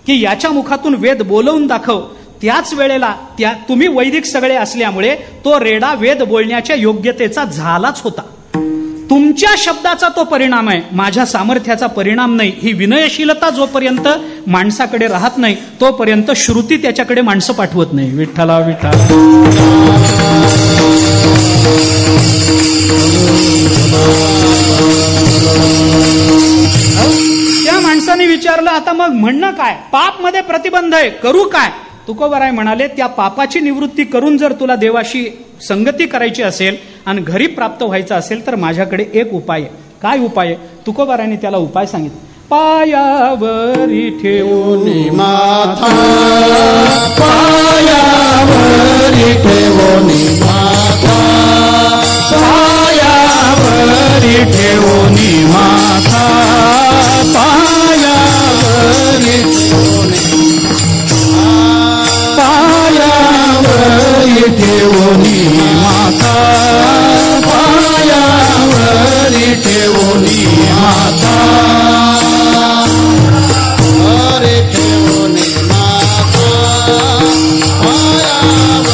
की याच्या मुखातून वेद बोलवून दाखव, त्याच वेळेला तुम्ही वैदिक सगळे असल्यामुळे तो रेडा वेद बोलण्याच्या योग्यतेचा झालाच होता. तुमच्या शब्दाचा तो परिणाम आहे, माझ्या सामर्थ्याचा परिणाम नाही. ही विनयशीलता जोपर्यंत माणसाकडे राहत नाही तोपर्यंत श्रुती त्याच्याकडे माणसं पाठवत नाही. विठ्ठला विठ्ठला. त्या माणसाने विचारलं, आता मग म्हणणं काय? पाप मध्ये प्रतिबंध आहे, करू काय? तुकोबाराय म्हणाले, त्या पापाची निवृत्ती करून जर तुला देवाशी संगती करायची असेल आणि घरी प्राप्त व्हायचं असेल तर माझ्याकडे एक उपाय आहे. काय उपाय आहे? तुकोबारायांनी त्याला उपाय सांगितला. पायावरी ठेवून माथा, पायावरी ठेवून माथा, पायावरी ठेवून माथा, पायावरी ठेवून, पायावरी ठेवून माथा, पायावरी ठेवून माथा, हरी ठेवून माथा, पायावरी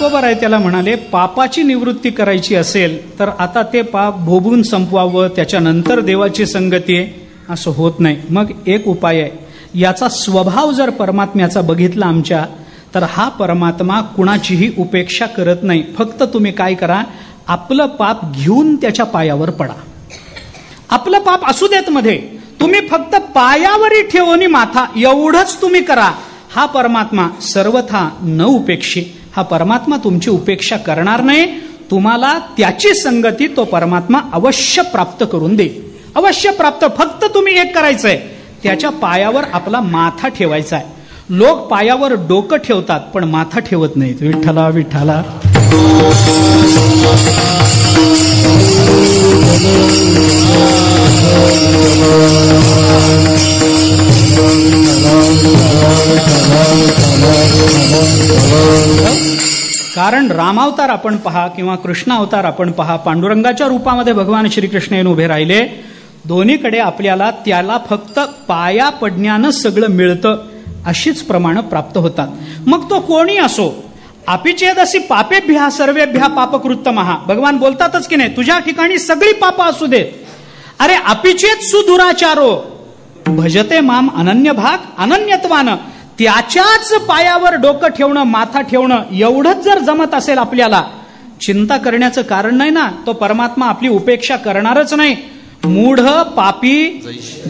बरोबर आहे. त्याला म्हणाले पापाची निवृत्ती करायची असेल तर आता ते पाप भोगून संपवावं, त्याच्यानंतर देवाची संगती आहे असं होत नाही. मग एक उपाय आहे. याचा स्वभाव जर परमात्म्याचा बघितला आमच्या, तर हा परमात्मा कुणाचीही उपेक्षा करत नाही. फक्त तुम्ही काय करा, आपलं पाप घेऊन त्याच्या पायावर पडा. आपलं पाप असू देत मध्ये, तुम्ही फक्त पायावरी ठेवून माथा एवढंच तुम्ही करा. हा परमात्मा सर्वथा न उपेक्षी. हा परमात्मा तुमची उपेक्षा करणार नाही. तुम्हाला त्याची संगती तो परमात्मा अवश्य प्राप्त करून देईल. अवश्य प्राप्त. फक्त तुम्ही एक करायचंय, त्याच्या पायावर आपला माथा ठेवायचा आहे. लोक पायावर डोकं ठेवतात पण माथा ठेवत नाहीत. विठ्ठला विठ्ठला. कारण रामावतार आपण पहा किंवा कृष्ण अवतार आपण पहा, पांडुरंगाच्या रूपामध्ये भगवान श्रीकृष्ण येऊन उभे राहिले. दोन्हीकडे आपल्याला त्याला फक्त पाया पडण्यानं सगळं मिळतं, अशीच प्रमाण प्राप्त होतात. मग तो कोणी असो. अपिचेदसी पापेभ्या सर्वेभ्या पापकृत्तमः. भगवान बोलतातच की नाही, तुझ्या ठिकाणी सगळी पाप असू देत. अरे अपिचेत सुदुराचारो भजते माम अनन्य भाग अनन्यत्वानं. त्याच्याच पायावर डोकं ठेवणं, माथा ठेवणं एवढंच जर जमत असेल आपल्याला, चिंता करण्याचं कारण नाही ना. तो परमात्मा आपली उपेक्षा करणारच नाही. मूढ पापी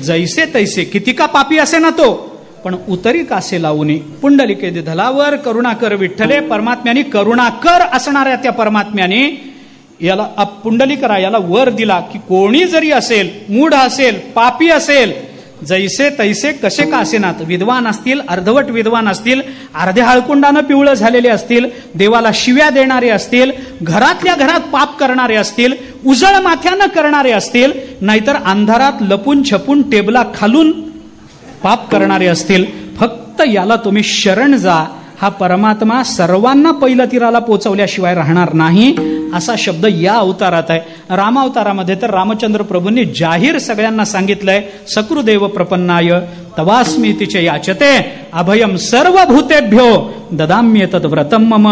जैसे तैसे. किती का पापी असे ना तो, पण उतरी कासे लावून पुंडलिके धलावर करुणाकर विठ्ठले. परमात्म्याने करुणाकर असणाऱ्या त्या परमात्म्याने याला पुंडलिकरा याला वर दिला की कोणी जरी असेल, मूढ असेल, पापी असेल, जैसे तैसे कसे का असेनात, विद्वान असतील, अर्धवट विद्वान असतील, अर्ध्या हळकुंडानं पिवळं झालेले असतील, देवाला शिव्या देणारे असतील, घरातल्या घरात पाप करणारे असतील, उजळ माथ्यानं करणारे असतील, नाहीतर अंधारात लपून छपून टेबला खालून पाप करणारे असतील, फक्त याला तुम्ही शरण जा. हा परमात्मा सर्वांना पहिलं तीराला पोचवल्याशिवाय राहणार नाही. असा शब्द या अवतारात आहे. रामावतारामध्ये तर रामचंद्र प्रभूंनी जाहीर सगळ्यांना सांगितलंय, सकृदेव प्रपन्नाय तवास्मी तिचे याचते अभयम सर्व भूतेभ्यो ददाम्येतत् व्रतम मम.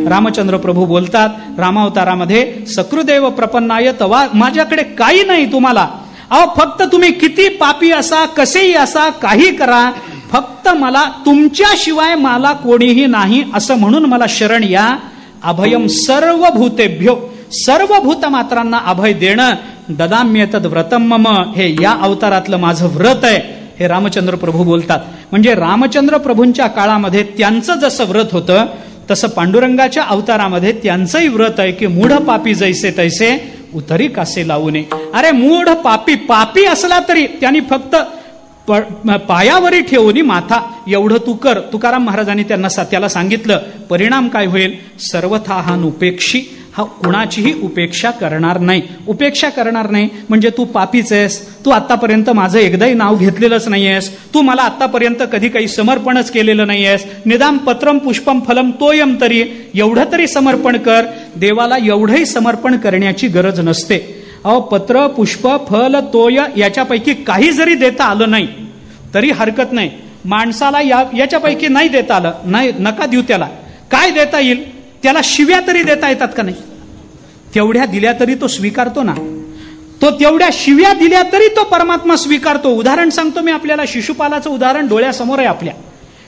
रामचंद्र प्रभू बोलतात रामावतारामध्ये, सकृदेव प्रपन्नाय तवा, माझ्याकडे काही नाही तुम्हाला. अहो फक्त तुम्ही किती पापी असा, कसेही असा, काही करा, फक्त मला तुमच्याशिवाय मला कोणीही नाही असं म्हणून मला शरण या. अभयम सर्व भूतेभ्यो, सर्व भूतमात्रांना अभय देणं, ददाम्येतद् व्रतम मम, हे या अवतारातलं माझं व्रत आहे, हे रामचंद्र प्रभू बोलतात. म्हणजे रामचंद्र प्रभूंच्या काळामध्ये त्यांचं जसं व्रत होतं, तसं पांडुरंगाच्या अवतारामध्ये त्यांचंही व्रत आहे की मूढ पापी जैसे तैसे उतरी कासे लावू नये. अरे मूढ पापी, पापी असला तरी त्यांनी फक्त पायावरी ठेवून माथा एवढं तू कर. तुकाराम महाराजांनी त्याला सांगितलं, परिणाम काय होईल, सर्वथा हा उपेक्षी. हा कुणाचीही उपेक्षा करणार नाही. उपेक्षा करणार नाही म्हणजे तू पापीच आहेस, तू आतापर्यंत माझं एकदाही नाव घेतलेलंच नाहीयेस, तू मला आतापर्यंत कधी काही समर्पणच केलेलं नाहीयेस, निदान पत्रम पुष्पम फलम तोयम तरी, एवढं तरी समर्पण कर. देवाला एवढंही समर्पण करण्याची गरज नसते. अहो पत्र पुष्प फल तोय याच्यापैकी काही जरी देता आलं नाही तरी हरकत नाही. माणसाला याच्यापैकी नाही देता आलं, नाही नका देऊ. त्याला काय देता येईल, त्याला शिव्या तरी देता येतात का नाही, तेवढ्या दिल्या तरी तो स्वीकारतो ना. तो तेवढ्या शिव्या दिल्या तरी तो परमात्मा स्वीकारतो. उदाहरण सांगतो मी आपल्याला, शिशुपालाचं उदाहरण डोळ्यासमोर आहे आपल्या.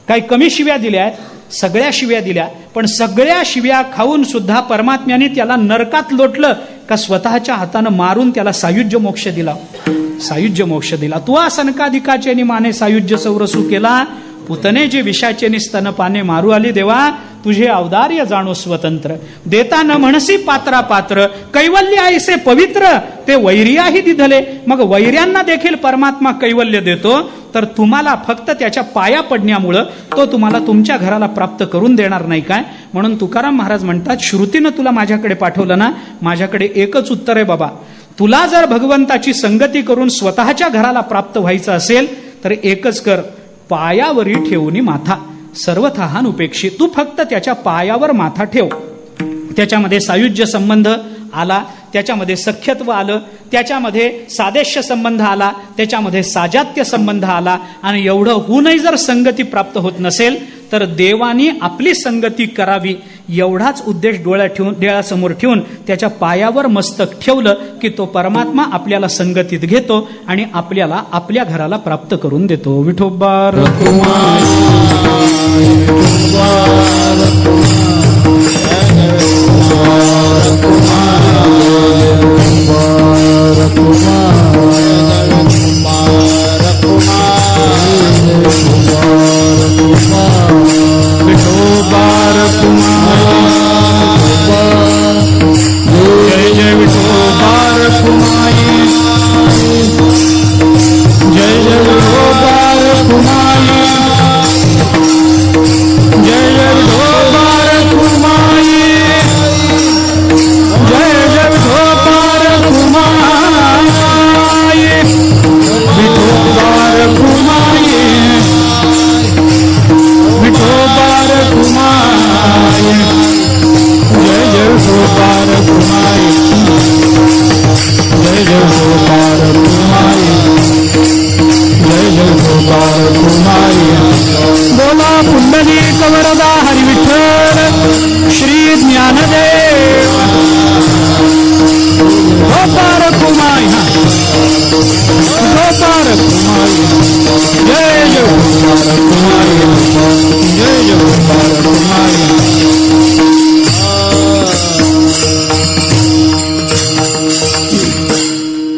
काही कमी शिव्या दिल्या आहेत, सगळ्या शिव्या दिल्या, पण सगळ्या शिव्या खाऊन सुद्धा परमात्म्याने त्याला नरकात लोटलं का स्वतःच्या हातानं मारून त्याला सायुज्य मोक्ष दिला. सायुज्य मोक्ष दिला. तू सनकाधिकाचे माने सायुज्य सौरसू केला, पुतने जे विषाचे स्तन पाने मारू आली देवा, तुझे अवदार्य जाणो स्वतंत्र. देता न म्हणसी पात्रा पात्र, कैवल्य ऐसे पवित्र, ते वैर्याही दिधले. मग वैर्यांना देखील परमात्मा कैवल्य देतो, तर तुम्हाला फक्त त्याच्या पाया पडण्यामुळं तो तुम्हाला तुमच्या घराला प्राप्त करून देणार नाही काय. म्हणून तुकाराम महाराज म्हणतात, श्रुतीनं तुला माझ्याकडे पाठवलं ना, माझ्याकडे एकच उत्तर आहे बाबा. तुला जर भगवंताची संगती करून स्वतःच्या घराला प्राप्त व्हायचं असेल तर एकच कर, पायावरी ठेवून माथा, सर्वथा उपेक्षी. तू फक्त त्याच्या पायावर माथा ठेव. त्याच्यामध्ये सायुज्य संबंध आला, त्याच्यामध्ये सख्यत्व आलं, त्याच्यामध्ये सादेश्य संबंध आला, त्याच्यामध्ये साजात्य संबंध आला. आणि एवढं होऊनही जर संगती प्राप्त होत नसेल तर देवानी आपली संगती करावी एवढाच उद्देश डोळ्यासमोर ठेवून त्याच्या पायावर मस्तक ठेवलं की तो परमात्मा आपल्याला संगतीत घेतो आणि आपल्याला आपल्या घराला प्राप्त करून देतो. विठोबा जय जय विठोबार कुमाई, जय जय विठोबार कुमाई, जय जय विठोबार कुमाई, जय जय विठोबार कुमाई, विठोबार कुमाई, विठोबार कुमाई, जय जय विठोबार कुमाई, जय जय विठोबार कुमाई, जय जय विठोबार कुमाई. बोला पुंडलिक वरदा हरी विठ्ठल श्री ज्ञानदेव विठोबार कुमाई, विठोबार कुमाई, जय जय विठोबार कुमाई, जय जय विठोबार कुमाई.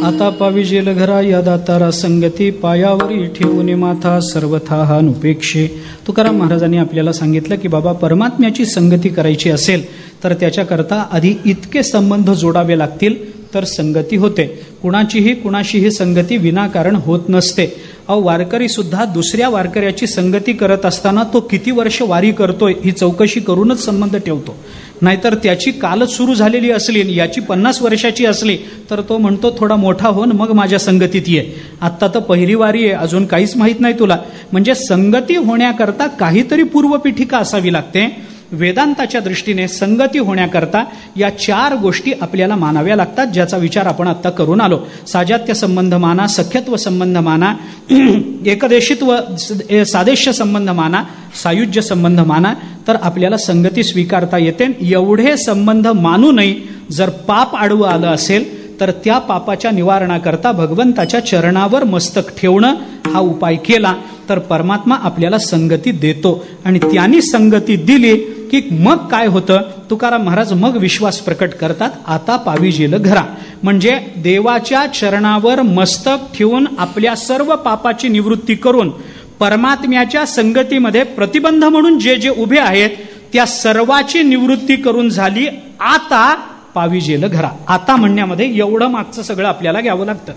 आता पाविजेल घरा या दातारा संगती पायावरी ठेवून माथा सर्वथा हा नुपेक्षे. तुकाराम महाराजांनी आपल्याला सांगितलं की बाबा परमात्म्याची संगती करायची असेल तर त्याच्याकरता आधी इतके संबंध जोडावे लागतील तर संगती होते. कुणाशीही संगती विनाकारण होत नसते. वारकरी सुद्धा दुसऱ्या वारकऱ्याची संगती करत असताना तो किती वर्ष वारी करतोय ही चौकशी करूनच संबंध ठेवतो. नाहीतर त्याची कालच सुरू झालेली असली याची 50 वर्षाची असली तर तो म्हणतो थोडा मोठा होऊन मग माझ्या संगतीत ये. आत्ता तर पहिली वारी आहे, अजून काहीच माहीत नाही तुला. म्हणजे संगती होण्याकरता काहीतरी पूर्वपीठिका असावी लागते. वेदांताच्या दृष्टीने संगती होण्याकरता या 4 गोष्टी आपल्याला मानाव्या लागतात, ज्याचा विचार आपण आता करून आलो. साजात्य संबंध माना, सख्यत्व संबंध माना, एकदेशित्व सादेश्य संबंध माना, सायुज्य संबंध माना, तर आपल्याला संगती स्वीकारता येते. एवढे संबंध मानू नये. जर पाप आडवं आलं असेल तर त्या पापाच्या निवारणाकरता भगवंताच्या चरणावर मस्तक ठेवणं हा उपाय केला तर परमात्मा आपल्याला संगती देतो. आणि त्यांनी संगती दिली की मग काय होतं, तुकाराम महाराज मग विश्वास प्रकट करतात. आता पाविजेल घरा म्हणजे देवाच्या चरणावर मस्तक ठेवून आपल्या सर्व पापाची निवृत्ती करून परमात्म्याच्या संगतीमध्ये प्रतिबंध म्हणून जे जे उभे आहेत त्या सर्वाची निवृत्ती करून झाली. आता पाविजेल घरा. आता म्हणण्यामध्ये एवढं मागचं सगळं आपल्याला घ्यावं लागतं.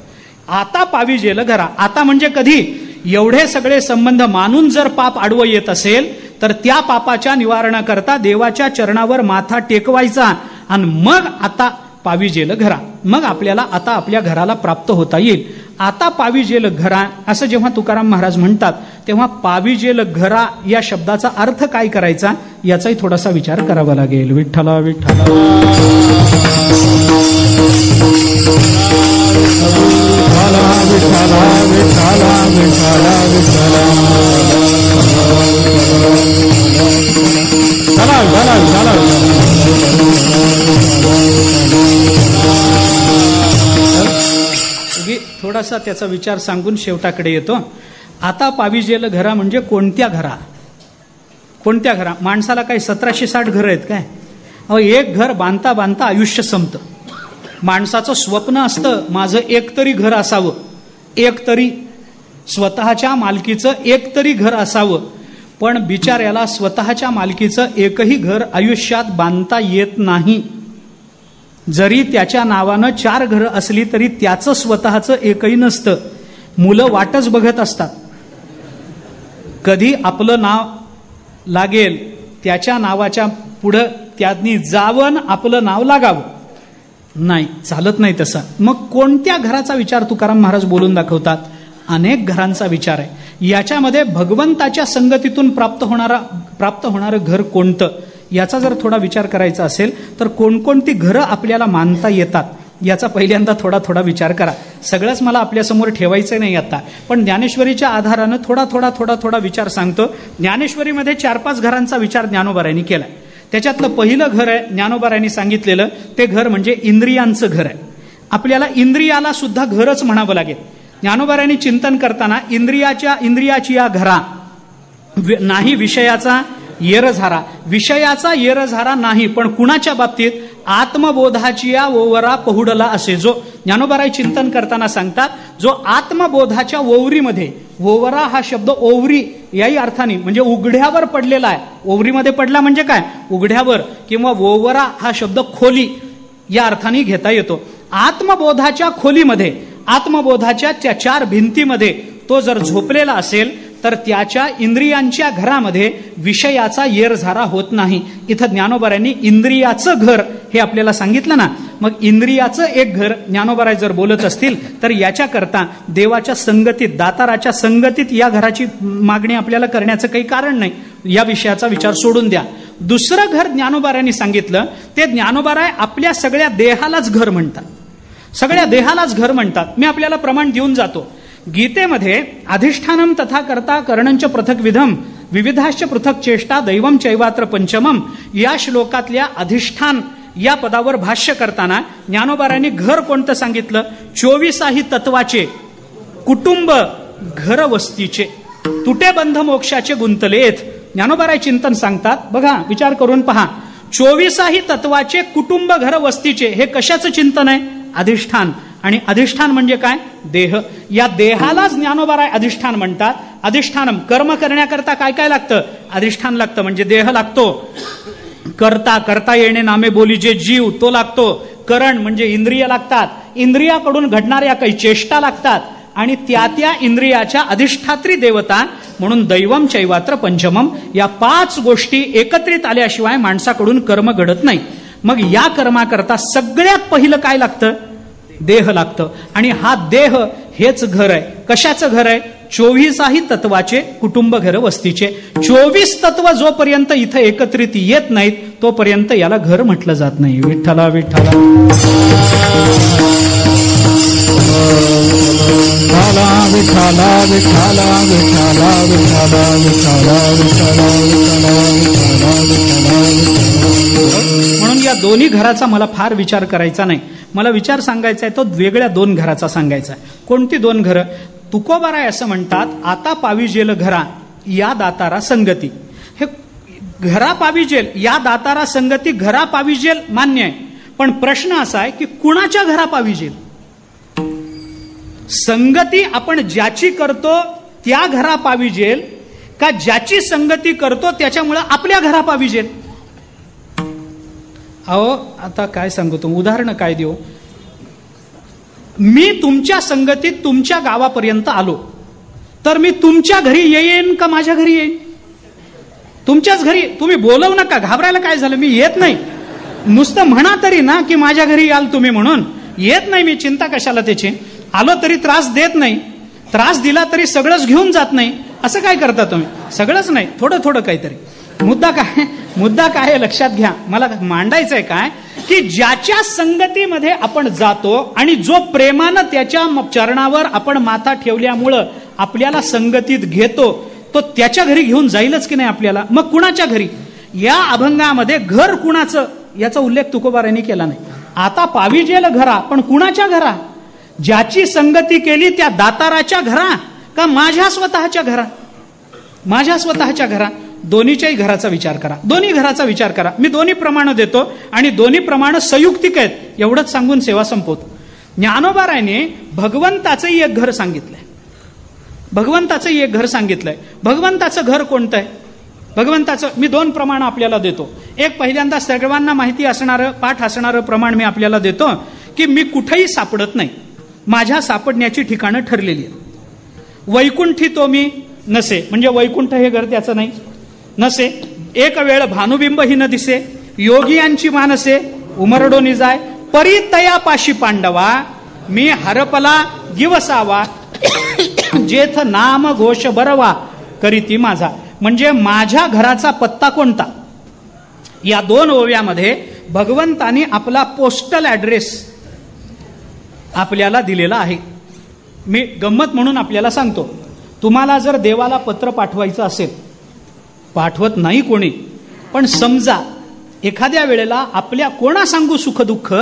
आता पाविजेल घरा. आता म्हणजे कधी? एवढे सगळे संबंध मानून जर पाप आडवं येत असेल तर त्या पापाच्या निवारणाकरता देवाच्या चरणावर माथा टेकवायचा आणि मग आता पाविजेल घरा. मग आपल्याला आता आपल्या घराला प्राप्त होता येईल. आता पाविजेल घरा असं जेव्हा तुकाराम महाराज म्हणतात तेव्हा पाविजेल घरा या शब्दाचा अर्थ काय करायचा याचाही थोडासा विचार करावा लागेल. विठ्ठला विठ्ठला विठ्ठला विठ्ठला विठ्ठला विठ्ठला चला चला चला. थोडासा त्याचा विचार सांगून शेवटाकडे येतो. आता पाविजेल घरा म्हणजे कोणत्या घरा? कोणत्या घरा? माणसाला काही 1760 घरं आहेत काय? एक घर बांधता बांधता आयुष्य संपतं. माणसाचं स्वप्न असतं माझं एक तरी घर असावं, एक तरी स्वतःच्या मालकीचं एक तरी घर असावं. पण बिचाऱ्याला स्वतःच्या मालकीचं एकही घर आयुष्यात बांधता येत नाही. जरी त्याच्या नावानं 4 घरं असली तरी त्याचं स्वतःचं एकही नसतं. मुलं वाटच बघत असतात कधी आपलं नाव लागेल, त्याच्या नावाच्या पुढं त्यांनी जावं आपलं नाव लागावं. नाही, चालत नाही तसं. मग कोणत्या घराचा विचार तुकाराम महाराज बोलून दाखवतात? अनेक घरांचा विचार आहे. याच्यामध्ये भगवंताच्या संगतीतून प्राप्त होणारं घर कोणतं याचा जर थोडा विचार करायचा असेल तर कोणकोणती घरं आपल्याला मानता येतात याचा पहिल्यांदा थोडा थोडा विचार करा. सगळंच मला आपल्यासमोर ठेवायचं नाही आता, पण ज्ञानेश्वरीच्या आधारानं थोडा थोडा विचार सांगतो. ज्ञानेश्वरीमध्ये 4-5 घरांचा विचार ज्ञानोबारायांनी केला. त्याच्यातलं पहिलं घर आहे ज्ञानोबारायांनी सांगितलेलं, ते घर म्हणजे इंद्रियांचं घर आहे. आपल्याला इंद्रियाला सुद्धा घरच म्हणावं लागेल. ज्ञानोबारायांनी चिंतन करताना इंद्रियाची या घरा नाही विषयाचा येरझारा, विषयाचा येरझारा नाही, पण कुणाच्या बाबतीत? आत्मबोधाची या ओवरा पहुडला असे. जो ज्ञानोबाराय चिंतन करताना सांगतात, जो आत्मबोधाच्या ओवरीमध्ये, ओवरा हा शब्द ओवरी याही अर्थाने म्हणजे उघड्यावर पडलेला आहे. ओवरीमध्ये पडला म्हणजे काय? उघड्यावर, किंवा ओवरा हा शब्द खोली या अर्थाने घेता येतो. आत्मबोधाच्या खोलीमध्ये, आत्मबोधाच्या त्या 4 भिंतीमध्ये तो जर झोपलेला असेल तर त्याच्या इंद्रियांच्या घरामध्ये विषयाचा येरझारा होत नाही. इथं ज्ञानोबारायांनी इंद्रियाचं घर हे आपल्याला सांगितलं ना. मग इंद्रियाचं एक घर ज्ञानोबाराय जर बोलत असतील तर याच्याकरता देवाच्या संगतीत, दाताराच्या संगतीत या घराची मागणी आपल्याला करण्याचं काही कारण नाही. या विषयाचा विचार सोडून द्या. दुसरं घर ज्ञानोबारायांनी सांगितलं, ते ज्ञानोबाराय आपल्या सगळ्या देहालाच घर म्हणतात. सगळ्या देहालाच घर म्हणतात. मी आपल्याला प्रमाण देऊन जातो. गीतेमध्ये अधिष्ठानम तथा कर्ता करणंच पृथक विधम विविधाश्च पृथक चेष्टा दैवम चैवात्र पंचमम या श्लोकातल्या अधिष्ठान या पदावर भाष्य करताना ज्ञानोबारायांनी घर कोणतं सांगितलं? 24 तत्वाचे कुटुंब घर वस्तीचे तुटे बंध मोक्षाचे गुंतलेत. ज्ञानोबाराय चिंतन सांगतात, बघा विचार करून पहा. 24 तत्वाचे कुटुंब घर वस्तीचे हे कशाचं चिंतन आहे? अधिष्ठान. आणि अधिष्ठान म्हणजे काय? देह. या देहालाच ज्ञानोबाराय अधिष्ठान म्हणतात. अधिष्ठानम, कर्म करण्याकरता काय काय लागतं? अधिष्ठान लागतं, म्हणजे देह लागतो. करता येणे नामे बोली जे जीव तो लागतो. करण म्हणजे इंद्रिय लागतात. इंद्रियाकडून घडणाऱ्या काही चेष्टा लागतात. आणि त्या इंद्रियाच्या अधिष्ठात्री देवता म्हणून दैवम चैवात्र पंचमम या 5 गोष्टी एकत्रित आल्याशिवाय माणसाकडून कर्म घडत नाही. मग या कर्माकरता सगळ्यात पहिलं काय लागतं? देह लागतं. आणि हा देह हेच घर आहे. कशाचं घर आहे? 24 तत्वाचे कुटुंब घर वस्तीचे. 24 तत्व जोपर्यंत इथं एकत्रित येत नाहीत तोपर्यंत याला घर म्हटलं जात नाही. विठ्ठला विठ्ठला विठ्ठला विठ्ठला विठ्ठला विठ्ठला विठ्ठला विठ्ठला विठ्ठला. म्हणून या दोन्ही घराचा मला फार विचार करायचा नाही. मला विचार सांगायचा आहे तो वेगळ्या 2 घराचा सांगायचा आहे. कोणती 2 घरं? तुकोबाराय असं म्हणतात, आता पाविजेल घरा या दातारा संगती. हे घरा पाविजेल या दातारा संगती, घरा पाविजेल मान्य आहे, पण प्रश्न असा आहे की कुणाच्या घरा पाविजेल? संगती आपण ज्याची करतो त्या घरा पाविजेल, का ज्याची संगती करतो त्याच्यामुळे आपल्या घरा पाविजेल? अहो आता काय सांगू, तुम्ही उदाहरण काय देऊ? मी तुमच्या संगतीत तुमच्या गावापर्यंत आलो तर मी तुमच्या घरी येईन का माझ्या घरी येईन? तुमच्याच घरी. तुम्ही बोलवू नका, घाबरायला काय झालं, मी येत नाही. नुसतं म्हणा तरी ना की माझ्या घरी याल तुम्ही, म्हणून येत नाही मी. चिंता कशाला त्याची? आलो तरी त्रास देत नाही, त्रास दिला तरी सगळंच घेऊन जात नाही. असं काय करता तुम्ही? सगळंच नाही, थोडं थोडं काहीतरी. मुद्दा काय आहे लक्षात घ्या. मला मांडायचंय काय की ज्याच्या संगतीमध्ये आपण जातो आणि जो प्रेमानं त्याच्या चरणावर आपण माथा ठेवल्यामुळं आपल्याला संगतीत घेतो तो त्याच्या घरी घेऊन जाईलच की नाही आपल्याला? मग कुणाच्या घरी? या अभंगामध्ये घर कुणाचं याचा उल्लेख तुकोबारायांनी केला नाही. आता पाविजेल घरा, पण कुणाच्या घरा? ज्याची संगती केली त्या दाताराच्या घरा का माझ्या स्वतःच्या घरा? माझ्या स्वतःच्या घरा. दोन्हीच्याही घराचा विचार करा. दोन्ही घराचा विचार करा. मी दोन्ही प्रमाण देतो आणि दोन्ही प्रमाण संयुक्तिक आहेत एवढंच सांगून सेवा संपवतो. ज्ञानोबारायांनी भगवंताचंही एक घर सांगितलंय. भगवंताचंही एक घर सांगितलंय. भगवंताचं घर कोणतं आहे? भगवंताचं मी 2 प्रमाण आपल्याला देतो. एक पहिल्यांदा सर्वांना माहिती असणारं, पाठ असणारं प्रमाण मी आपल्याला देतो की मी कुठेही सापडत नाही. माझ्या सापडण्याची ठिकाणं ठरलेली आहेत. वैकुंठी तो मी नसे, म्हणजे वैकुंठ हे घर त्याचं नाही. नसे एक वेळ भानुबिंब ही न दिसे, योगियांची मानसे उमरडो निजाय, परितया पाशी पांडवा मी हरपला दिवसावा, जेथ नाम घोष बरवा करीती माझा. म्हणजे माझ्या घराचा पत्ता कोणता? या 2 ओव्यामध्ये भगवंतानी आपला पोस्टल ऍड्रेस आपल्याला दिलेला आहे. मी गंमत म्हणून आपल्याला सांगतो, तुम्हाला जर देवाला पत्र पाठवायचं असेल, पाठवत नाही कोणी, पण समजा एखाद्या वेळेला आपल्या कोणा सांगू सुखदुःख,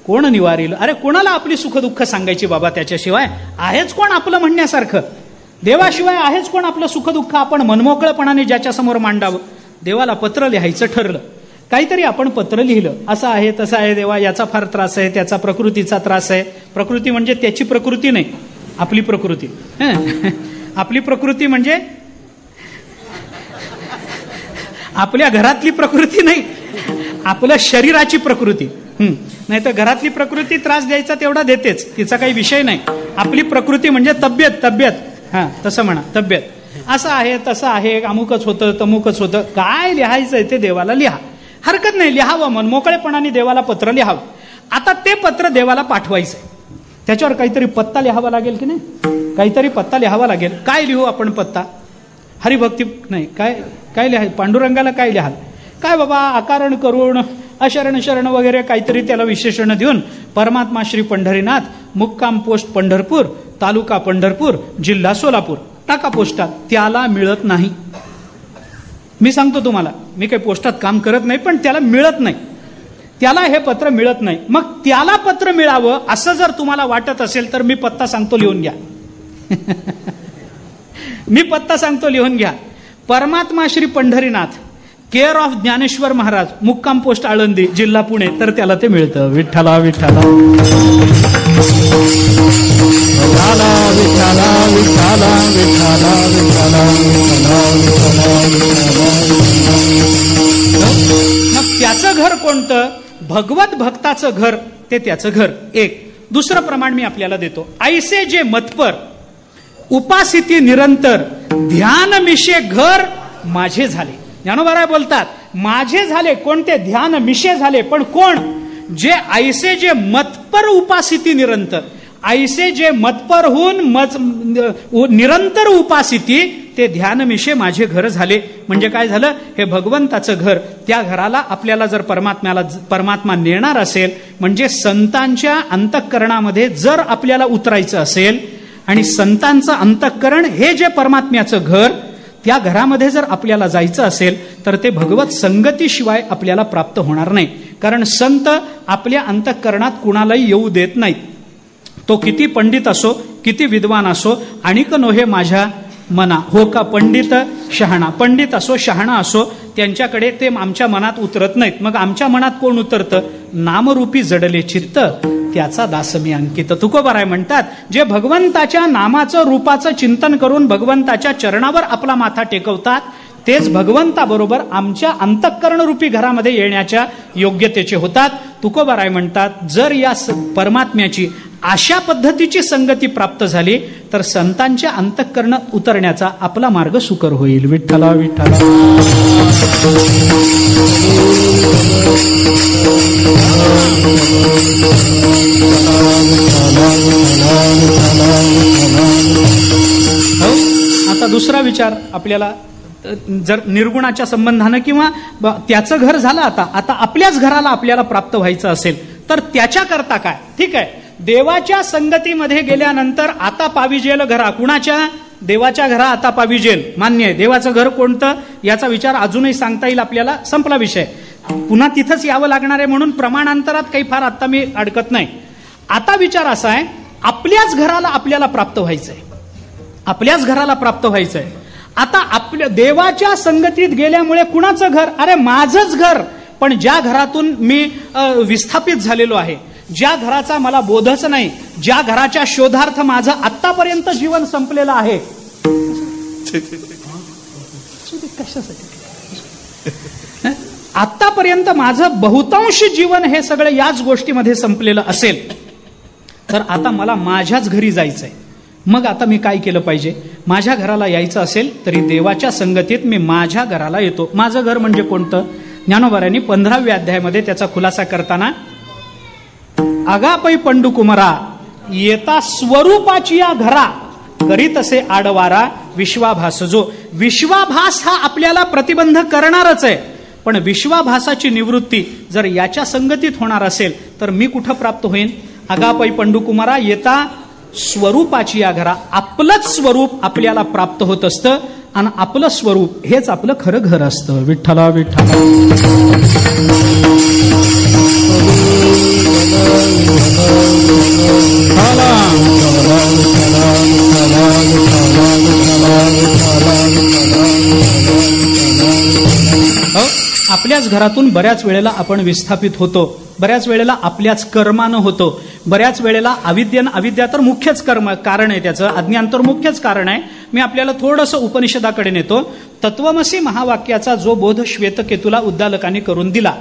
कोण निवारील? अरे कोणाला आपली सुखदुःख सांगायची बाबा? त्याच्याशिवाय आहेच कोण आपलं म्हणण्यासारखं? देवाशिवाय आहेच कोण आपलं सुखदुःख आपण मनमोकळेपणाने ज्याच्यासमोर मांडावं? देवाला पत्र लिहायचं ठरलं, काहीतरी आपण पत्र लिहिलं, असं आहे तसं आहे देवा, याचा फार त्रास आहे, त्याचा प्रकृतीचा त्रास आहे. प्रकृती म्हणजे त्याची प्रकृती नाही, आपली प्रकृती. आपली प्रकृती म्हणजे आपल्या घरातली प्रकृती नाही, आपल्या शरीराची प्रकृती. नाही तर घरातली प्रकृती त्रास द्यायचा तेवढा देतेच, तिचा काही विषय नाही. आपली प्रकृती म्हणजे तब्येत, हा तसं म्हणा, तब्येत. असं आहे तसं आहे, अमुकच होतं तमुकच होतं. काय लिहायचंय ते देवाला लिहा, हरकत नाही, लिहावं मनमोकळेपणाने देवाला पत्र लिहावं. आता ते पत्र देवाला पाठवायचंय, त्याच्यावर काहीतरी पत्ता लिहावा लागेल की नाही? काहीतरी पत्ता लिहावा लागेल. काय लिहू आपण पत्ता? हरिभक्ती नाही, काय लिहाय? पांडुरंगाला काय लिहाल? काय बाबा, अकारण करून अशरण शरण वगैरे काहीतरी त्याला विशेषण देऊन, परमात्मा श्री पंढरीनाथ, मुक्काम पोस्ट पंढरपूर, तालुका पंढरपूर, जिल्हा सोलापूर, टाका पोस्टात. त्याला मिळत नाही. मी सांगतो तुम्हाला, मी काही पोस्टात काम करत नाही, पण त्याला मिळत नाही, त्याला हे पत्र मिळत नाही. मग त्याला पत्र मिळावं असं जर तुम्हाला वाटत असेल तर मी पत्ता सांगतो, लिहून घ्या. मी पत्ता सांगतो, लिहून घ्या. परमात्मा श्री पंढरीनाथ, केअर ऑफ ज्ञानेश्वर महाराज, मुक्काम पोस्ट आळंदी, जिल्हा पुणे, तर त्याला ते मिळतं. विठ्ठला विठ्ठला मग त्याचं घर कोणतं? भगवत भक्ताचं घर, ते त्याचं घर. एक दुसरं प्रमाण मी आपल्याला देतो. ऐसे जे मतपर उपासिती निरंतर ध्यान मिशे घर माझे झाले. ज्ञानोबा बोलतात, माझे झाले कोणते? ध्यान मिशे झाले. पण कोण? जे ऐसे जे मतपर उपासिती निरंतर, ऐसे जे मतपर होऊन निरंतर उपासिती, ते ध्यान मिशे माझे घर झाले. म्हणजे काय झालं? हे भगवंताचं घर. त्या घराला आपल्याला जर परमात्मा नेणार असेल, म्हणजे संतांच्या अंतःकरणामध्ये जर आपल्याला उतरायचं असेल, आणि संतांचं अंतःकरण हे जे परमात्म्याचं घर, त्या घरामध्ये जर आपल्याला जायचं असेल तर ते भगवत संगतीशिवाय आपल्याला प्राप्त होणार नाही. कारण संत आपल्या अंतःकरणात कुणालाही येऊ देत नाहीत. तो किती पंडित असो, किती विद्वान असो, आणिक नोहे माझ्या मना. हो का पंडित शहाणा? पंडित असो शहाणा असो, त्यांच्याकडे ते आमच्या मनात उतरत नाहीत. मग आमच्या मनात कोण उतरतं? नामरूपी जडले चित्त, त्याचा दास मी अंकित. तुकोबाराय म्हणतात, जे भगवंताच्या नामाचं रूपाचं चिंतन करून भगवंताच्या चरणावर आपला माथा टेकवतात, तेच भगवंताबरोबर आमच्या अंतःकरण रूपी घरामध्ये येण्याच्या योग्यतेचे होतात. तुकोबाराय म्हणतात, जर या परमात्म्याची अशा पद्धतीची संगती प्राप्त झाली तर संतांच्या अंतःकरणात उतरण्याचा आपला मार्ग सुकर होईल. विठ्ठला विठ्ठला. आता दुसरा विचार आपल्याला, जर निर्गुणाच्या संबंधानं किंवा त्याचं घर झालं, आता आपल्याच घराला आपल्याला प्राप्त व्हायचं असेल तर त्याच्याकरता काय? ठीक आहे, देवाच्या संगतीमध्ये गेल्यानंतर आता पाविजेल घरा. कुणाच्या? देवाच्या घरा आता पाविजेल, मान्य आहे. देवाचं घर कोणतं याचा विचार अजूनही सांगता येईल आपल्याला, संपला विषय. पुन्हा तिथंच यावं लागणार आहे म्हणून प्रमाणांतरात काही फार आता मी अडकत नाही. आता विचार असा आहे, आपल्याच घराला आपल्याला प्राप्त व्हायचंय, आपल्याच घराला प्राप्त व्हायचंय. आता आपल्या देवाच्या संगतीत गेल्यामुळे कुणाचं घर? अरे माझंच घर. पण ज्या घरातून मी विस्थापित झालेलो आहे, ज्या घराचा मला बोधच नाही, ज्या घराच्या शोधार्थ माझं आतापर्यंत जीवन संपलेलं आहे, आतापर्यंत माझं बहुतांश जीवन हे सगळं याच गोष्टीमध्ये संपलेलं असेल, तर आता मला माझ्याच घरी जायचंय. मग आता मी काय केलं पाहिजे? माझ्या घराला यायचं असेल तरी देवाच्या संगतीत मी माझ्या घराला येतो. माझं घर म्हणजे कोणतं? ज्ञानोबारांनी 15व्या अध्यायामध्ये त्याचा खुलासा करताना, आगापै पंडुकुमरा येता स्वरूपाची या घरा करीत असे आडवारा विश्वाभास. जो विश्वाभास हा आपल्याला प्रतिबंध करणारच आहे, पण विश्वाभासाची निवृत्ती जर याच्या संगतीत होणार असेल तर मी कुठं प्राप्त होईन? अगापै पंडुकुमारा येता स्वरूपाची या घरा. आपलंच स्वरूप आपल्याला प्राप्त होत असतं आणि आपलं स्वरूप हेच आपलं खरं घर असतं. विठ्ठला विठ्ठला. आपल्याच घरातून बऱ्याच वेळेला आपण विस्थापित होतो, बऱ्याच वेळेला आपल्याच कर्मानं होतो, बऱ्याच वेळेला अविद्या तर मुख्यच कारण आहे, त्याचं अज्ञान तर मुख्यच कारण आहे. मी आपल्याला थोडंसं उपनिषदाकडे नेतो. तत्वमसी महावाक्याचा जो बोध श्वेतकेतूला उद्दालकाने करून दिला,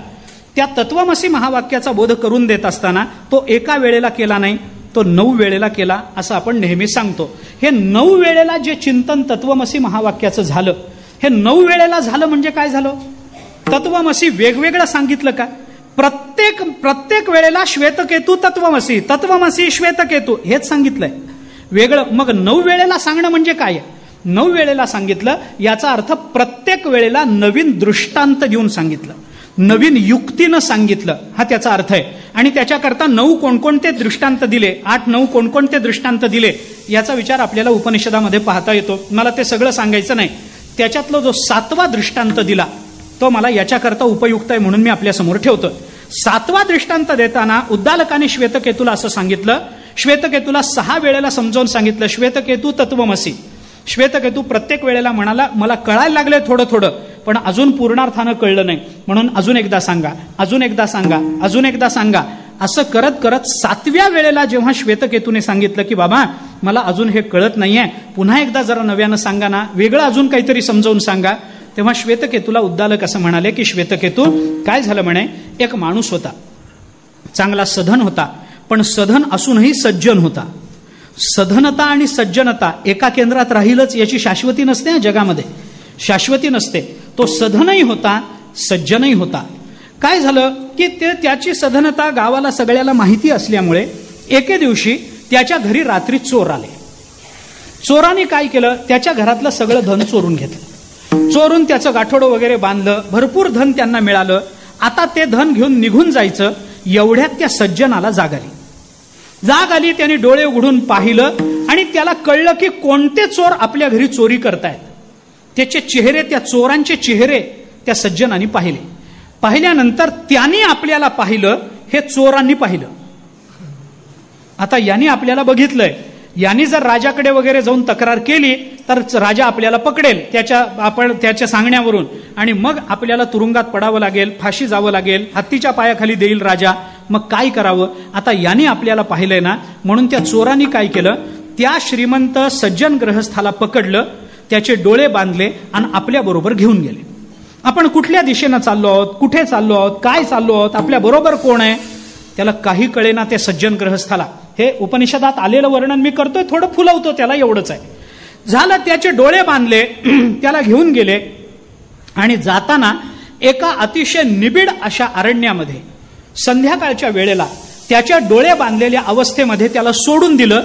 त्या तत्वमसी महावाक्याचा बोध करून देत असताना तो एका वेळेला केला नाही, तो 9 वेळेला केला असं आपण नेहमी सांगतो. हे 9 वेळेला जे चिंतन तत्वमसी महावाक्याचं झालं, हे 9 वेळेला झालं म्हणजे काय झालं? तत्वमसी वेगवेगळं सांगितलं का? प्रत्येक वेळेला श्वेतकेतू तत्वमसी, तत्वमसी श्वेतकेतू हेच सांगितलंय, वेगळं. मग 9 वेळेला सांगणं म्हणजे काय? 9 वेळेला सांगितलं याचा अर्थ प्रत्येक वेळेला नवीन दृष्टांत देऊन सांगितलं, नवीन युक्तीनं सांगितलं, हा त्याचा अर्थ आहे. आणि त्याच्याकरता 9 कोणकोणते दृष्टांत दिले, 8-9 कोणकोणते दृष्टांत दिले याचा विचार आपल्याला उपनिषदामध्ये पाहता येतो. मला ते सगळं सांगायचं नाही. त्याच्यातला जो 7वा दृष्टांत दिला तो मला याच्याकरता उपयुक्त आहे म्हणून मी आपल्या समोर ठेवतो. 7वा दृष्टांत देताना उद्दालकाने श्वेतकेतूला असं सांगितलं, श्वेतकेतूला 6 वेळेला समजावून सांगितलं, श्वेतकेतू तत्वमसी. श्वेतकेतू प्रत्येक वेळेला म्हणाला मला कळायला लागले थोडं थोडं, पण अजून पूर्णार्थानं कळलं नाही, म्हणून अजून एकदा सांगा, अजून एकदा सांगा, अजून एकदा सांगा. असं करत करत 7व्या वेळेला जेव्हा श्वेतकेतूने सांगितलं की बाबा मला अजून हे कळत नाहीये, पुन्हा एकदा जरा नव्यानं सांगा ना, वेगळं अजून काहीतरी समजावून सांगा, तेव्हा श्वेतकेतूला उद्दालक असं म्हणाले की श्वेतकेतू काय झालं म्हणे, एक माणूस होता, चांगला सधन होता, पण सधन असूनही सज्जन होता. सधनता आणि सज्जनता एका केंद्रात राहीलच याची शाश्वती नसते ना जगामध्ये, शाश्वती नसते. तो सधनही होता, सज्जनही होता. काय झालं की त्याची सधनता गावाला सगळ्याला माहिती असल्यामुळे एके दिवशी त्याच्या घरी रात्री चोर आले. चोराने काय केलं, त्याच्या घरातलं सगळं धन चोरून घेतलं, चोरून त्याचं गाठोडं वगैरे बांधलं, भरपूर धन त्यांना मिळालं. आता ते धन घेऊन निघून जायचं, एवढ्यात त्या सज्जनाला जाग आली. त्याने डोळे उघडून पाहिलं आणि त्याला कळलं की कोणते चोर आपल्या घरी चोरी करतायत. त्याचे चेहरे, त्या चोरांचे चेहरे त्या सज्जनाने पाहिले. पाहिल्यानंतर त्यांनी आपल्याला पाहिलं, हे चोरांनी पाहिलं. आता यांनी आपल्याला बघितलंय, यांनी जर राजाकडे वगैरे जाऊन तक्रार केली तर राजा आपल्याला पकडेल त्याच्या सांगण्यावरून, आणि मग आपल्याला तुरुंगात पडावं लागेल, फाशी जावं लागेल, हत्तीच्या पायाखाली देईल राजा. मग काय करावं? आता यांनी आपल्याला पाहिलंय ना, म्हणून त्या चोरांनी काय केलं, त्या श्रीमंत सज्जन ग्रहस्थाला पकडलं, त्याचे डोळे बांधले आणि आपल्या बरोबर घेऊन गेले. आपण कुठल्या दिशेनं चाललो आहोत, कुठे चाललो आहोत, काय चाललो आहोत, आपल्या बरोबर कोण आहे, त्याला काही कळेना त्या सज्जन ग्रहस्थाला. हे उपनिषदात आलेलं वर्णन मी करतोय, थोडं फुलवतो त्याला, एवढंच आहे. झालं, त्याचे डोळे बांधले, त्याला घेऊन गेले आणि जाताना एका अतिशय निबिड अशा अरण्यामध्ये संध्याकाळच्या वेळेला त्याच्या डोळे बांधलेल्या अवस्थेमध्ये त्याला सोडून दिलं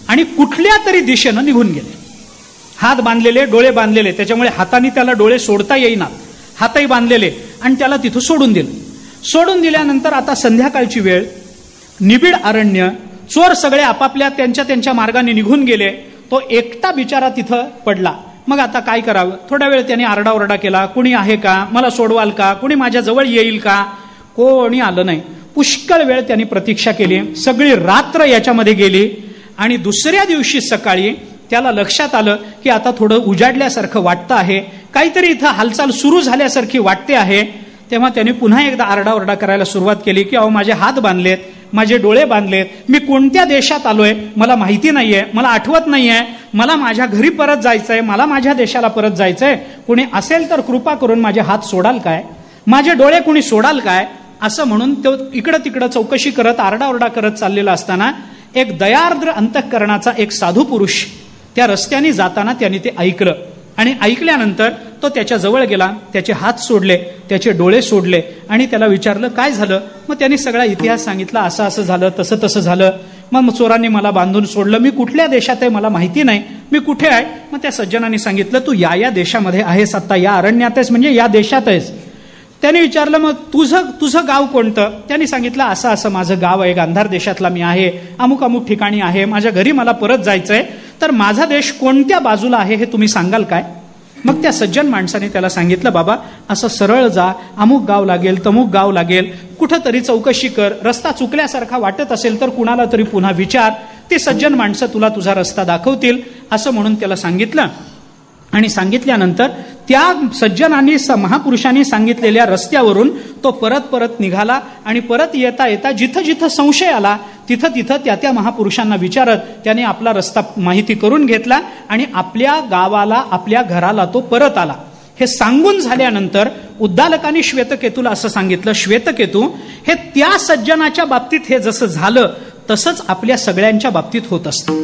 आणि कुठल्या तरी दिशेनं निघून गेले. हात बांधलेले, डोळे बांधलेले, त्याच्यामुळे हाताने त्याला डोळे सोडता येईना, हातही बांधलेले, आणि त्याला तिथं सोडून दिलं. सोडून दिल्यानंतर आता संध्याकाळची वेळ, निबिड अरण्य, चोर सगळे आपापल्या त्यांच्या मार्गाने निघून गेले. तो एकटा बिचारा तिथं पडला. मग आता काय करावं? थोडा वेळ त्याने आरडाओरडा केला, कुणी आहे का, मला सोडवाल का, कुणी माझ्या जवळ येईल का? कोणी आलं नाही. पुष्कळ वेळ त्यांनी प्रतीक्षा केली, सगळी रात्र याच्यामध्ये गेली. आणि दुसऱ्या दिवशी सकाळी त्याला लक्षात आलं की आता थोडं उजाडल्यासारखं वाटतं आहे, काहीतरी इथं हालचाल सुरू झाल्यासारखी वाटते आहे. तेव्हा त्याने पुन्हा एकदा आरडाओरडा करायला सुरुवात केली की अहो माझे हात बांधलेत, माझे डोळे बांधलेत, मी कोणत्या देशात आलोय मला माहिती नाहीये, मला आठवत नाहीये, मला माझ्या घरी परत जायचंय, मला माझ्या देशाला परत जायचंय, कुणी असेल तर कृपा करून माझे हात सोडाल काय, माझे डोळे कुणी सोडाल काय, असं म्हणून तो इकडं तिकडं चौकशी करत आरडाओरडा करत चाललेला असताना एक दयार्द्र अंतःकरणाचा एक साधू पुरुष त्या रस्त्याने जाताना त्यांनी ते ऐकलं. आणि ऐकल्यानंतर तो त्याच्या जवळ गेला, त्याचे हात सोडले, त्याचे डोळे सोडले आणि त्याला विचारलं काय झालं. मग त्यांनी सगळा इतिहास सांगितला, असं असं झालं, तसं तसं झालं. मग चोरांनी मला बांधून सोडलं, मी कुठल्या देशात आहे मला माहिती नाही, मी कुठे आहे. मग त्या सज्जनांनी सांगितलं तू या देशामध्ये आहेस, आता या अरण्यात आहेस, म्हणजे या देशात आहेस. त्याने विचारलं, मग तुझं गाव कोणतं? त्यांनी सांगितलं, असं असं माझं गाव आहे, गांधार देशातला मी आहे, अमुक अमुक ठिकाणी आहे, माझ्या घरी मला परत जायचंय, तर माझा देश कोणत्या बाजूला आहे हे तुम्ही सांगाल काय? मग त्या सज्जन माणसाने त्याला सांगितलं, बाबा असं सरळ जा, अमुक गाव लागेल, तमुक गाव लागेल, कुठंतरी चौकशी कर, रस्ता चुकल्यासारखा वाटत असेल तर कुणाला तरी पुन्हा विचार, ते सज्जन माणसं तुला तुझा रस्ता दाखवतील, असं म्हणून त्याला सांगितलं. आणि सांगितल्यानंतर त्या सज्जनांनी महापुरुषांनी सांगितलेल्या रस्त्यावरून तो परत निघाला आणि परत येता येता जिथं जिथं संशय आला तिथं तिथं त्या महापुरुषांना विचारत त्याने आपला रस्ता माहिती करून घेतला आणि आपल्या गावाला, आपल्या घराला तो परत आला. हे सांगून झाल्यानंतर उद्दालकाने श्वेतकेतूला असं सांगितलं, श्वेतकेतू, हे त्या सज्जनाच्या बाबतीत हे जसं झालं तसंच आपल्या सगळ्यांच्या बाबतीत होत असतं.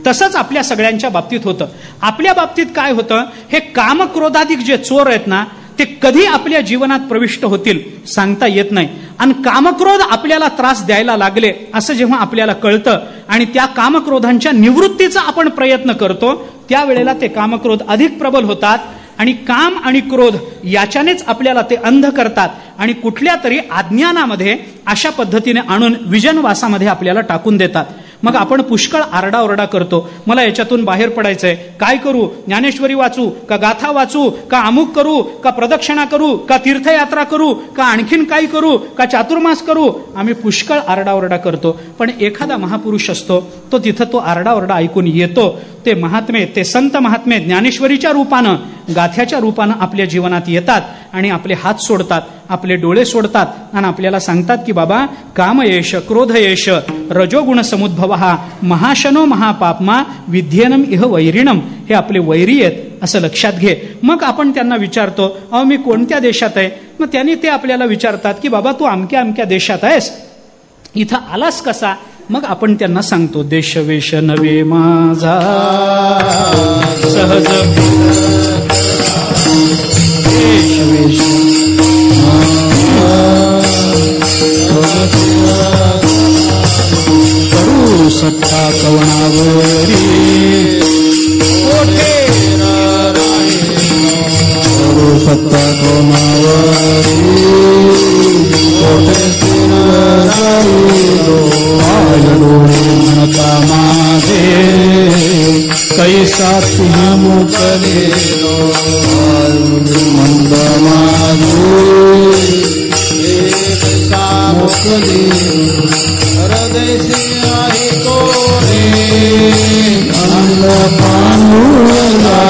तसंच आपल्या सगळ्यांच्या बाबतीत होतं. आपल्या बाबतीत काय होतं, हे कामक्रोधाधिक जे चोर आहेत ना, ते कधी आपल्या जीवनात प्रविष्ट होतील सांगता येत नाही. आणि कामक्रोध आपल्याला त्रास द्यायला लागले असं जेव्हा आपल्याला कळतं आणि त्या कामक्रोधांच्या निवृत्तीचा आपण प्रयत्न करतो, त्यावेळेला ते कामक्रोध अधिक प्रबल होतात आणि काम आणि क्रोध याच्यानेच आपल्याला ते अंध करतात आणि कुठल्या तरी अज्ञानामध्ये अशा पद्धतीने आणून विजनवासामध्ये आपल्याला टाकून देतात. मग आपण पुष्कळ आरडाओरडा करतो, मला याच्यातून बाहेर पडायचंय, काय करू, ज्ञानेश्वरी वाचू का, गाथा वाचू का, अमुक करू का, प्रदक्षिणा करू का, तीर्थयात्रा करू का, आणखीन काही करू का, चातुर्मास करू. आम्ही पुष्कळ आरडाओरडा करतो, पण एखादा महापुरुष असतो तो तिथं तो आरडाओरडा ऐकून येतो. ते महात्मे, ते संत महात्मे ज्ञानेश्वरीच्या रूपानं, गाथ्याच्या रूपानं आपल्या जीवनात येतात आणि आपले हात सोडतात, आपले डोळे सोडतात आणि आपल्याला सांगतात की बाबा, कामयेश, क्रोधयेश, रजोगुण समुद्भव महाशनो महापापमा विद्येनम इह वैरिणम, हे आपले वैरी आहेत असं लक्षात घे. मग आपण त्यांना विचारतो, अहो मी कोणत्या देशात आहे? मग त्यांनी ते आपल्याला विचारतात की बाबा तू अमक्या अमक्या देशात आहेस, इथं आलास कसा? मग आपण त्यांना सांगतो, देशवेश नवे माझा सहज, देशवेश करू सत्ता कवनावरी, कोठे करू सत्ता कवनावरी, कोठे म्हणता माझे कैसा सिंह मुकले मंद माझे मुकले हृदय सिंह कोरे अंग पांडुरंगा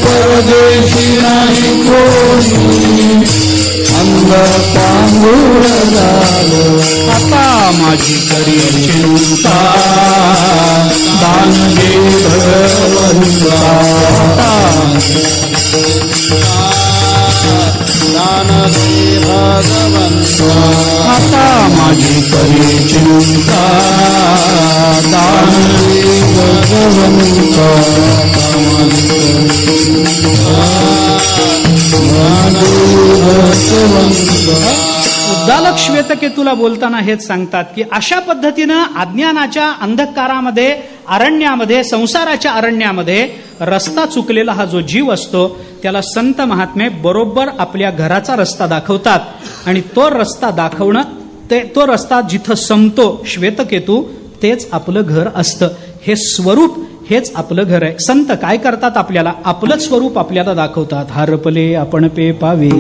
परदेशी नाही कोणी अंग पांडुरंगा. आता माझी करी चिंता दान दे भगवंता, दान दे भगवंता, आता माझी करी चिंता दान दे भगवंता, उद्दालक श्वेतकेतूला बोलताना हेच सांगतात की अशा पद्धतीनं अज्ञानाच्या अंधकारामध्ये, अरण्यामध्ये, संसाराच्या अरण्यामध्ये रस्ता चुकलेला हा जो जीव असतो त्याला संत महात्मे बरोबर आपल्या घराचा रस्ता दाखवतात आणि तो रस्ता दाखवणं, तो रस्ता जिथं संपतो श्वेतकेतू, तेच आपलं घर असतं. हे स्वरूप हेच आपलं घर आहे. संत काय करतात, आपल्याला आपलं स्वरूप आपल्याला दाखवतात. हारपले आपण पे पावे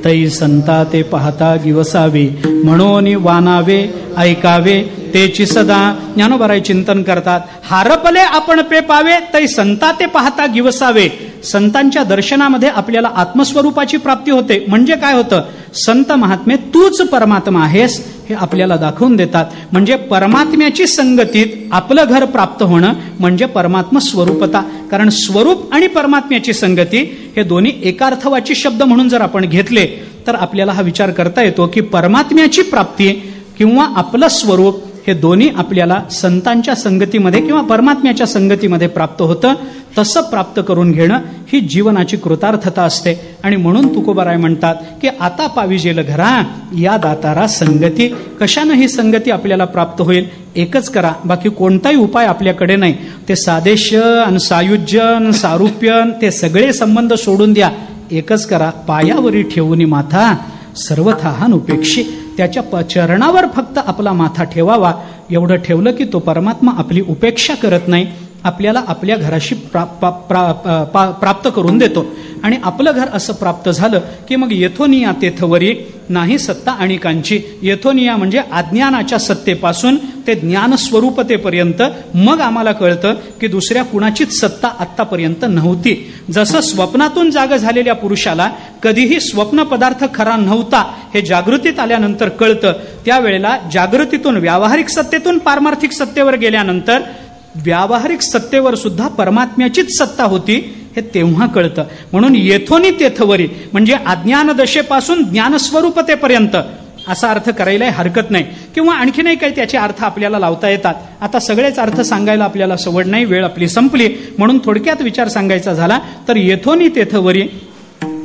तै संता ते पाहता गिवसावे, म्हणून वानावे ऐकावे तेची सदा. ज्ञानोबाराय चिंतन करतात, हारपले आपण पे पावे तै संता ते पाहता गिवसावे. संतांच्या दर्शनामध्ये आपल्याला आत्मस्वरूपाची प्राप्ती होते. म्हणजे काय होतं, संत महात्मे तूच परमात्मा आहेस हे आपल्याला दाखवून देतात. म्हणजे परमात्म्याची संगतीत आपलं घर प्राप्त होणं म्हणजे परमात्मा स्वरूपता. कारण स्वरूप आणि परमात्म्याची संगती हे दोन्ही एकार्थवाची शब्द म्हणून जर आपण घेतले तर आपल्याला हा विचार करता येतो की परमात्म्याची प्राप्ती किंवा आपलं स्वरूप हे दोन्ही आपल्याला संतांच्या संगतीमध्ये किंवा परमात्म्याच्या संगतीमध्ये प्राप्त होतं. तसं प्राप्त करून घेणं ही जीवनाची कृतार्थता असते. आणि म्हणून तुकोबाराय म्हणतात की आता पाविजेल घरा या दातारा संगती. कशानं ही संगती आपल्याला प्राप्त होईल? एकच करा, बाकी कोणताही उपाय आपल्याकडे नाही. ते सादेश आणि सायुज्यन सारुप्यन ते सगळे संबंध सोडून द्या. एकच करा, पायावरी ठेवून माथा सर्वथानुपेक्षी, त्याच्या चरणावर फक्त आपला माथा ठेवावा. एवढं ठेवलं की तो परमात्मा आपली उपेक्षा करत नाही, आपल्याला आपल्या घराशी प्राप्त करून देतो. आणि आपलं घर असं प्राप्त झालं की मग येथोनिया तेथवरी नाही सत्ता आणि कांची. येथोनिया म्हणजे अज्ञानाच्या सत्तेपासून ते ज्ञानस्वरूपतेपर्यंत मग आम्हाला कळतं की दुसऱ्या कुणाचीच सत्ता आत्तापर्यंत नव्हती. जसं स्वप्नातून जाग झालेल्या पुरुषाला कधीही स्वप्न पदार्थ खरा नव्हता हे जागृतीत आल्यानंतर कळतं, त्यावेळेला जागृतीतून व्यावहारिक सत्तेतून पारमार्थिक सत्तेवर गेल्यानंतर व्यावहारिक सत्तेवर सुद्धा परमात्म्याचीच सत्ता होती हे तेव्हा कळतं. म्हणून येथोनी तेथवरी म्हणजे अज्ञान दशेपासून ज्ञानस्वरूपतेपर्यंत असा अर्थ करायला हरकत नाही. किंवा आणखीनही काही त्याचे अर्थ आपल्याला लावता येतात. आता सगळेच अर्थ सांगायला आपल्याला सवड नाही, वेळ आपली संपली, म्हणून थोडक्यात विचार सांगायचा झाला तर येथोनी तेथवरी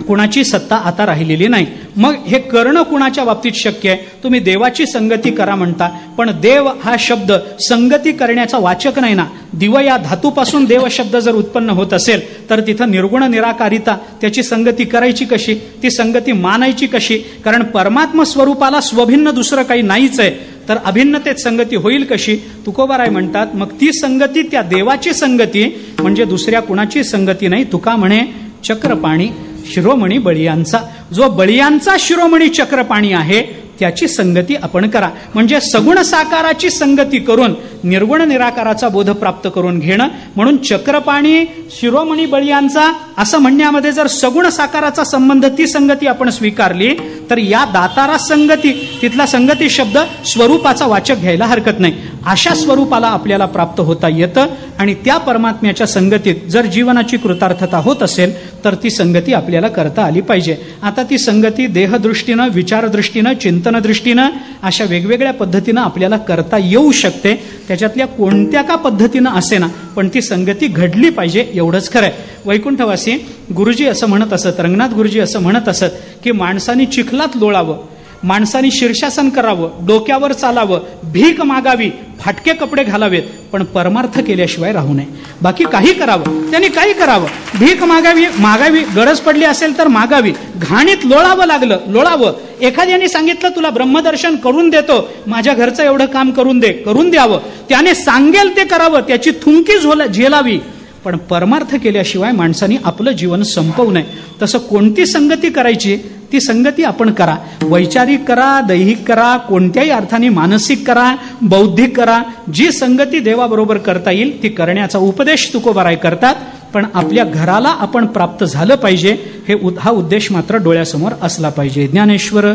कुणाची सत्ता आता राहिलेली नाही. मग हे करणं कुणाच्या बाबतीत शक्य आहे? तुम्ही देवाची संगती करा म्हणता, पण देव हा शब्द संगती करण्याचा वाचक नाही ना. दिव या धातूपासून देव शब्द जर उत्पन्न होत असेल तर तिथं निर्गुण निराकारिता, त्याची संगती करायची कशी? ती संगती मानायची कशी? कारण परमात्मा स्वरूपाला स्वभिन्न दुसरं काही नाहीच आहे, तर अभिन्नतेत संगती होईल कशी? तुकोबाराय म्हणतात मग ती संगती त्या देवाची संगती म्हणजे दुसऱ्या कुणाची संगती नाही. तुका म्हणे चक्रपाणी शिरोमणी बळियांचा, जो बळियांचा शिरोमणी चक्रपाणी आहे त्याची संगती आपण करा. म्हणजे सगुण साकाराची संगती करून निर्गुण निराकाराचा बोध प्राप्त करून घेणं. म्हणून चक्रपाणी शिरोमणी बळियांचा असं म्हणण्यामध्ये जर सगुण साकाराचा संबंध, ती संगती आपण स्वीकारली तर या दातारा संगती, तिथला संगती शब्द स्वरूपाचा वाचक घ्यायला हरकत नाही. अशा स्वरूपाला आपल्याला प्राप्त होता येतं आणि त्या परमात्म्याच्या संगतीत जर जीवनाची कृतार्थता होत असेल तर ती संगती आपल्याला करता आली पाहिजे. आता ती संगती देहदृष्टीनं, विचारदृष्टीनं, चिंतनदृष्टीनं अशा वेगवेगळ्या पद्धतीनं आपल्याला करता येऊ शकते. त्याच्यातल्या कोणत्या का पद्धतीनं असे ना, पण ती संगती घडली पाहिजे एवढंच खरंय. वैकुंठवासी गुरुजी असं म्हणत असत, रंगनाथ गुरुजी असं म्हणत असत की माणसाने चिखलात लोळावं, माणसाने शीर्षासन करावं, डोक्यावर चालावं, भीक मागावी, फाटके कपडे घालावेत, पण परमार्थ केल्याशिवाय राहू नये. बाकी काही करावं, त्यांनी काही करावं, भीक मागावी, गरज पडली असेल तर मागावी, घाणीत लोळावं लागलं लोळावं. एखाद्याने सांगितलं तुला ब्रह्मदर्शन करून देतो, माझ्या घरचं एवढं काम करून द्यावं, त्याने सांगेल ते करावं, त्याची थुंकी झेलावी, पण परमार्थ केल्याशिवाय माणसाने आपलं जीवन संपवू नये. तसं कोणती संगती करायची ती संगती आपण करा. वैचारिक करा, दैहिक करा, कोणत्याही अर्थाने मानसिक करा, बौद्धिक करा. जी संगती देवाबरोबर करता येईल ती करण्याचा उपदेश तुकोबाराय करतात. पण आपल्या घराला आपण प्राप्त झालं पाहिजे हा उद्देश मात्र डोळ्यासमोर असला पाहिजे. ज्ञानेश्वर